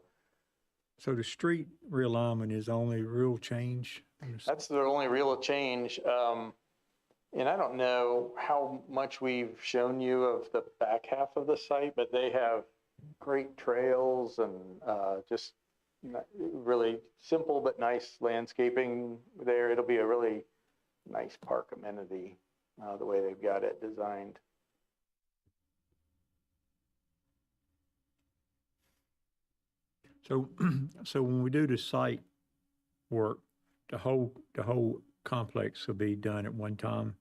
the street realignment is the only real change? That's the only real change. And I don't know how much we've shown you of the back half of the site, but they have great trails and just really simple but nice landscaping there. It'll be a really nice park amenity the way they've got it designed. So when we do the site work, the whole complex will be done at one time,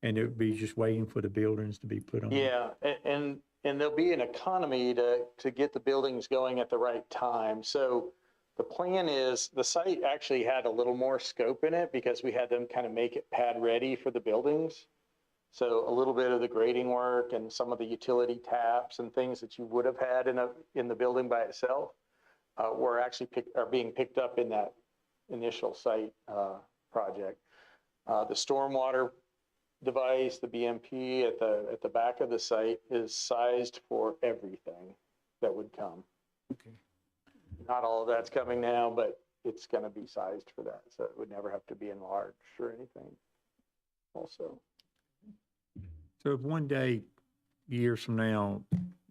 and it would be just waiting for the buildings to be put on. Yeah, and there'll be an economy to get the buildings going at the right time. So the plan is, the site actually had a little more scope in it because we had them kind of make it pad ready for the buildings. So a little bit of the grading work and some of the utility taps and things that you would have had in the building by itself. are being picked up in that initial site project. The stormwater device, the BMP at the back of the site is sized for everything that would come. Okay. Not all of that's coming now, but it's going to be sized for that, so it would never have to be enlarged or anything also. So if one day, years from now,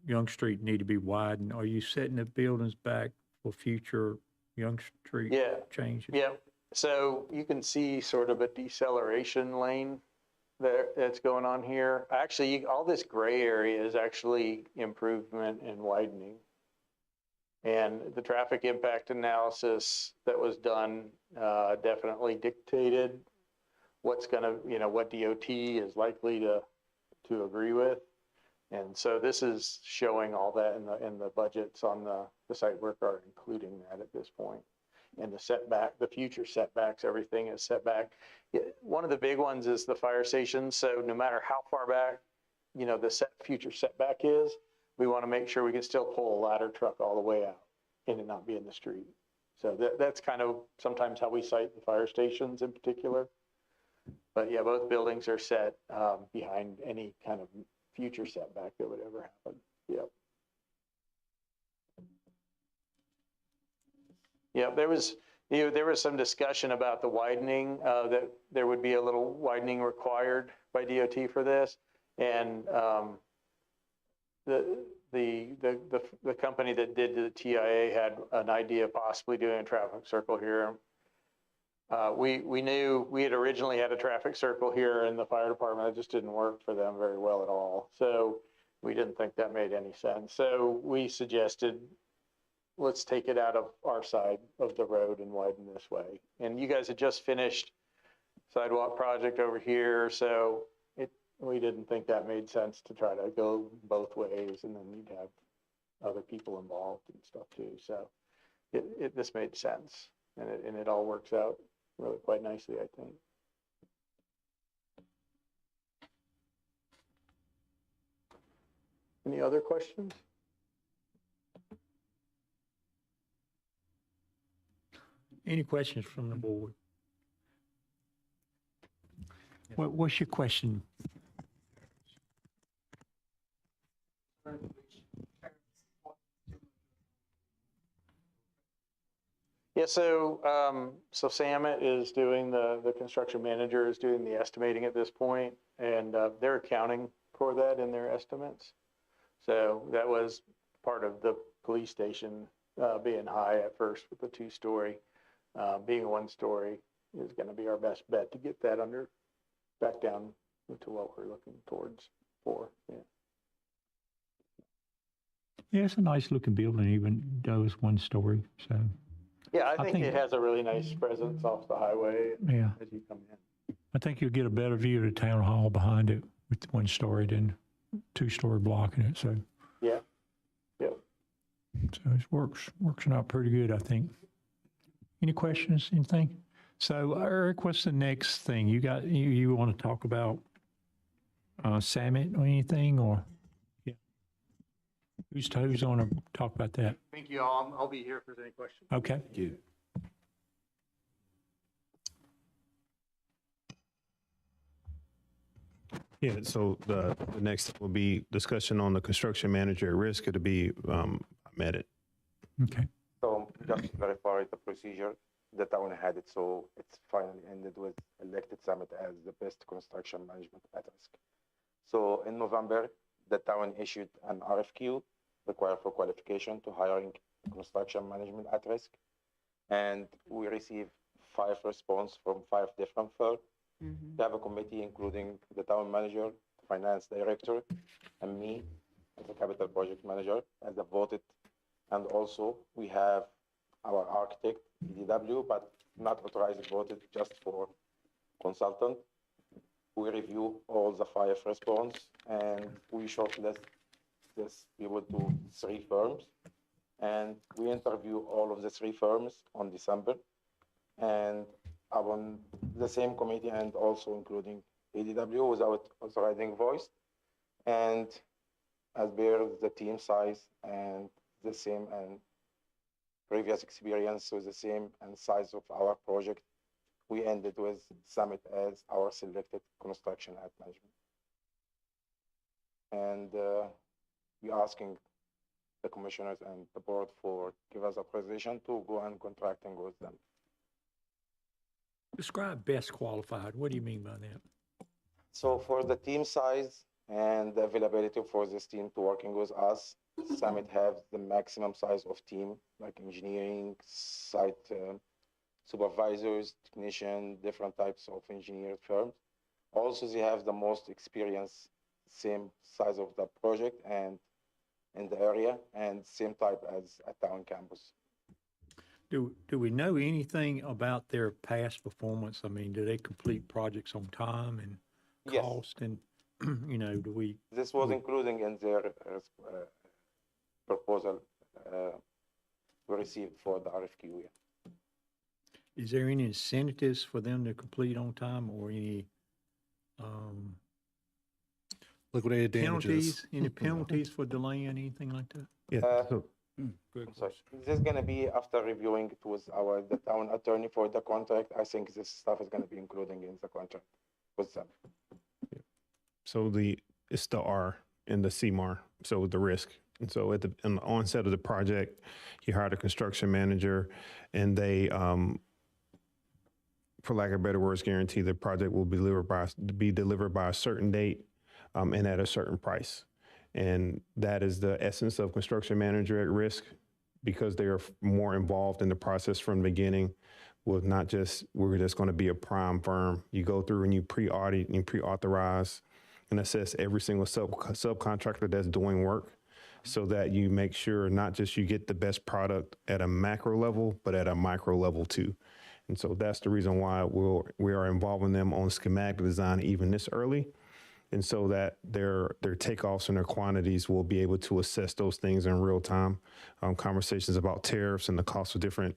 Young Street need to be widened, are you setting the buildings back for future Young Street Yeah. changes? Yeah, so you can see sort of a deceleration lane there that's going on here. Actually, all this gray area is actually improvement and widening. And the traffic impact analysis that was done definitely dictated what's going to, what DOT is likely to agree with. And so this is showing all that in the budgets on the site work are including that at this point. And the setback, the future setbacks, everything is set back. One of the big ones is the fire station. So no matter how far back, the future setback is, we want to make sure we can still pull a ladder truck all the way out and it not be in the street. So that's kind of sometimes how we site the fire stations in particular. But yeah, both buildings are set behind any kind of future setback that would ever happen. Yep. Yeah, there was some discussion about the widening, that there would be a little widening required by DOT for this. And the company that did the TIA had an idea of possibly doing a traffic circle here. We knew we had originally had a traffic circle here in the fire department. It just didn't work for them very well at all. So we didn't think that made any sense. So we suggested, let's take it out of our side of the road and widen this way. And you guys had just finished sidewalk project over here. So we didn't think that made sense to try to go both ways, and then you'd have other people involved and stuff too. So this made sense, and it all works out really quite nicely, I think. Any other questions? Any questions from the board? What's your question? Yeah, so Samet is doing the construction manager is doing the estimating at this point, and they're accounting for that in their estimates. So that was part of the police station being high at first with the 2-story. Being a 1-story is going to be our best bet to get that back down to what we're looking towards for. Yeah. Yeah, it's a nice looking building, even though it's 1-story. So. Yeah, I think it has a really nice presence off the highway Yeah. as you come in. I think you'll get a better view of the town hall behind it with 1-story than 2-story blocking it. So. Yeah. Yep. So it works out pretty good, I think. Any questions? Anything? So Eric, what's the next thing you want to talk about? Samet or anything, or yeah? Who's going to talk about that? Thank you all. I'll be here if there's any questions. Okay. Thank you. Yeah, so the next will be discussion on the construction manager at risk. It'll be Mehmet. Okay. So just to clarify the procedure, the town had it, so it's finally ended with elected Summit as the best construction management at risk. So in November, the town issued an RFQ required for qualification to hiring construction management at risk. And we received 5 responses from 5 different firms. We have a committee including the town manager, finance director, and me as a capital project manager as a voted. And also we have our architect, EDW, but not authorized voted, just for consultant. We review all the 5 responses and we shortlist this people to 3 firms. And we interview all of the 3 firms on December. And on the same committee and also including EDW without authorizing voice. And as per the team size and the same and previous experience with the same and size of our project, we ended with Summit as our selected construction at management. And we asking the commissioners and the board for give us authorization to go and contracting with them. Describe best qualified. What do you mean by that? So for the team size and the availability for this team to working with us, Summit have the maximum size of team, like engineering, site supervisors, technician, different types of engineering firms. Also, they have the most experience, same size of the project and in the area, and same type as at town campus. Do we know anything about their past performance? I mean, do they complete projects on time and Yes. cost? And, you know, do we? This was including in their proposal we received for the RFQ. Yeah. Is there any incentives for them to complete on time or any Liquidated damages. penalties? Any penalties for delaying, anything like that? Yeah. Sorry. This is gonna be after reviewing it with the town attorney for the contract. I think this stuff is gonna be including in the contract with them. So it's the R in the CMAR, so the risk. And so on the onset of the project, you hired a construction manager, and they, for lack of better words, guarantee the project will be delivered by a certain date and at a certain price. And that is the essence of construction manager at risk, because they are more involved in the process from the beginning. We're just going to be a prime firm. You go through and you pre-audit and you pre-authorize and assess every single subcontractor that's doing work, so that you make sure not just you get the best product at a macro level, but at a micro level too. And so that's the reason why we are involving them on schematic design even this early. And so that their takeoffs and their quantities will be able to assess those things in real time. Conversations about tariffs and the cost of different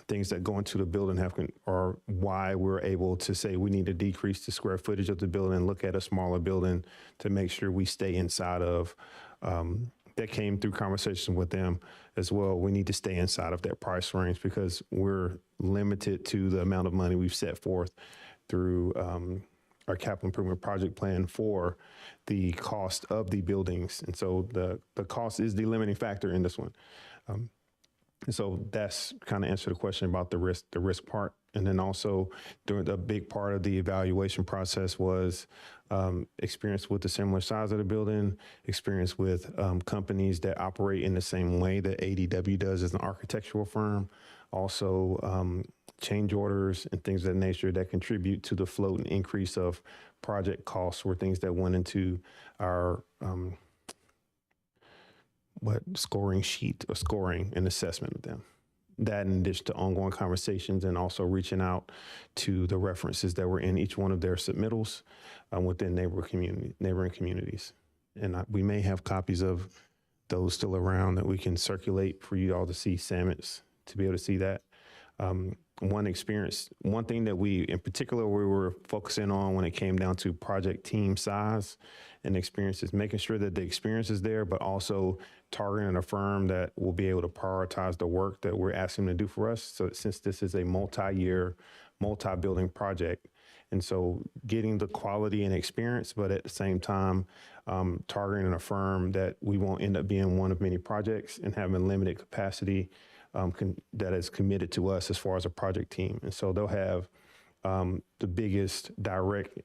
things that go into the building or why we're able to say we need to decrease the square footage of the building and look at a smaller building to make sure we stay inside of. That came through conversations with them as well. We need to stay inside of that price range because we're limited to the amount of money we've set forth through our capital improvement project plan for the cost of the buildings. And so the cost is the limiting factor in this one. And so that's kind of answer the question about the risk part. And then also during the big part of the evaluation process was experience with the similar size of the building, experience with companies that operate in the same way that ADW does as an architectural firm, also change orders and things of that nature that contribute to the float and increase of project costs were things that went into our scoring sheet or scoring and assessment of them. That in addition to ongoing conversations and also reaching out to the references that were in each one of their submittals within neighboring communities. And we may have copies of those still around that we can circulate for you all to see, Sammets, to be able to see that. One thing that we were focusing on when it came down to project team size and experiences, making sure that the experience is there, but also targeting a firm that will be able to prioritize the work that we're asking them to do for us. So since this is a multi-year, multi-building project, and so getting the quality and experience, but at the same time, targeting a firm that we won't end up being one of many projects and having limited capacity that is committed to us as far as a project team. And so they'll have the biggest direct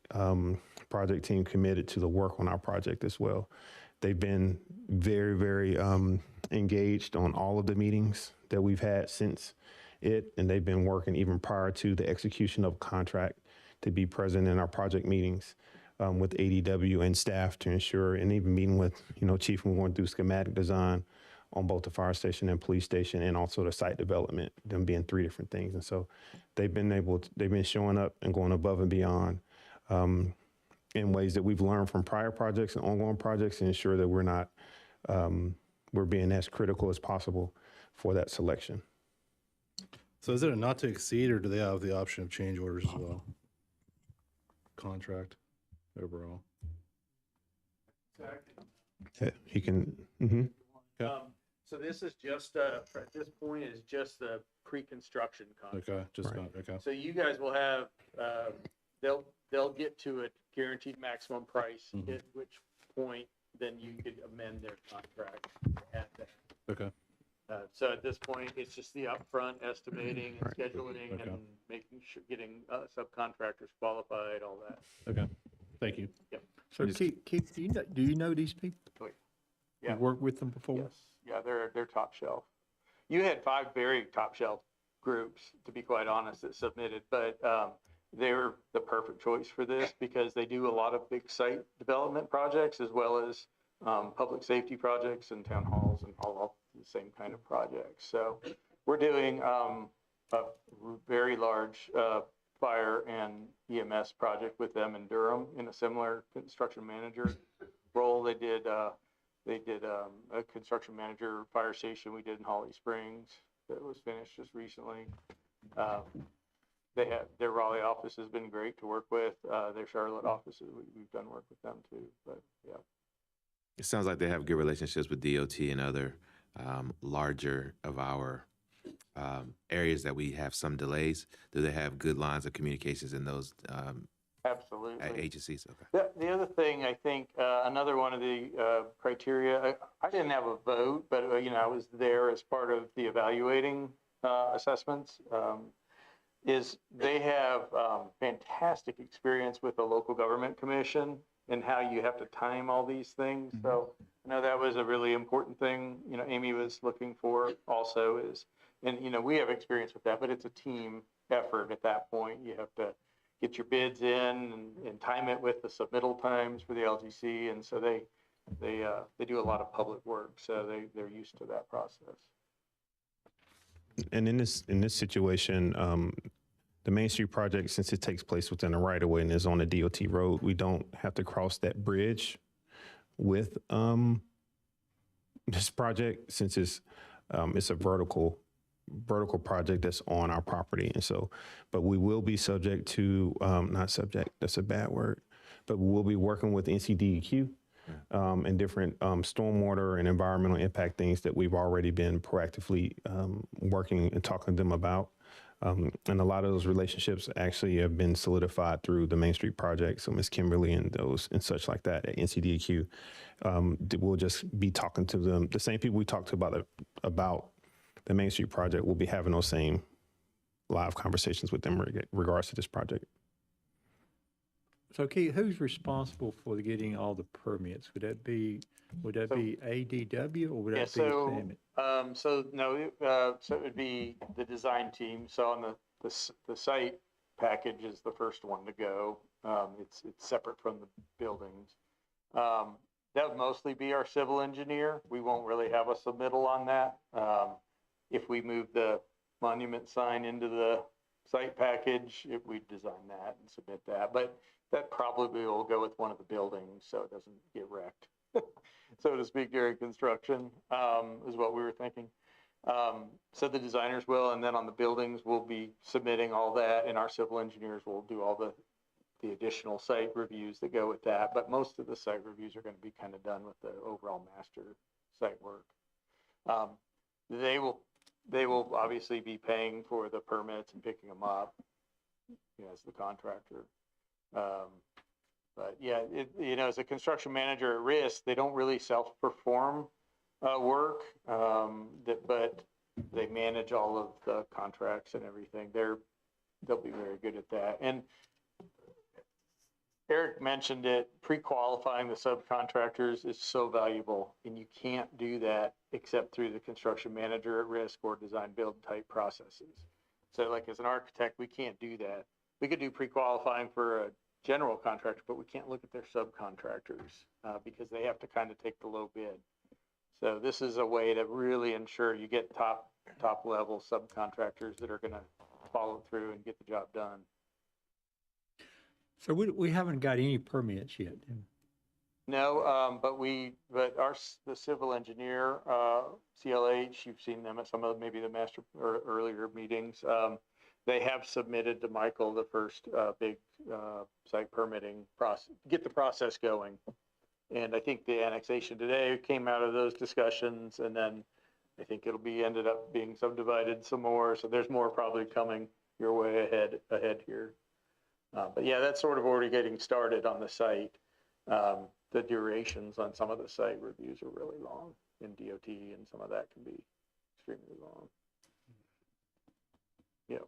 project team committed to the work on our project as well. They've been very, very engaged on all of the meetings that we've had since and they've been working even prior to the execution of contract to be present in our project meetings with ADW and staff to ensure, and even meeting with, Chief, when we went through schematic design on both the fire station and police station, and also the site development, them being three different things. And so they've been showing up and going above and beyond in ways that we've learned from prior projects and ongoing projects to ensure that we're being as critical as possible for that selection. So is it a not to exceed, or do they have the option of change orders as well? Contract overall. Yeah, he can. Mm-hmm. Yeah. So this is just, at this point, is just the pre-construction contract. Okay, just, okay. So you guys will have, they'll get to a guaranteed maximum price, at which point then you could amend their contract at that. Okay. So at this point, it's just the upfront estimating and scheduling and making sure, getting subcontractors qualified, all that. Okay, thank you. Yep. So Keith, do you know these people? Oh, yeah. You worked with them before? Yes. Yeah, they're top shelf. You had 5 very top shelf groups, to be quite honest, that submitted, but they were the perfect choice for this because they do a lot of big site development projects as well as public safety projects and town halls and all the same kind of projects. So we're doing a very large fire and EMS project with them in Durham in a similar construction manager role. They did a construction manager fire station we did in Holly Springs that was finished just recently. Their Raleigh office has been great to work with. Their Charlotte offices, we've done work with them too, but yeah. It sounds like they have good relationships with DOT and other larger of our areas that we have some delays. Do they have good lines of communications in those Absolutely. agencies? Okay. The other thing, I think, another one of the criteria, I didn't have a vote, but, I was there as part of the evaluating assessments, is they have fantastic experience with the local government commission and how you have to time all these things. So I know that was a really important thing, Amy was looking for also is, and, we have experience with that, but it's a team effort at that point. You have to get your bids in and time it with the submittal times for the LGC. And so they do a lot of public work. So they're used to that process. And in this situation, the Main Street project, since it takes place within a right of way and is on a DOT road, we don't have to cross that bridge with this project since it's a vertical project that's on our property. And so, but we will be subject to, not subject, that's a bad word, but we will be working with NCDEQ and different stormwater and environmental impact things that we've already been proactively working and talking to them about. And a lot of those relationships actually have been solidified through the Main Street project. So Ms. Kimberly and those and such like that at NCDEQ, we'll just be talking to them. The same people we talked to about the Main Street project, we'll be having those same live conversations with them in regards to this project. So Keith, who's responsible for getting all the permits? Would that be ADW or would that be Summit? So it would be the design team. So on the site package is the first one to go. It's separate from the buildings. That would mostly be our civil engineer. We won't really have a submittal on that. If we move the monument sign into the site package, we'd design that and submit that. But that probably will go with one of the buildings so it doesn't get wrecked, so to speak, during construction, is what we were thinking. So the designers will, and then on the buildings, we'll be submitting all that, and our civil engineers will do all the additional site reviews that go with that. But most of the site reviews are going to be kind of done with the overall master site work. They will obviously be paying for the permits and picking them up, as the contractor. But yeah, as a construction manager at risk, they don't really self-perform work, but they manage all of the contracts and everything. They'll be very good at that. And Eric mentioned it, pre-qualifying the subcontractors is so valuable, and you can't do that except through the construction manager at risk or design build type processes. So like as an architect, we can't do that. We could do pre-qualifying for a general contractor, but we can't look at their subcontractors because they have to kind of take the low bid. So this is a way to really ensure you get top level subcontractors that are going to follow through and get the job done. So we haven't got any permits yet. No, but the civil engineer, CLH, you've seen them at some of maybe the master or earlier meetings. They have submitted to Michael the first big site permitting process, get the process going. And I think the annexation today came out of those discussions, and then I think it'll be ended up being subdivided some more, so there's more probably coming your way ahead here. But yeah, that's sort of already getting started on the site. The durations on some of the site reviews are really long in DOT, and some of that can be extremely long. Yeah.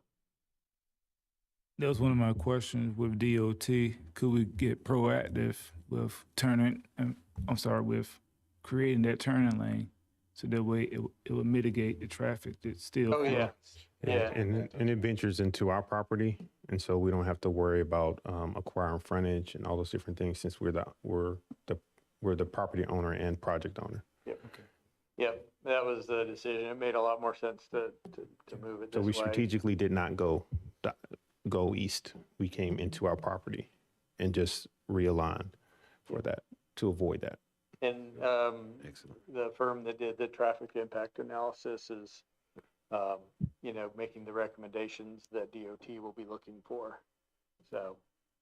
That was one of my questions with DOT. Could we get proactive with with creating that turning lane so that way it would mitigate the traffic that's still. Oh, yeah. Yeah. And it ventures into our property, and so we don't have to worry about acquiring frontage and all those different things since we're the property owner and project owner. Yep. Okay. Yep. That was the decision. It made a lot more sense to move it this way. So we strategically did not go east. We came into our property and just realigned for that to avoid that. And the firm that did the traffic impact analysis is, making the recommendations that DOT will be looking for. So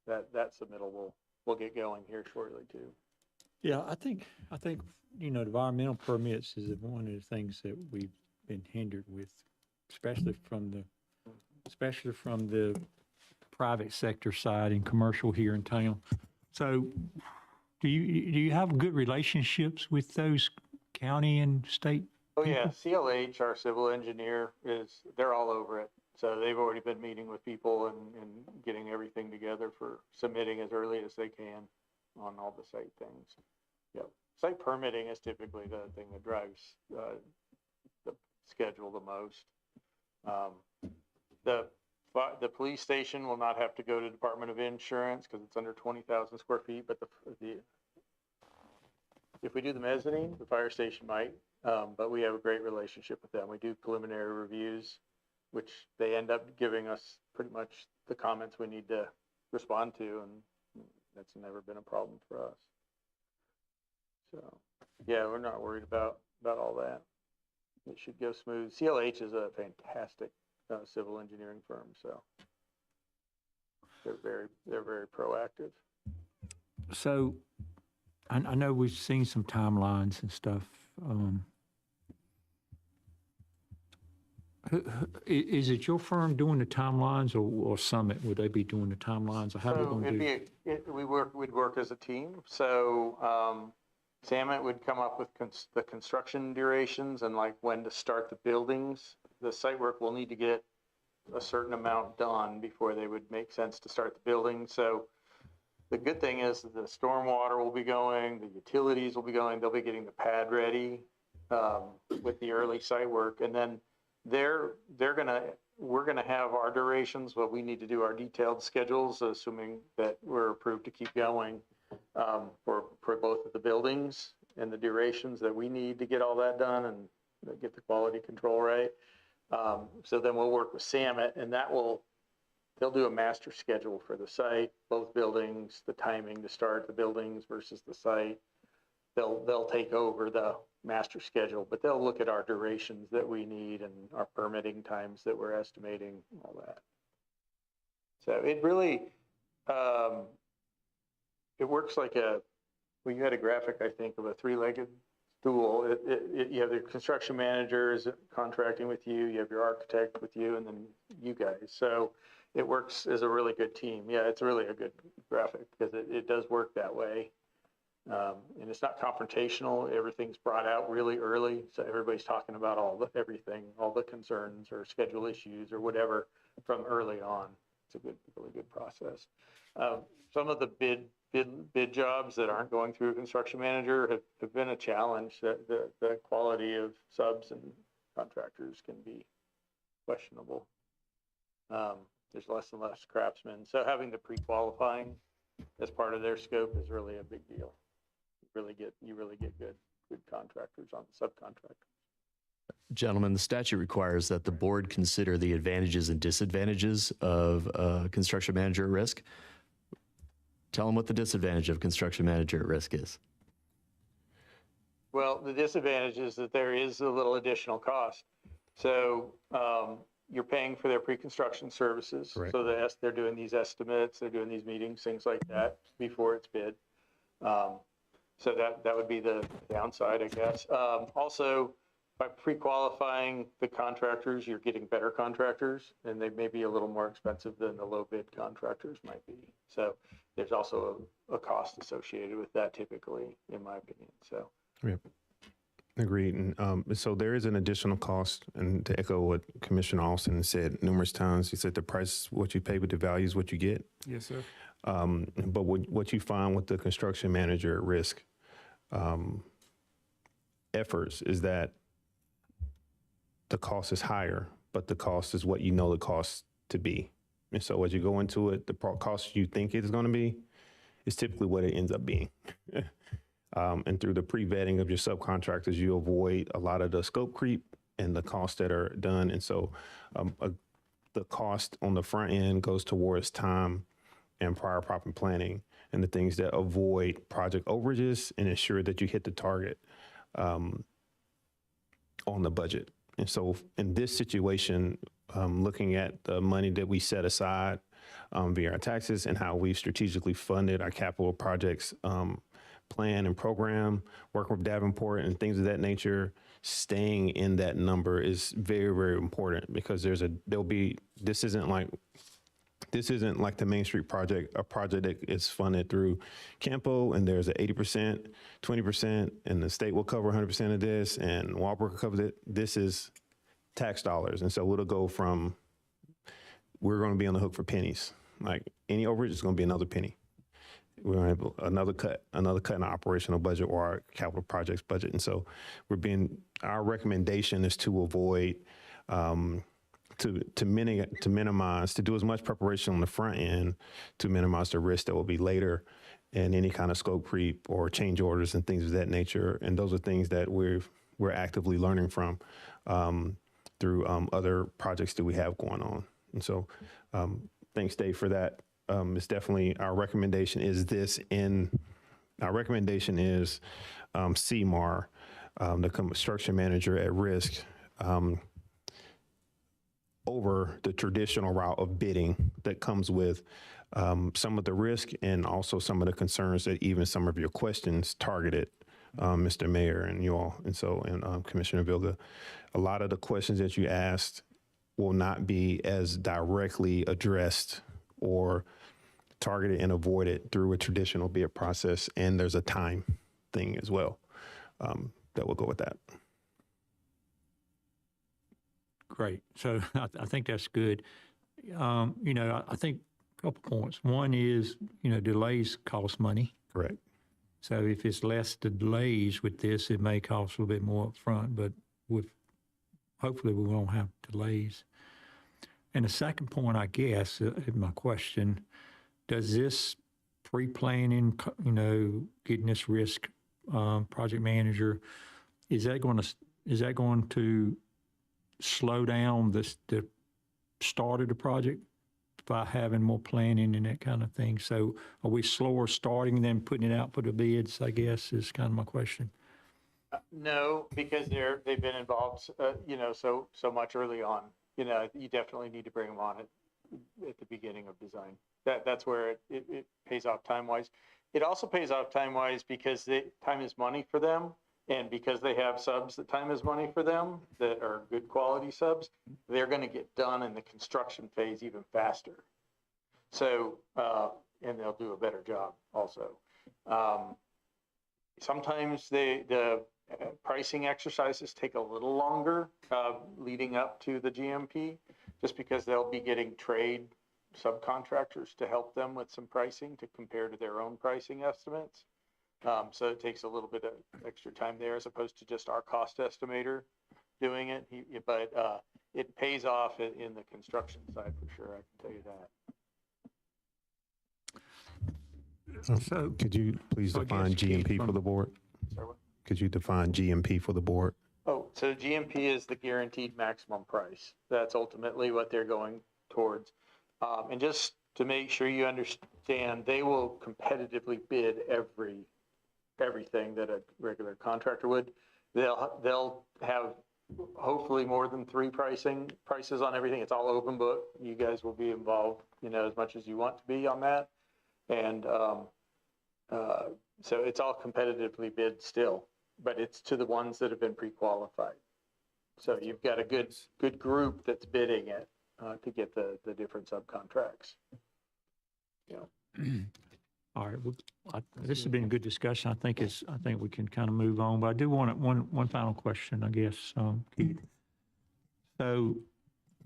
that submittal will get going here shortly too. Yeah, I think environmental permits is one of the things that we've been hindered with, especially from the private sector side and commercial here in town. So do you have good relationships with those county and state? Oh yeah, CLH, our civil engineer, they're all over it. So they've already been meeting with people and getting everything together for submitting as early as they can on all the site things. Yep. Site permitting is typically the thing that drives the schedule the most. The police station will not have to go to Department of Insurance because it's under 20,000 square feet, but if we do the mezzanine, the fire station might, but we have a great relationship with them. We do preliminary reviews, which they end up giving us pretty much the comments we need to respond to, and that's never been a problem for us. So, yeah, we're not worried about all that. It should go smooth. CLH is a fantastic civil engineering firm, so they're very proactive. So, I know we've seen some timelines and stuff. Is it your firm doing the timelines, or Summit? Would they be doing the timelines, or how are we going to do? We'd work as a team. So Summit would come up with the construction durations and like when to start the buildings. The site work will need to get a certain amount done before they would make sense to start the building. So the good thing is that the stormwater will be going, the utilities will be going, they'll be getting the pad ready with the early site work, and then we're gonna have our durations, but we need to do our detailed schedules, assuming that we're approved to keep going for both of the buildings and the durations that we need to get all that done and get the quality control right. So then we'll work with Summit, and they'll do a master schedule for the site, both buildings, the timing to start the buildings versus the site. They'll take over the master schedule, but they'll look at our durations that we need and our permitting times that we're estimating, all that. So it really, it works like you had a graphic, I think, of a three-legged stool. You have the construction managers contracting with you, you have your architect with you, and then you guys. So it works as a really good team. Yeah, it's really a good graphic because it does work that way. And it's not confrontational. Everything's brought out really early. So everybody's talking about everything, all the concerns or schedule issues or whatever from early on. It's a really good process. Some of the bid jobs that aren't going through a construction manager have been a challenge. The quality of subs and contractors can be questionable. There's less and less craftsmen. So having the pre-qualifying as part of their scope is really a big deal. You really get good contractors on the subcontractor. Gentlemen, the statute requires that the board consider the advantages and disadvantages of a construction manager at risk. Tell them what the disadvantage of construction manager at risk is. Well, the disadvantage is that there is a little additional cost. So you're paying for their pre-construction services. Correct. So they're doing these estimates, they're doing these meetings, things like that before it's bid. So that would be the downside, I guess. Also, by pre-qualifying the contractors, you're getting better contractors, and they may be a little more expensive than the low bid contractors might be. So there's also a cost associated with that typically, in my opinion, so. Yep. Agreed. And so there is an additional cost, and to echo what Commissioner Austin said numerous times, he said the price, what you pay with the value is what you get. Yes, sir. But what you find with the construction manager at risk efforts is that the cost is higher, but the cost is what you know the cost to be. And so as you go into it, the cost you think it's going to be is typically what it ends up being. And through the pre-vetting of your subcontractors, you avoid a lot of the scope creep and the costs that are done. And so the cost on the front end goes towards time and prior proper planning and the things that avoid project overages and ensure that you hit the target on the budget. And so in this situation, looking at the money that we set aside via our taxes and how we've strategically funded our capital projects plan and program, working with Davenport and things of that nature, staying in that number is very, very important because this isn't like the Main Street project, a project that is funded through Campo, and there's an 80%, 20%, and the state will cover 100% of this, and Walbrook covers it. This is tax dollars. And so it'll go from, we're going to be on the hook for pennies. Like any overage is going to be another penny. We're going to have another cut in our operational budget or our capital projects budget. And so our recommendation is to avoid, to minimize, to do as much preparation on the front end to minimize the risk that will be later in any kind of scope creep or change orders and things of that nature. And those are things that we're actively learning from through other projects that we have going on. And so thanks, Dave, for that. It's definitely, our recommendation is CMAR, the construction manager at risk, over the traditional route of bidding that comes with some of the risk and also some of the concerns that even some of your questions targeted, Mr. Mayor and you all. And so, Commissioner Vilga, a lot of the questions that you asked will not be as directly addressed or targeted and avoided through a traditional bid process. And there's a time thing as well that will go with that. Great. So I think that's good. I think a couple points. One is, delays cost money. Correct. So if it's less delays with this, it may cost a little bit more upfront, but hopefully we won't have delays. And the second point, I guess, my question, does this pre-planning, getting this risk project manager, is that going to slow down the start of the project by having more planning and that kind of thing? So are we slower starting than putting it out for the bids, I guess, is kind of my question. No, because they've been involved, so much early on. You definitely need to bring them on at the beginning of design. That's where it pays off time-wise. It also pays off time-wise because time is money for them, and because they have subs that time is money for them that are good quality subs, they're going to get done in the construction phase even faster. So, and they'll do a better job also. Sometimes the pricing exercises take a little longer leading up to the GMP, just because they'll be getting trade subcontractors to help them with some pricing to compare to their own pricing estimates. So it takes a little bit of extra time there as opposed to just our cost estimator doing it. But it pays off in the construction side for sure, I can tell you that. So could you please define GMP for the board? Sorry, what? Could you define GMP for the board? Oh, so GMP is the guaranteed maximum price. That's ultimately what they're going towards. And just to make sure you understand, they will competitively bid everything that a regular contractor would. They'll have hopefully more than 3 prices on everything. It's all open book. You guys will be involved, as much as you want to be on that. And so it's all competitively bid still, but it's to the ones that have been pre-qualified. So you've got a good group that's bidding it to get the different subcontracts. All right, well, this has been a good discussion. I think we can kind of move on, but I do want one final question, I guess, Keith. So,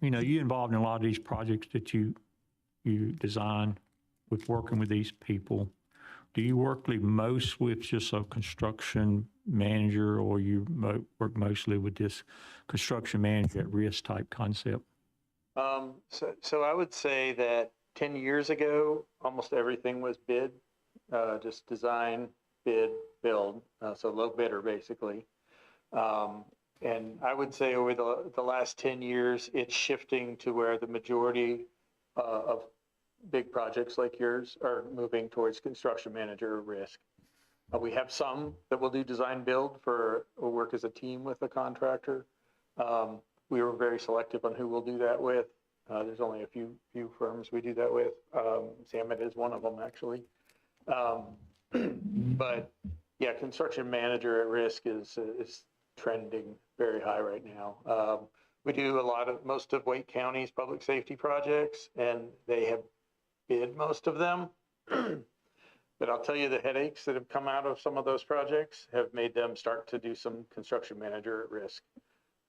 you're involved in a lot of these projects that you design with working with these people. Do you work most with just a construction manager, or you work mostly with this construction manager at risk type concept? So I would say that 10 years ago, almost everything was bid, just design, bid, build, so low bidder basically. And I would say over the last 10 years, it's shifting to where the majority of big projects like yours are moving towards construction manager risk. We have some that will do design build or work as a team with a contractor. We were very selective on who we'll do that with. There's only a few firms we do that with. Samet is one of them, actually. But yeah, construction manager at risk is trending very high right now. We do most of Wake County's public safety projects, and they have bid most of them. But I'll tell you, the headaches that have come out of some of those projects have made them start to do some construction manager at risk.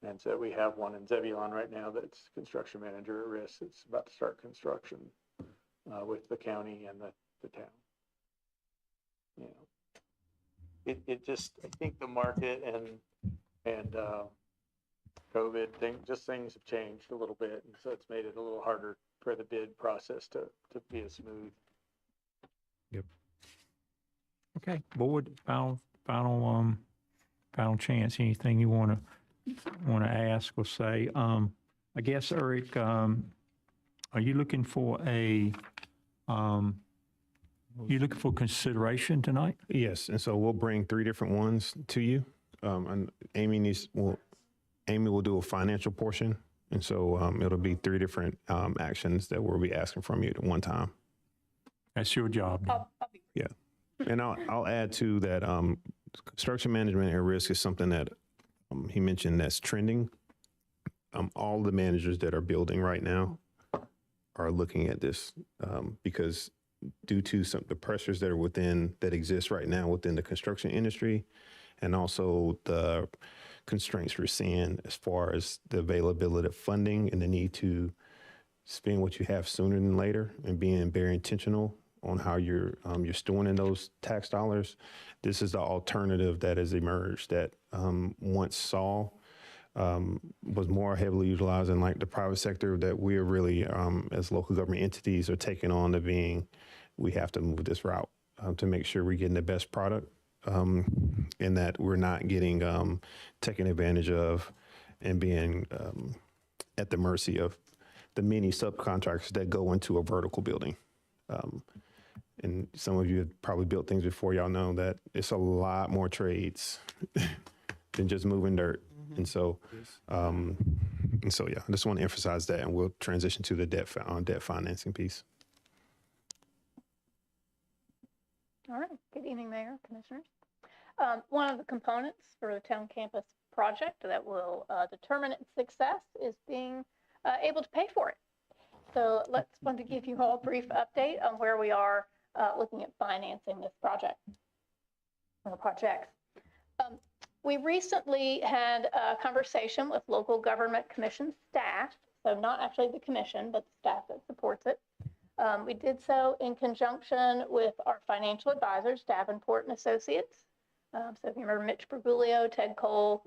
And so we have one in Zebulon right now that's construction manager at risk. It's about to start construction with the county and the town. It just, I think the market and COVID things have changed a little bit, and so it's made it a little harder for the bid process to be as smooth. Yep. Okay, board, final chance. Anything you want to ask or say? I guess, Eric, are you looking for consideration tonight? Yes, and so we'll bring 3 different ones to you. And Amy will do a financial portion, and so it'll be 3 different actions that we'll be asking from you at one time. That's your job. Yeah, and I'll add to that. Construction management at risk is something that he mentioned that's trending. All the managers that are building right now are looking at this because due to the pressures that exist right now within the construction industry, and also the constraints we're seeing as far as the availability of funding and the need to spend what you have sooner than later, and being very intentional on how you're stewarding those tax dollars. This is the alternative that has emerged that once saw was more heavily utilized in like the private sector, that we're really, as local government entities, are taking on to being, we have to move this route to make sure we're getting the best product and that we're not getting taken advantage of and being at the mercy of the many subcontractors that go into a vertical building. And some of you have probably built things before. Y'all know that it's a lot more trades than just moving dirt. And so, yeah, I just want to emphasize that, and we'll transition to the debt financing piece. All right. Good evening, Mayor, Commissioners. One of the components for the town campus project that will determine its success is being able to pay for it. So want to give you all a brief update on where we are looking at financing this project or projects. We recently had a conversation with local government commission staff, so not actually the commission, but the staff that supports it. We did so in conjunction with our financial advisors, Davenport and Associates. So if you remember Mitch Bergoglio, Ted Cole,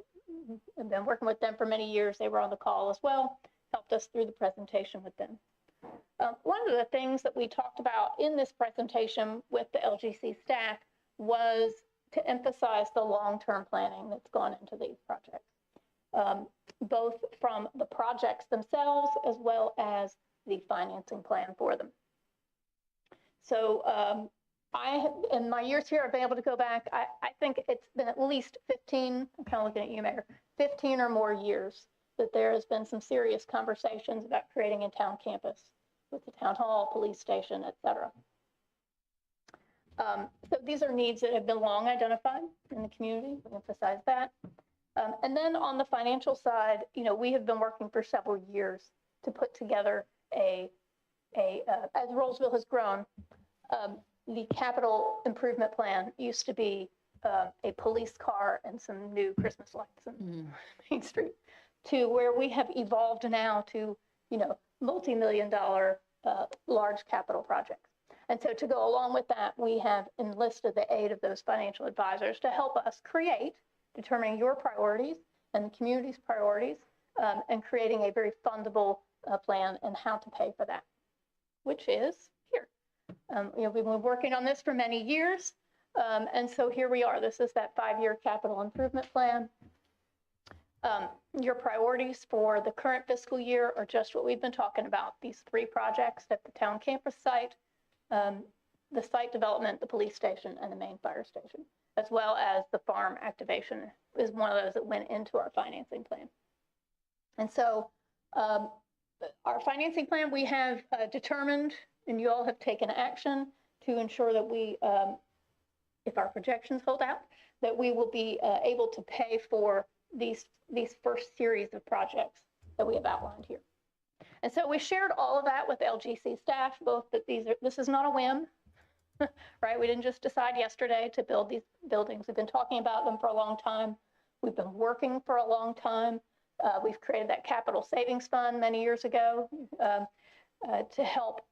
and been working with them for many years. They were on the call as well, helped us through the presentation with them. One of the things that we talked about in this presentation with the LGC staff was to emphasize the long-term planning that's gone into these projects, both from the projects themselves as well as the financing plan for them. So in my years here, I've been able to go back. I think it's been at least 15, I'm kind of looking at you, Mayor, 15 or more years that there has been some serious conversations about creating a town campus with the town hall, police station, et cetera. So these are needs that have been long identified in the community. We emphasize that. And then on the financial side, we have been working for several years to put together as Rolesville has grown, the capital improvement plan used to be a police car and some new Christmas lights on Main Street, to where we have evolved now to, multi-million-dollar large capital projects. And so to go along with that, we have enlisted the aid of those financial advisors to help us create, determining your priorities and the community's priorities, and creating a very fundable plan and how to pay for that, which is here. We've been working on this for many years, and so here we are. This is that 5-year capital improvement plan. Your priorities for the current fiscal year are just what we've been talking about, these 3 projects at the town campus site, the site development, the police station, and the main fire station, as well as the farm activation is one of those that went into our financing plan. And so our financing plan, we have determined, and you all have taken action to ensure that we, if our projections hold out, that we will be able to pay for these first series of projects that we have outlined here. And so we shared all of that with LGC staff, both that this is not a whim, right? We didn't just decide yesterday to build these buildings. We've been talking about them for a long time. We've been working for a long time. We've created that capital savings fund many years ago to help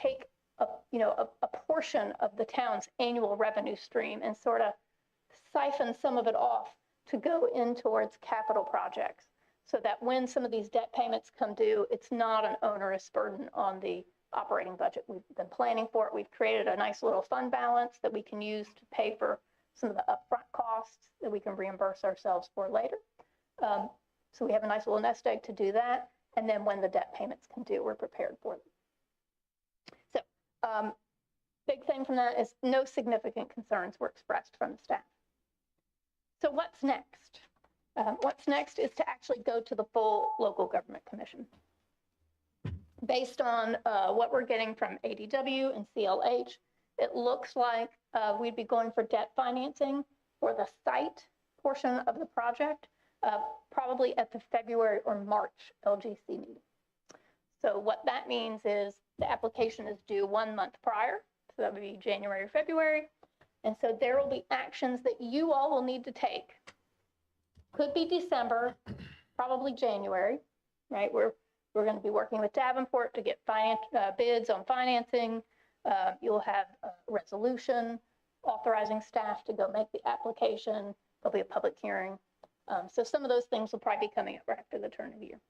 take a portion of the town's annual revenue stream and sort of siphon some of it off to go in towards capital projects, so that when some of these debt payments come due, it's not an onerous burden on the operating budget. We've been planning for it. We've created a nice little fund balance that we can use to pay for some of the upfront costs that we can reimburse ourselves for later. So we have a nice little nest egg to do that. And then when the debt payments come due, we're prepared for them. So big thing from that is no significant concerns were expressed from the staff. So what's next? What's next is to actually go to the full local government commission. Based on what we're getting from ADW and CLH, it looks like we'd be going for debt financing for the site portion of the project, probably at the February or March LGC meeting. So what that means is the application is due 1 month prior, so that would be January or February. And so there will be actions that you all will need to take. Could be December, probably January, right? We're going to be working with Davenport to get bids on financing. You'll have a resolution authorizing staff to go make the application. There'll be a public hearing. So some of those things will probably be coming up right after the turn of the year.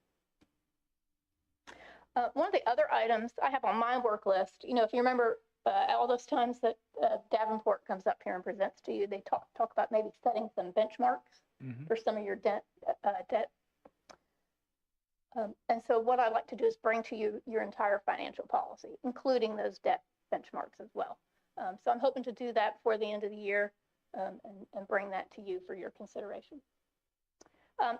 One of the other items I have on my work list, if you remember all those times that Davenport comes up here and presents to you, they talk about maybe setting some benchmarks for some of your debt. And so what I'd like to do is bring to you your entire financial policy, including those debt benchmarks as well. So I'm hoping to do that before the end of the year and bring that to you for your consideration.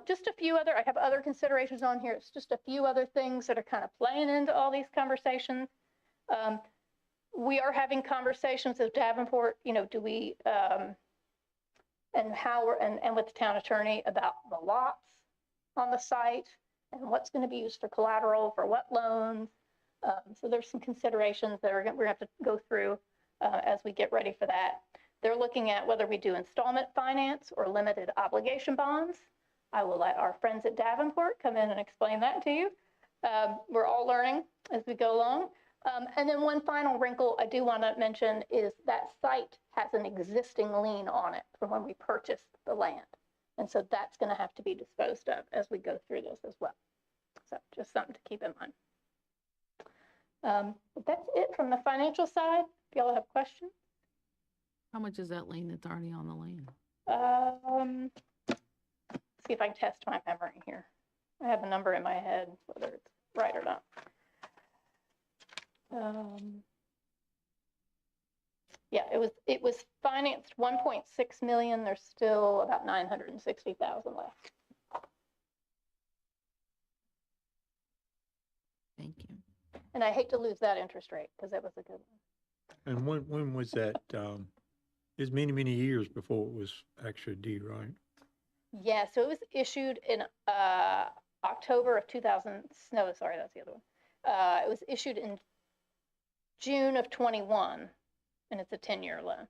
Just a few I have other considerations on here. It's just a few other things that are kind of playing into all these conversations. We are having conversations with Davenport, do we, and how and with the town attorney about the lots on the site and what's going to be used for collateral, for what loans. So there's some considerations that we're going to have to go through as we get ready for that. They're looking at whether we do installment finance or limited obligation bonds. I will let our friends at Davenport come in and explain that to you. We're all learning as we go along. And then one final wrinkle I do want to mention is that site has an existing lien on it from when we purchased the land. And so that's going to have to be disposed of as we go through this as well. So just something to keep in mind. But that's it from the financial side. If y'all have questions. How much is that lien that's already on the land? See if I can test my memory here. I have a number in my head, whether it's right or not. Yeah, it was financed 1.6 million. There's still about 960,000 left. Thank you. And I hate to lose that interest rate because that was a good one. And when was that? It's many years before it was actually due, right? Yeah, so it was issued in October of 2000, no, sorry, that's the other one. It was issued in June of 21, and it's a 10-year loan.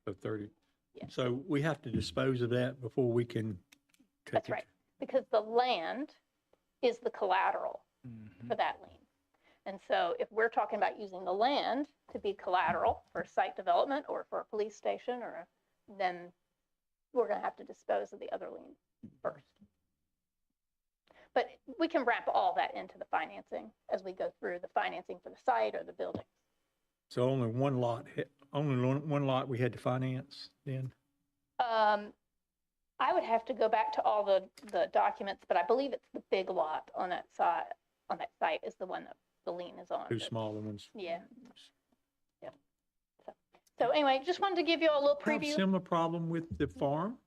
So 30. Yeah. So we have to dispose of that before we can take it? That's right, because the land is the collateral for that lien. And so if we're talking about using the land to be collateral for site development or for a police station, then we're going to have to dispose of the other lien first. But we can wrap all that into the financing as we go through the financing for the site or the building. So only one lot we had to finance then? I would have to go back to all the documents, but I believe it's the big lot on that site is the one that the lien is on. Two smaller ones. Yeah. Yeah. So anyway, just wanted to give you all a little Have preview. similar problem with the farm?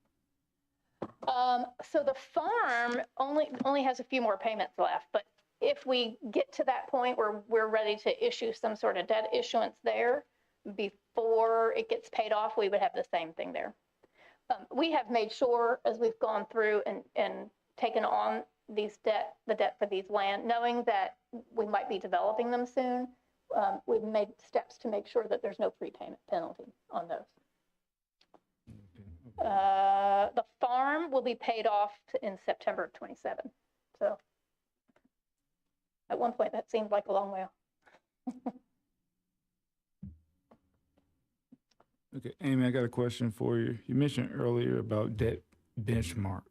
So the farm only has a few more payments left, but if we get to that point where we're ready to issue some sort of debt issuance there before it gets paid off, we would have the same thing there. We have made sure as we've gone through and taken on the debt for these land, knowing that we might be developing them soon, we've made steps to make sure that there's no prepayment penalty on those. The farm will be paid off in September of 27. So at one point that seemed like a long way off. Okay, Amy, I got a question for you. You mentioned earlier about debt benchmark.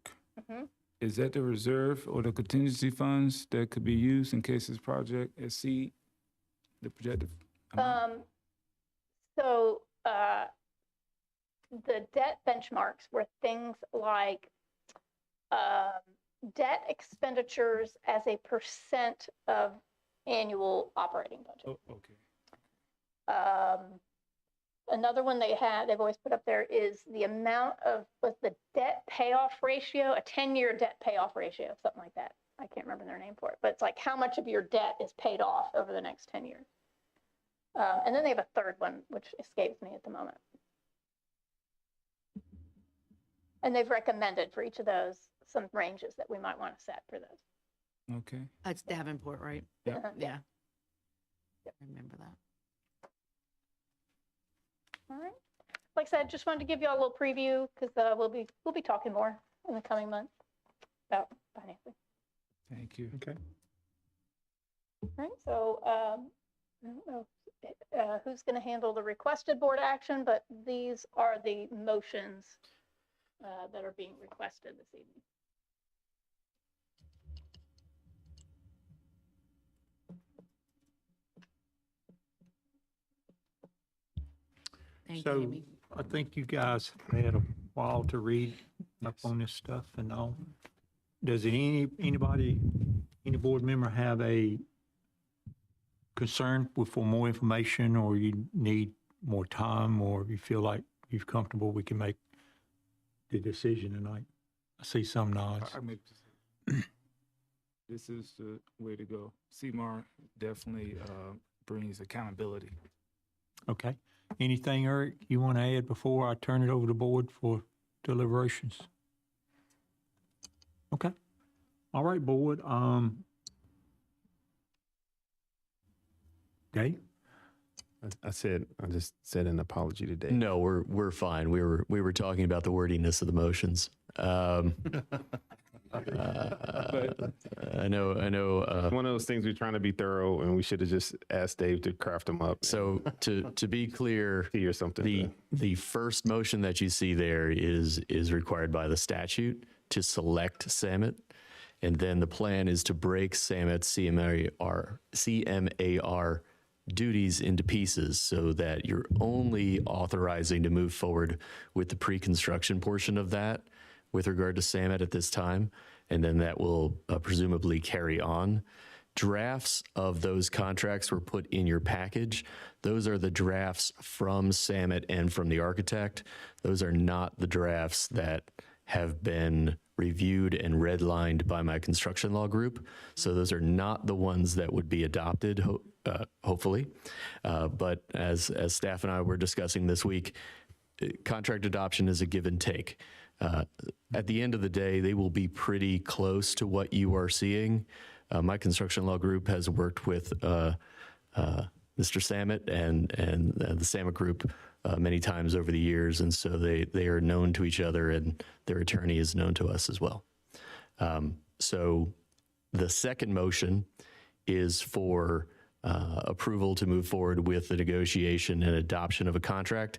Is that the reserve or the contingency funds that could be used in case this project exceed the projected amount? So the debt benchmarks were things like debt expenditures as a % of annual operating budget. Oh, okay. Another one they've always put up there is the amount of, was the debt payoff ratio, a 10-year debt payoff ratio, something like that. I can't remember their name for it, but it's like how much of your debt is paid off over the next 10 years. And then they have a third one, which escapes me at the moment. And they've recommended for each of those some ranges that we might want to set for those. Okay. That's Davenport, right? Yeah. Yeah. I remember that. All right. Like I said, just wanted to give you all a little preview because we'll be talking more in the coming months about financing. Thank you. Okay. All right. So I don't know who's going to handle the requested board action, but these are the motions that are being requested this evening. Thank So you, Amy. I think you guys had a while to read up on this stuff and all. Does any board member have a concern for more information, or you need more time, or you feel like you're comfortable we can make the decision tonight? I see some nods. This is the way to go. CMAR definitely brings accountability. Okay. Anything, Eric, you want to add before I turn it over to the board for deliberations? Okay. All right, board. Dave? I just said an apology today. No, we're fine. We were talking about the wordiness of the motions. I know. One of those things, we're trying to be thorough, and we should have just asked Dave to craft them up. So to be clear, or something. The first motion that you see there is required by the statute to select Samet, and then the plan is to break Samet's CMAR duties into pieces so that you're only authorizing to move forward with the pre-construction portion of that with regard to Samet at this time, and then that will presumably carry on. Drafts of those contracts were put in your package. Those are the drafts from Samet and from the architect. Those are not the drafts that have been reviewed and redlined by my construction law group. So those are not the ones that would be adopted, hopefully. But as staff and I were discussing this week, contract adoption is a give and take. At the end of the day, they will be pretty close to what you are seeing. My construction law group has worked with Mr. Samet and the Samet group many times over the years, and so they are known to each other, and their attorney is known to us as well. So the second motion is for approval to move forward with the negotiation and adoption of a contract,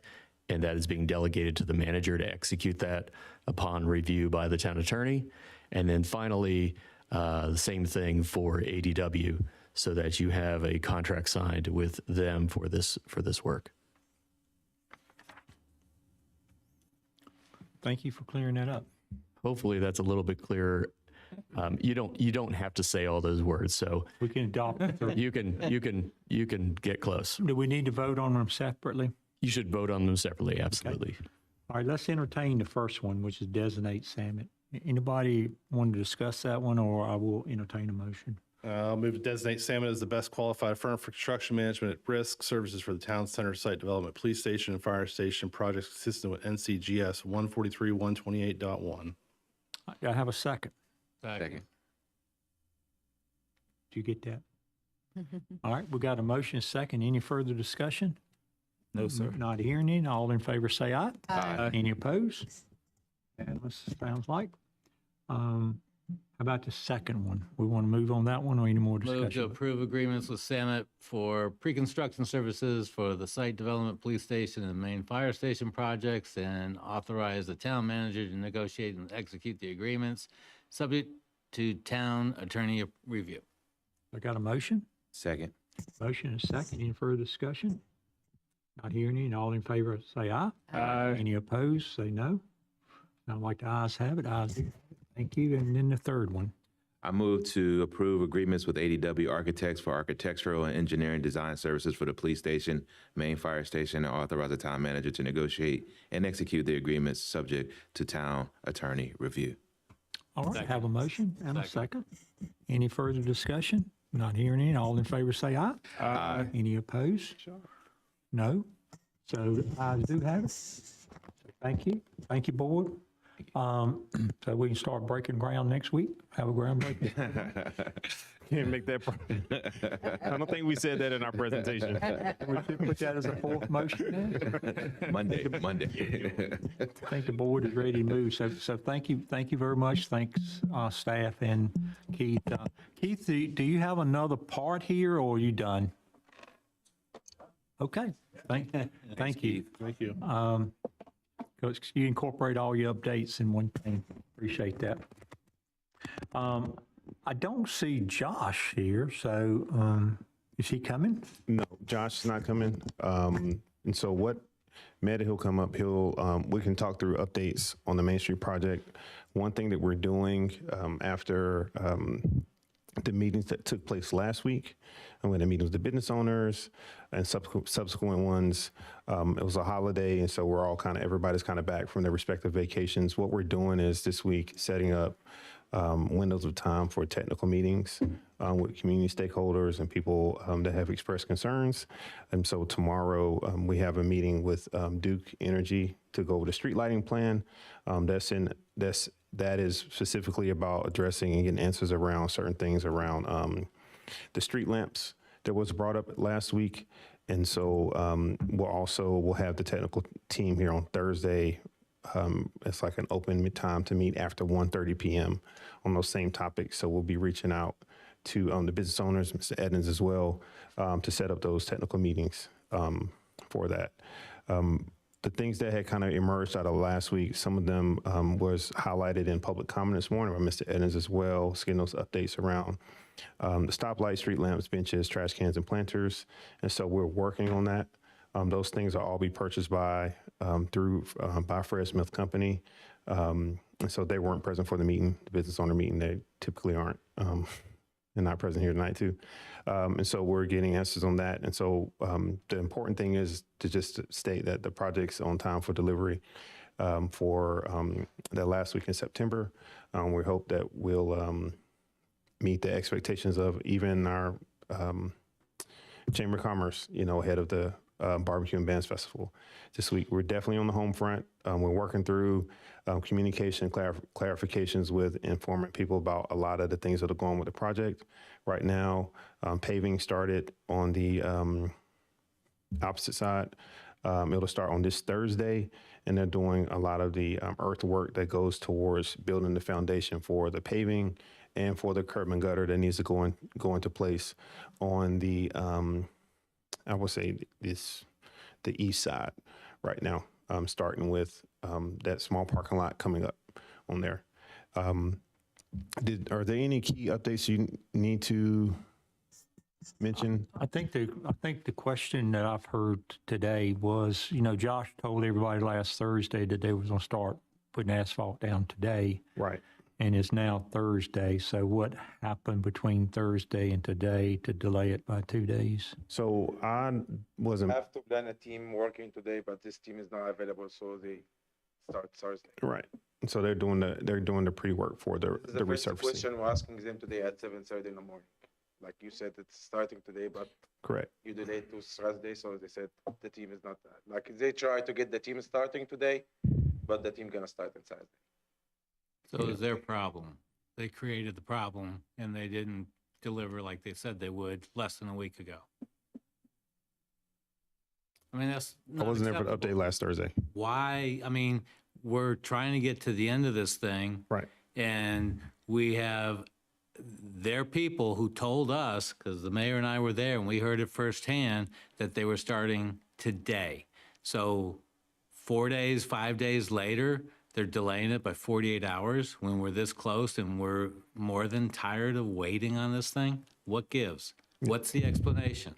and that is being delegated to the manager to execute that upon review by the town attorney. And then finally, the same thing for ADW, so that you have a contract signed with them for this work. Thank you for clearing that up. Hopefully that's a little bit clearer. You don't have to say all those words, so We can adopt it. you can get close. Do we need to vote on them separately? You should vote on them separately, absolutely. All right, let's entertain the first one, which is designate Samet. Anybody want to discuss that one, or I will entertain a motion? I'll move to designate Samet as the best qualified firm for construction management at risk services for the town center site development, police station, and fire station projects consistent with NCGS 143-128.1. Do I have a second? Second. Did you get that? All right, we got a motion, second. Any further discussion? No, sir. Not hearing any. All in favor say aye. Aye. Any opposed? Unanimous, sounds like. How about the second one? We want to move on that one, or any more Move to discussion? approve agreements with Samet for pre-construction services for the site development, police station, and main fire station projects, and authorize the town manager to negotiate and execute the agreements, subject to town attorney review. I got a motion? Second. Motion and second. Any further discussion? Not hearing any. All in favor say aye. Aye. Any opposed, say no. Sound like the ayes have it. Ayes do. Thank you. And then the third one. I move to approve agreements with ADW Architects for architectural and engineering design services for the police station, main fire station, and authorize the town manager to negotiate and execute the agreements subject to town attorney review. All right, have a motion and a second. Any further discussion? Not hearing any. All in favor say aye. Aye. Any opposed? No. So the ayes do have it. Thank you. Thank you, board. So we can start breaking ground next week. Have a groundbreaking. Can't make that. I don't think we said that in our presentation. We should put that as a fourth motion then. Monday. I think the board is ready to move. So thank you very much. Thanks, staff and Keith. Keith, do you have another part here, or are you done? Okay. Thank you. Thank you. Because you incorporate all your updates in one thing. Appreciate that. I don't see Josh here, so is he coming? No, Josh is not coming. And so what, Meta, he'll come up, we can talk through updates on the Main Street project. One thing that we're doing after the meetings that took place last week, and when the meetings with the business owners and subsequent ones, it was a holiday, and so everybody's kind of back from their respective vacations. What we're doing is this week setting up windows of time for technical meetings with community stakeholders and people that have expressed concerns. And so tomorrow we have a meeting with Duke Energy to go over the street lighting plan. That is specifically about addressing and getting answers around certain things around the street lamps that was brought up last week. And so we'll have the technical team here on Thursday. It's like an open time to meet after 1:30 p.m. on those same topics. So we'll be reaching out to the business owners, Mr. Edens as well, to set up those technical meetings for that. The things that had kind of emerged out of last week, some of them was highlighted in public comment this morning by Mr. Edens as well, getting those updates around the stoplight, street lamps, benches, trash cans, and planters. And so we're working on that. Those things will all be purchased by Fred Smith Company. And so they weren't present for the meeting, the business owner meeting. They typically aren't. And not present here tonight too. And so we're getting answers on that. And so the important thing is to just state that the project's on time for delivery for the last week in September. We hope that we'll meet the expectations of even our Chamber of Commerce, ahead of the Barbecue and Bands Festival this week. We're definitely on the home front. We're working through communication, clarifications with informing people about a lot of the things that are going with the project. Right now, paving started on the opposite side. It'll start on this Thursday, and they're doing a lot of the earthwork that goes towards building the foundation for the paving and for the curb and gutter that needs to go into place on the, I would say the east side right now, starting with that small parking lot coming up on there. Are there any key updates you need to mention? I think the question that I've heard today was, Josh told everybody last Thursday that they was going to start putting asphalt down today. Right. And it's now Thursday. So what happened between Thursday and today to delay it by 2 days? So I wasn't. I have to plan a team working today, but this team is not available, so they start Thursday. Right. So they're doing the pre-work for the First resurfacing. question we're asking them today at 7:30 in the morning. Like you said, it's starting today, but correct. You delayed to Thursday, so they said the team is not like they try to get the team starting today, but the team gonna start on Saturday. So it's their problem. They created the problem and they didn't deliver like they said they would less than a week ago. I mean, that's I not wasn't there for the acceptable. update last Thursday. Why? I mean, we're trying to get to the end of this thing. Right. And we have their people who told us, because the mayor and I were there and we heard it firsthand, that they were starting today. So 4 days, 5 days later, they're delaying it by 48 hours when we're this close and we're more than tired of waiting on this thing. What gives? What's the explanation?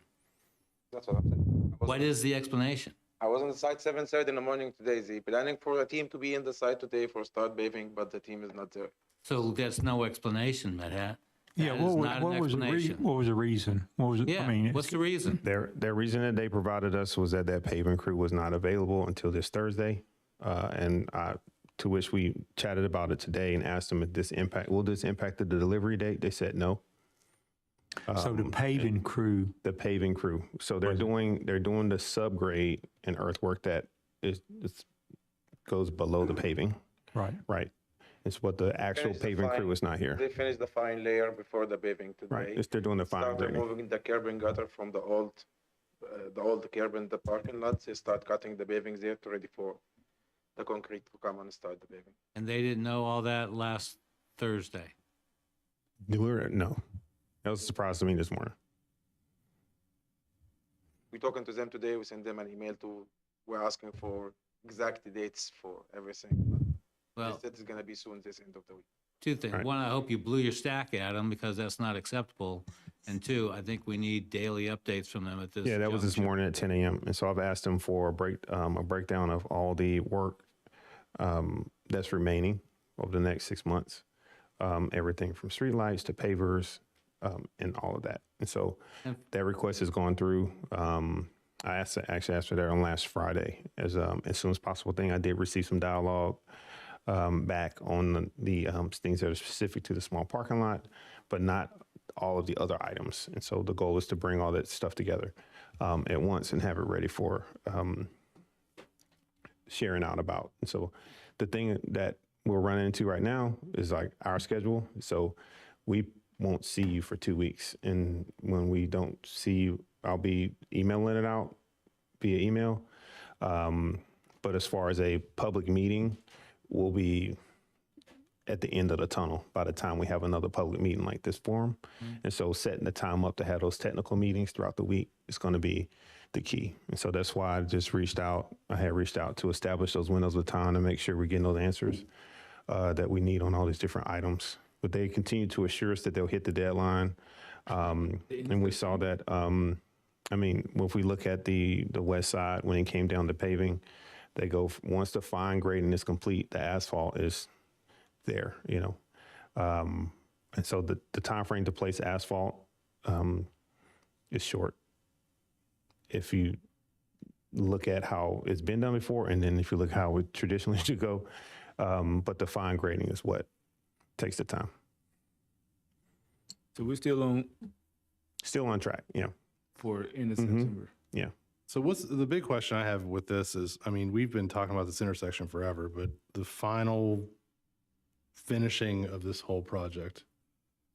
That's what I'm saying. What is the explanation? I was on the site 7:30 in the morning today. They planning for a team to be in the site today for start paving, but the team is not there. So there's no explanation, Madhat. Yeah, That what is was, not an what was the explanation. what was the reason? What was it? Yeah, I mean, what's the reason? Their reason that they provided us was that paving crew was not available until this Thursday, to which we chatted about it today and asked them if will this impact the delivery date? They said no. So the paving crew. The paving crew. So they're doing the subgrade and earthwork that goes below the paving. Right. Right. It's what the actual Finish the paving fine- crew is not here. They finished the fine layer before the paving today. Right. They're doing the fine Start grading. removing the curb and gutter from the old curb in the parking lots. They start cutting the pavings there to ready for the concrete to come and start the paving. And they didn't know all that last Thursday. No. That was a surprise to me this morning. We're talking to them today. We send them an email we're asking for exact dates for everything. Well, They said it's gonna be soon this end of the week. two things. Right. One, I hope you blew your stack at them because that's not acceptable. And two, I think we need daily updates from them at this. Yeah, that was this juncture. morning at 10 a.m. And so I've asked them for a breakdown of all the work that's remaining over the next 6 months. Everything from streetlights to pavers and all of that. And so that request has gone through. I actually asked for that on last Friday as soon as possible thing. I did receive some dialogue back on the things that are specific to the small parking lot, but not all of the other items. And so the goal is to bring all that stuff together at once and have it ready for sharing out about. And so the thing that we're running into right now is like our schedule. So we won't see you for 2 weeks. And when we don't see you, I'll be emailing it out via email. But as far as a public meeting, we'll be at the end of the tunnel by the time we have another public meeting like this forum. And so setting the time up to have those technical meetings throughout the week is going to be the key. And so that's why I just reached out. I had reached out to establish those windows of time to make sure we're getting those answers that we need on all these different items. But they continue to assure us that they'll hit the deadline. And we saw that, I mean, if we look at the west side, when it came down to paving, they go, once the fine grading is complete, the asphalt is there, you know. And so the time frame to place asphalt is short. If you look at how it's been done before, and then if you look how it traditionally should go, but the fine grading is what takes the time. So we're still on track, yeah. for end of Mhm. September. Yeah. So what's the big question I have with this is, I mean, we've been talking about this intersection forever, but the final finishing of this whole project,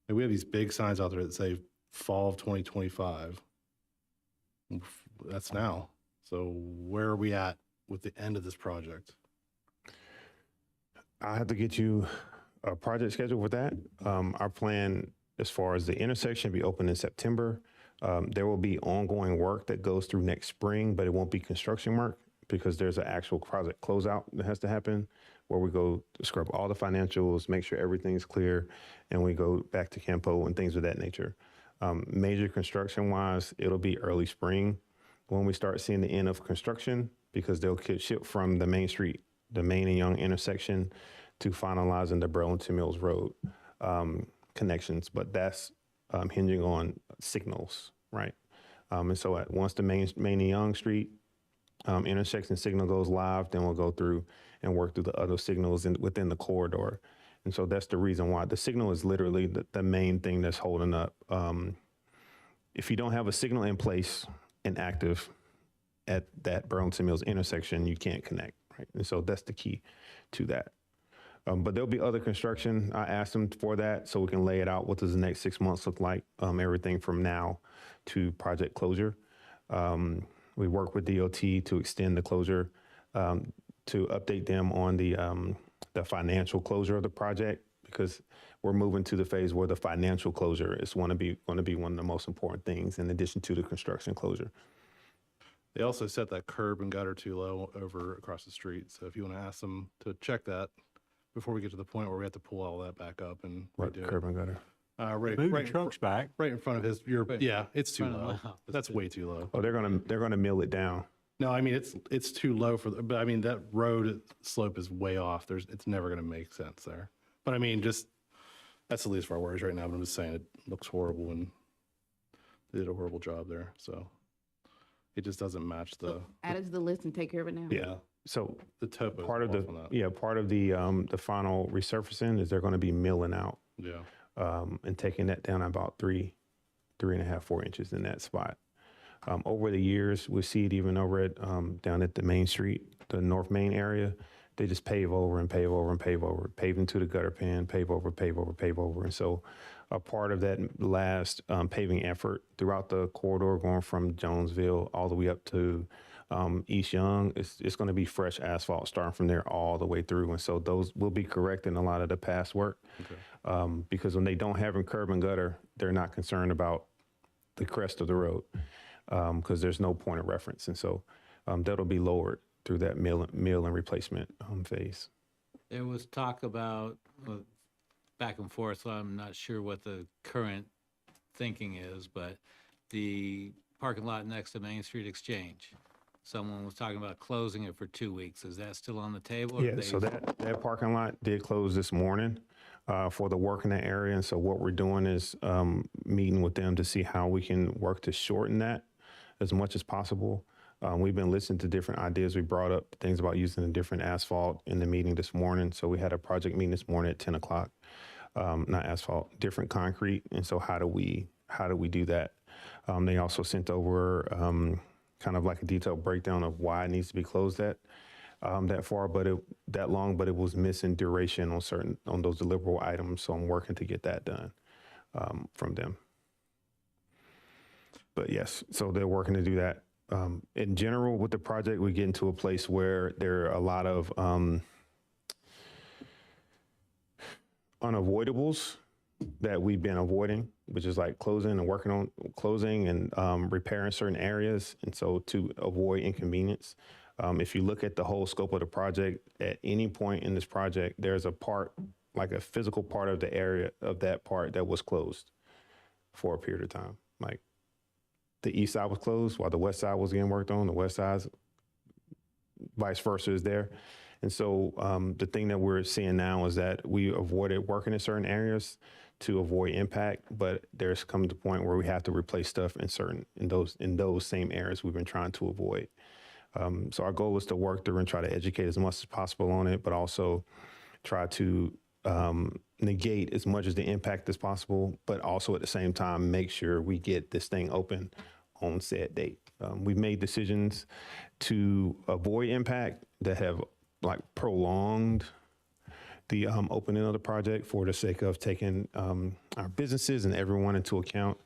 like we have these big signs out there that say fall of 2025. That's now. So where are we at with the end of this project? I have to get you a project schedule for that. Our plan as far as the intersection be open in September. There will be ongoing work that goes through next spring, but it won't be construction work because there's an actual project closeout that has to happen where we go scrub all the financials, make sure everything's clear, and we go back to Campo and things of that nature. Major construction wise, it'll be early spring when we start seeing the end of construction because they'll ship from the main street, the Main and Young intersection to finalizing the Burlington Mills Road connections. But that's hinging on signals, right? And so once the Main and Young Street intersection signal goes live, then we'll go through and work through the other signals within the corridor. And so that's the reason why the signal is literally the main thing that's holding up. If you don't have a signal in place and active at that Burlington Mills intersection, you can't connect, right? And so that's the key to that. But there'll be other construction. I asked them for that so we can lay it out. What does the next 6 months look like? Everything from now to project closure. We work with DOT to extend the closure, to update them on the financial closure of the project because we're moving to the phase where the financial closure is going to be one of the most important things in addition to the construction closure. They also set that curb and gutter too low over across the street. So if you want to ask them to check that before we get to the point where we have to pull all that back up and redo curb and gutter? Right, Move the trucks back. right in front of his. Yeah, it's too low. That's way too low. Oh, they're gonna mill it down. No, I mean it's too low for. But I mean that road slope is way off. It's never gonna make sense there. But I mean, just that's the least of our worries right now. But I'm just saying it looks horrible and they did a horrible job there. So it just doesn't match the. Add it to the list and take care of it now. Yeah. So the topo. Part of the final resurfacing is they're going to be milling out. Yeah. And taking that down about 3.5, 4 inches in that spot. Over the years, we see it even over at down at the Main Street, the North Main area. They just pave over and pave over and pave over, pave into the gutter pan, pave over, pave over, pave over. And so a part of that last paving effort throughout the corridor going from Jonesville all the way up to East Young, it's going to be fresh asphalt starting from there all the way through. And so those will be correcting a lot of the past work. Okay. Because when they don't have a curb and gutter, they're not concerned about the crest of the road because there's no point of reference. And so that'll be lowered through that mill and replacement phase. There was talk about back and forth, so I'm not sure what the current thinking is, but the parking lot next to Main Street Exchange. Someone was talking about closing it for 2 weeks. Is that still on the table? Yeah, so that parking lot did close this morning for the work in that area. And so what we're doing is meeting with them to see how we can work to shorten that as much as possible. We've been listening to different ideas. We brought up things about using a different asphalt in the meeting this morning. So we had a project meeting this morning at 10 o'clock, not asphalt, different concrete. And so how do we do that? They also sent over kind of like a detailed breakdown of why it needs to be closed that far, that long, but it was missing duration on those deliverable items. So I'm working to get that done from them. But yes, so they're working to do that. In general, with the project, we get into a place where there are a lot of unavoidables that we've been avoiding, which is like closing and working on closing and repairing certain areas. And so to avoid inconvenience, if you look at the whole scope of the project, at any point in this project, there's a part, like a physical part of the area of that part that was closed for a period of time. Like the east side was closed while the west side was getting worked on. The west side, vice versa, is there. And so the thing that we're seeing now is that we avoided working in certain areas to avoid impact, but there's come to the point where we have to replace stuff in those same areas we've been trying to avoid. So our goal is to work through and try to educate as much as possible on it, but also try to negate as much as the impact as possible, but also at the same time make sure we get this thing open on said date. We've made decisions to avoid impact that have like prolonged the opening of the project for the sake of taking our businesses and everyone into account.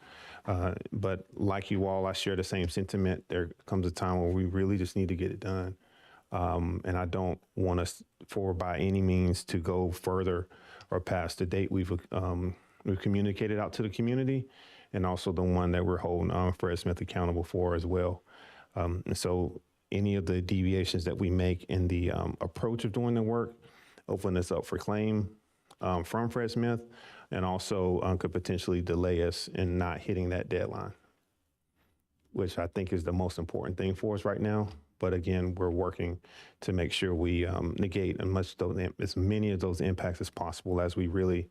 But like you all, I share the same sentiment. There comes a time where we really just need to get it done. And I don't want us for by any means to go further or past the date we've communicated out to the community, and also the one that we're holding Fred Smith accountable for as well. And so any of the deviations that we make in the approach of doing the work open us up for claim from Fred Smith, and also could potentially delay us in not hitting that deadline, which I think is the most important thing for us right now. But again, we're working to make sure we negate as many of those impacts as possible as we really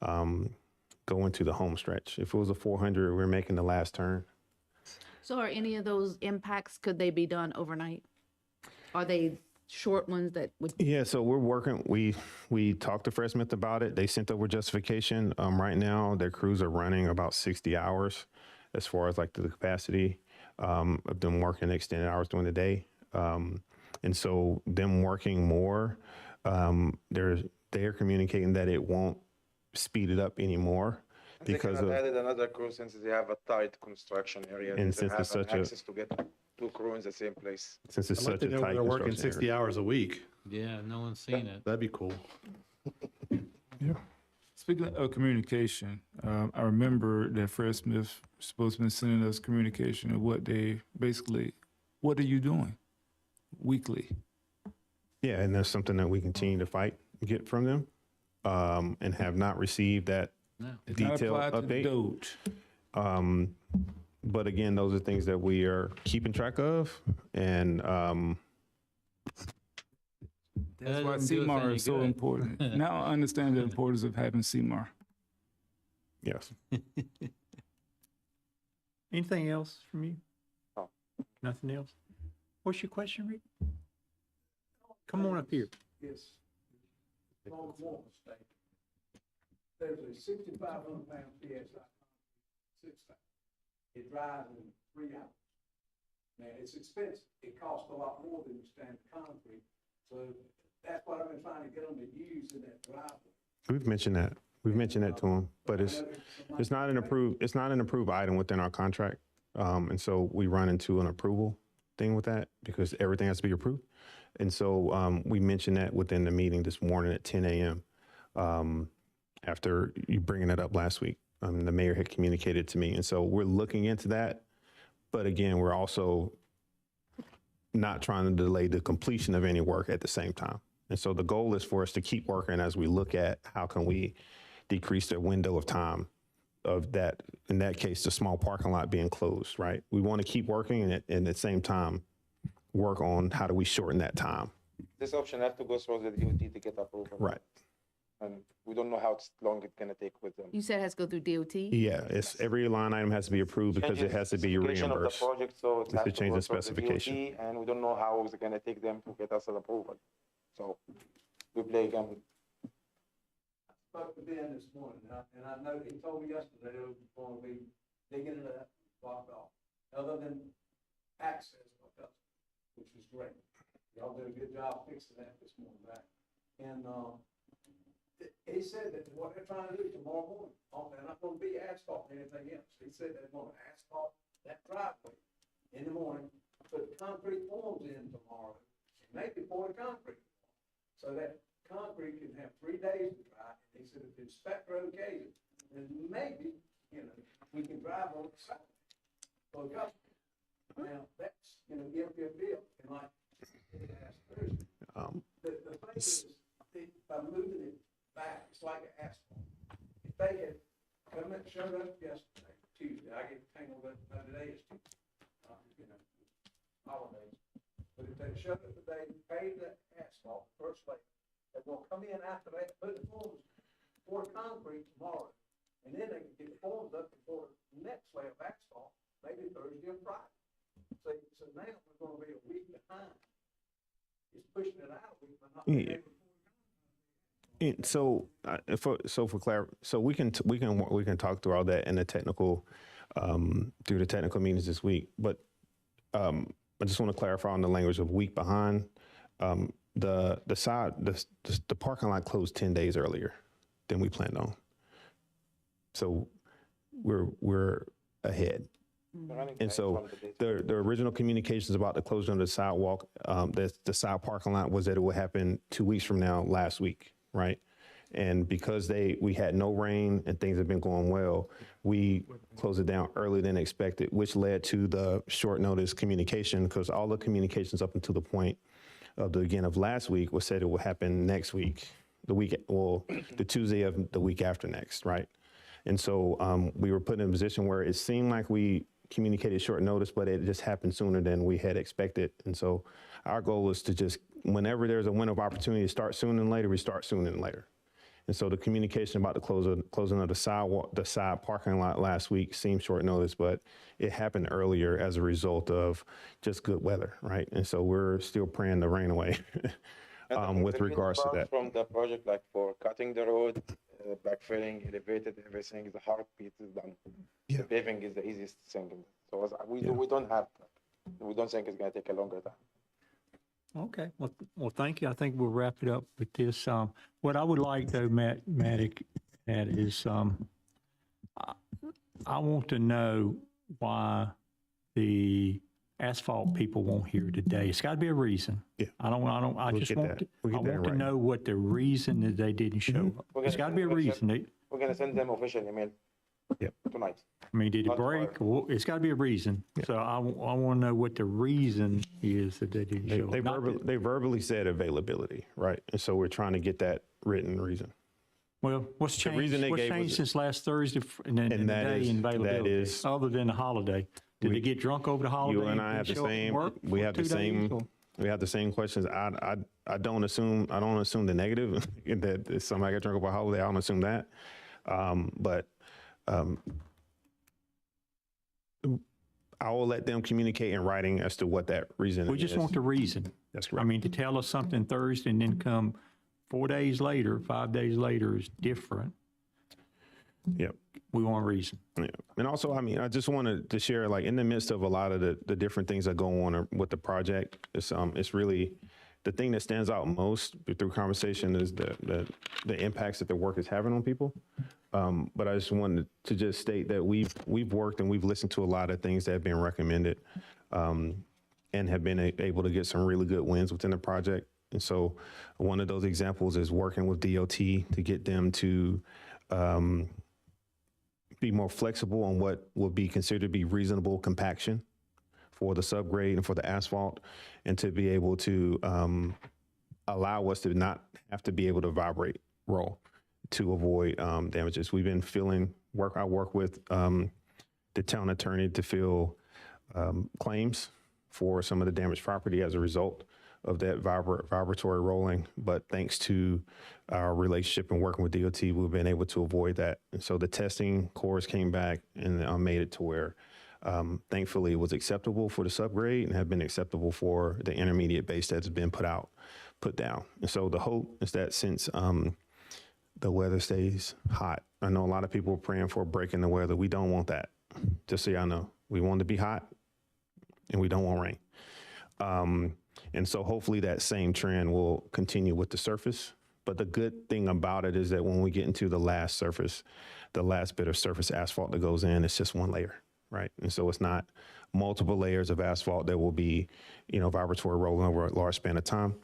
go into the home stretch. If it was a 400, we're making the last turn. So are any of those impacts, could they be done overnight? Are they short ones that would? Yeah, so we're working. We talked to Fred Smith about it. They sent over justification. Right now, their crews are running about 60 hours as far as like the capacity of them working extended hours during the day. And so them working more, they're communicating that it won't speed it up anymore because of added another crew since they have a tight construction area. And they since have it's such access to get two crew in the same place. Since it's I'd like such to a know tight they're working construction 60 area. hours a week. Yeah, no one's seen it. That'd be cool. Speaking of communication, I remember that Fred Smith was supposed to be sending us communication of what are you doing weekly? Yeah, and that's something that we continue to get from them, and have not received that It's not detailed applied to update. Doge. But again, those are things that we are keeping track of, and That's why doesn't do us CMAR any is so good. important. Now I understand the importance of having CMAR. yes. Anything else from you? No. Nothing else? What's your question, Rick? Come on up here. Yes. Wrong one mistake. There's a 6,500 pound PSI, 6,000. It drives in 3 hours. Now, it's expensive. It costs a lot more than standard concrete. So that's what I've been trying to get them to use in that driveway. We've mentioned that. We've mentioned that to them, but it's not an approved item within our contract. And so we run into an approval thing with that because everything has to be approved. And so we mentioned that within the meeting this morning at 10 a.m. After you bringing it up last week. The mayor had communicated to me. And so we're looking into that. But again, we're also not trying to delay the completion of any work at the same time. And so the goal is for us to keep working as we look at how can we decrease the window of time of that, in that case, the small parking lot being closed, right? We want to keep working and at the same time work on how do we shorten that time. This option has to go through the DOT to get approval. Right. And we don't know how long it's gonna take with them. You said it has to go through DOT? Yeah, it's every line item has to be approved because it has to be Specification of the reimbursed. project, so it It's has to to change go the through specification. DOT, and we don't know how it's gonna take them to get us an approval. So we play a game. Spoke to Ben this morning, and I know he told me yesterday they were going to be digging it up, blocked off, other than access, which was great. Y'all did a good job fixing that this morning, right? And he said that what they're trying to do tomorrow morning, they're not going to be asphalt or anything else. He said they're going to asphalt that driveway in the morning, put concrete forms in tomorrow, and maybe pour the concrete, so that concrete can have 3 days to dry. And he said if the inspector okays it, then maybe, we can drive on the side for a couple. Now, that's, if you're built, and like it asked Thursday, the thing is, by moving it back, it's like an asphalt. If they had come and showed up yesterday, Tuesday, I get tangled up, today is Tuesday, holidays. But if they showed up today, paved that asphalt, first layer, they're gonna come in after that, put the forms, pour concrete tomorrow, and then they can get the forms up before the next layer of asphalt, maybe Thursday or Friday. So now we're gonna be a week behind. It's pushing it out a week, but not being able to. So we can talk through all that in the technical through the technical meetings this week. But I just want to clarify on the language of week behind. The parking lot closed 10 days earlier than we planned on. So we're ahead. And so the original communications about the closure of the sidewalk, the side parking lot, was that it would happen 2 weeks from now, last week, right? And because we had no rain and things have been going well, we closed it down earlier than expected, which led to the short notice communication, because all the communications up until the point of the beginning of last week was said it will happen next week, the Tuesday of the week after next, right? And so we were put in a position where it seemed like we communicated short notice, but it just happened sooner than we had expected. And so our goal is to just, whenever there's a window of opportunity to start sooner than later, we start sooner than later. And so the communication about the closing of the side parking lot last week seemed short notice, but it happened earlier as a result of just good weather, right? And so we're still praying the rain away with regards to that. From the project, like for cutting the road, backfilling, elevated, everything, the hard piece is done. Yeah. The paving is the easiest thing. So we don't think it's gonna take a longer time. Okay, well, thank you. I think we'll wrap it up with this. What I would like though, Matt, is I want to know why the asphalt people won't hear today. It's got to be a reason. Yeah. I just want to know what the reason that they didn't show up. We're It's got to be a reason. We're gonna send them official email. Yep. Tonight. I mean, did it break? Well, it's got to be a reason. So I want to know what the reason is that they didn't show up. They verbally said availability, right? And so we're trying to get that written reason. Well, what's changed? What's changed since last Thursday and the day in availability, other than the holiday? Did they get drunk over the holiday? You and I have the same. We have the same. We have the same questions. I don't assume the negative that if somebody got drunk over a holiday. I don't assume that, but. I will let them communicate in writing as to what that reason is. We just want the reason. That's correct. I mean, to tell us something Thursday and then come 4 days later, 5 days later is different. Yep. We want a reason. Yeah. And also, I mean, I just wanted to share, like, in the midst of a lot of the different things that go on with the project, it's really the thing that stands out most through conversation is the impacts that the work is having on people. But I just wanted to just state that we've worked and we've listened to a lot of things that have been recommended and have been able to get some really good wins within the project. And so one of those examples is working with DOT to get them to be more flexible on what will be considered to be reasonable compaction for the subgrade and for the asphalt, and to be able to allow us to not have to be able to vibrate roll to avoid damages. We've been I work with the town attorney to fill claims for some of the damaged property as a result of that vibratory rolling. But thanks to our relationship and working with DOT, we've been able to avoid that. And so the testing cores came back and made it to where thankfully it was acceptable for the subgrade and have been acceptable for the intermediate base that's been put down. And so the hope is that since the weather stays hot, I know a lot of people are praying for a break in the weather. We don't want that. Just so y'all know, we want it to be hot and we don't want rain. And so hopefully that same trend will continue with the surface. But the good thing about it is that when we get into the last bit of surface asphalt that goes in, it's just one layer, right? And so it's not multiple layers of asphalt that will be, vibratory rolling over a large span of time.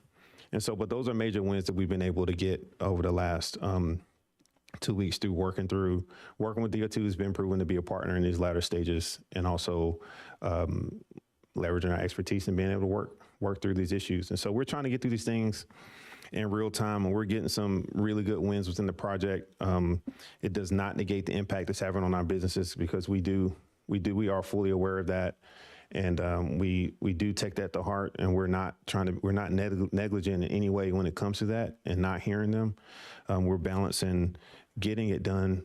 And so, but those are major wins that we've been able to get over the last 2 weeks through working with DOT, who's been proven to be a partner in these latter stages, and also leveraging our expertise and being able to work through these issues. And so we're trying to get through these things in real time, and we're getting some really good wins within the project. It does not negate the impact it's having on our businesses, because we are fully aware of that. And we do take that to heart, and we're not negligent in any way when it comes to that and not hearing them. We're balancing getting it done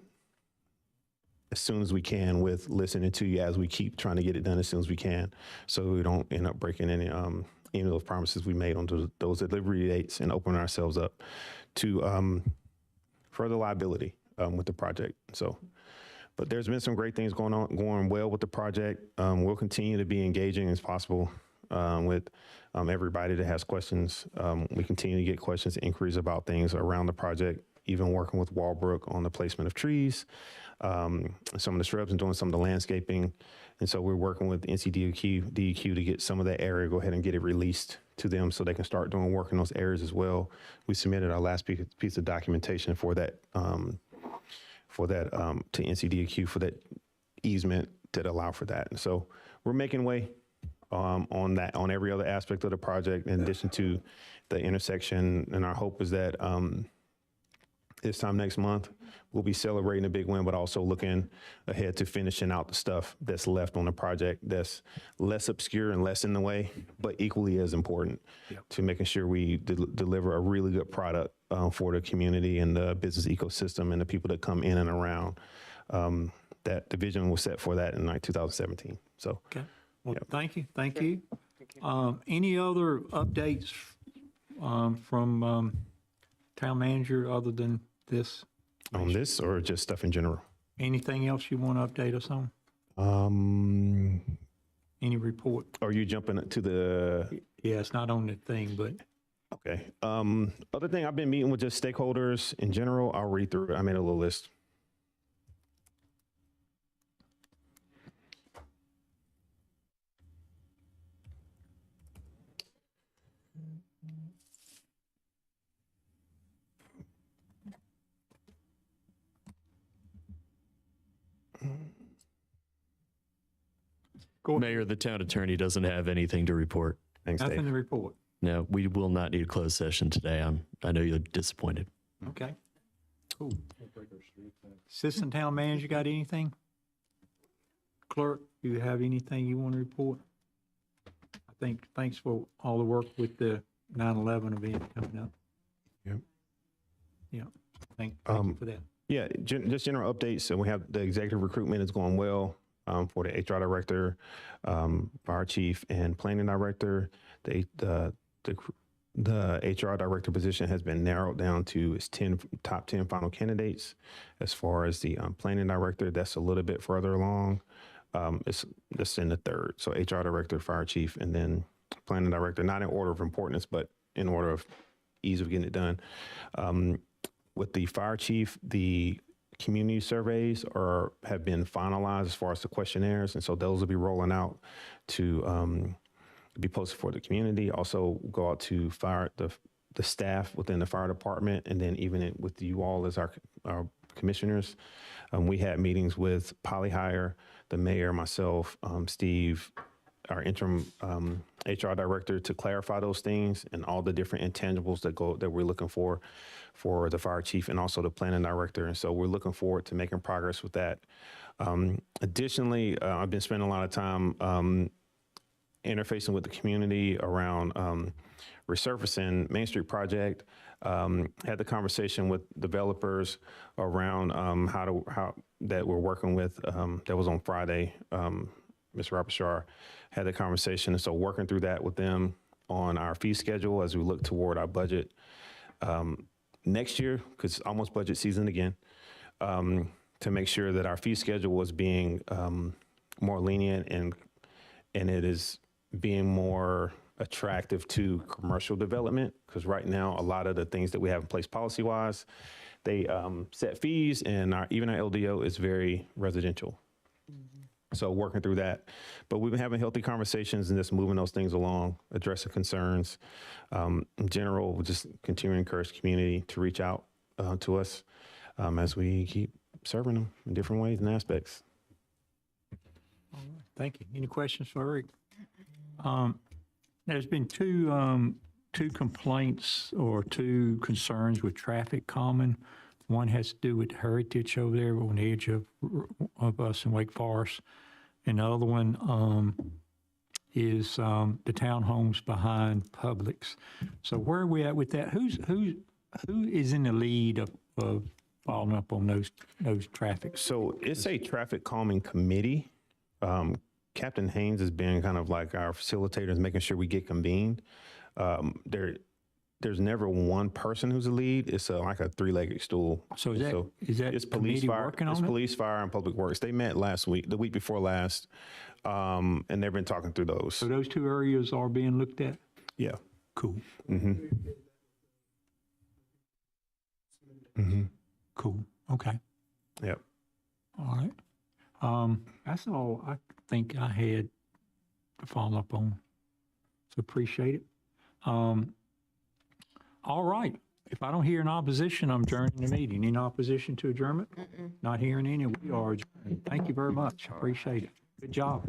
as soon as we can with listening to you as we keep trying to get it done as soon as we can, so we don't end up breaking any of those promises we made on those delivery dates and opening ourselves up to further liability with the project. So But there's been some great things going well with the project. We'll continue to be engaging as possible with everybody that has questions. We continue to get questions and inquiries about things around the project, even working with Walbrook on the placement of trees, some of the shrubs and doing some of the landscaping. And so we're working with DEQ to get some of that area, go ahead and get it released to them so they can start doing work in those areas as well. We submitted our last piece of documentation for that to NCDEQ for that easement that allow for that. And so we're making way on every other aspect of the project in addition to the intersection. And our hope is that this time next month, we'll be celebrating a big win, but also looking ahead to finishing out the stuff that's left on the project that's less obscure and less in the way, but equally as important to making sure we deliver a really good product for the community and the business ecosystem and the people that come in and around. That division was set for that in 2017. So, okay. Well, thank you. Thank you. Any other updates from town manager other than this? On this or just stuff in general? Anything else you want to update us on? Any report? Are you jumping to the? Yeah, it's not on the thing, but. Okay. Other thing, I've been meeting with just stakeholders in general. I'll read through it. I made a little list. Mayor, the town attorney doesn't have anything to report. Thanks, Nothing Dave. to report. No, we will not need a closed session today. I know you're disappointed. Okay. Cool. Assistant town manager, got anything? Clerk, do you have anything you want to report? I think, thanks for all the work with the 9/11 event coming up. Yep. Yeah. Thank you for that. Yeah, just general updates. So we have the executive recruitment is going well for the HR director, fire chief, and planning director. The HR director position has been narrowed down to its top 10 final candidates. As far as the planning director, that's a little bit further along. It's in the third. So HR director, fire chief, and then planning director, not in order of importance, but in order of ease of getting it done. With the fire chief, the community surveys have been finalized as far as the questionnaires, and so those will be rolling out to be posted for the community. Also go out to the staff within the fire department, and then even with you all as our commissioners. We had meetings with Polly Hire, the mayor, myself, Steve, our interim HR director, to clarify those things and all the different intangibles that we're looking for the fire chief and also the planning director. And so we're looking forward to making progress with that. Additionally, I've been spending a lot of time interfacing with the community around resurfacing Main Street project. Had the conversation with developers around how that we're working with. That was on Friday. Ms. Rapashar had the conversation, and so working through that with them on our fee schedule as we look toward our budget next year, because it's almost budget season again, to make sure that our fee schedule was being more lenient and it is being more attractive to commercial development, because right now a lot of the things that we have in place policy-wise, they set fees, and even our LDO is very residential. So working through that, but we've been having healthy conversations and just moving those things along, addressing concerns. In general, we'll just continue to encourage the community to reach out to us as we keep serving them in different ways and aspects. All right. Thank you. Any questions for Eric? There's been two complaints or two concerns with traffic common. One has to do with heritage over there on the edge of us in Wake Forest. And the other one is the townhomes behind Publix. So where are we at with that? Who is in the lead of following up on those traffic? So it's a traffic calming committee. Captain Haynes has been kind of like our facilitators, making sure we get convened. there's never one person who's a lead. It's like a three-legged stool. So is that it's police, committee fire, working it's on it? police, fire, and public works. They met the week before last, and they've been talking through those. So those two areas are being looked at? Yeah. Cool. Mm-hmm. Mm-hmm. Cool. Okay. Yep. All right. That's all I think I had to follow up on. So appreciate it. All right. If I don't hear an opposition, I'm adjourning the meeting. Any opposition to adjournment? Not hearing any. We are adjourned. Thank you very much. Appreciate it. Good job.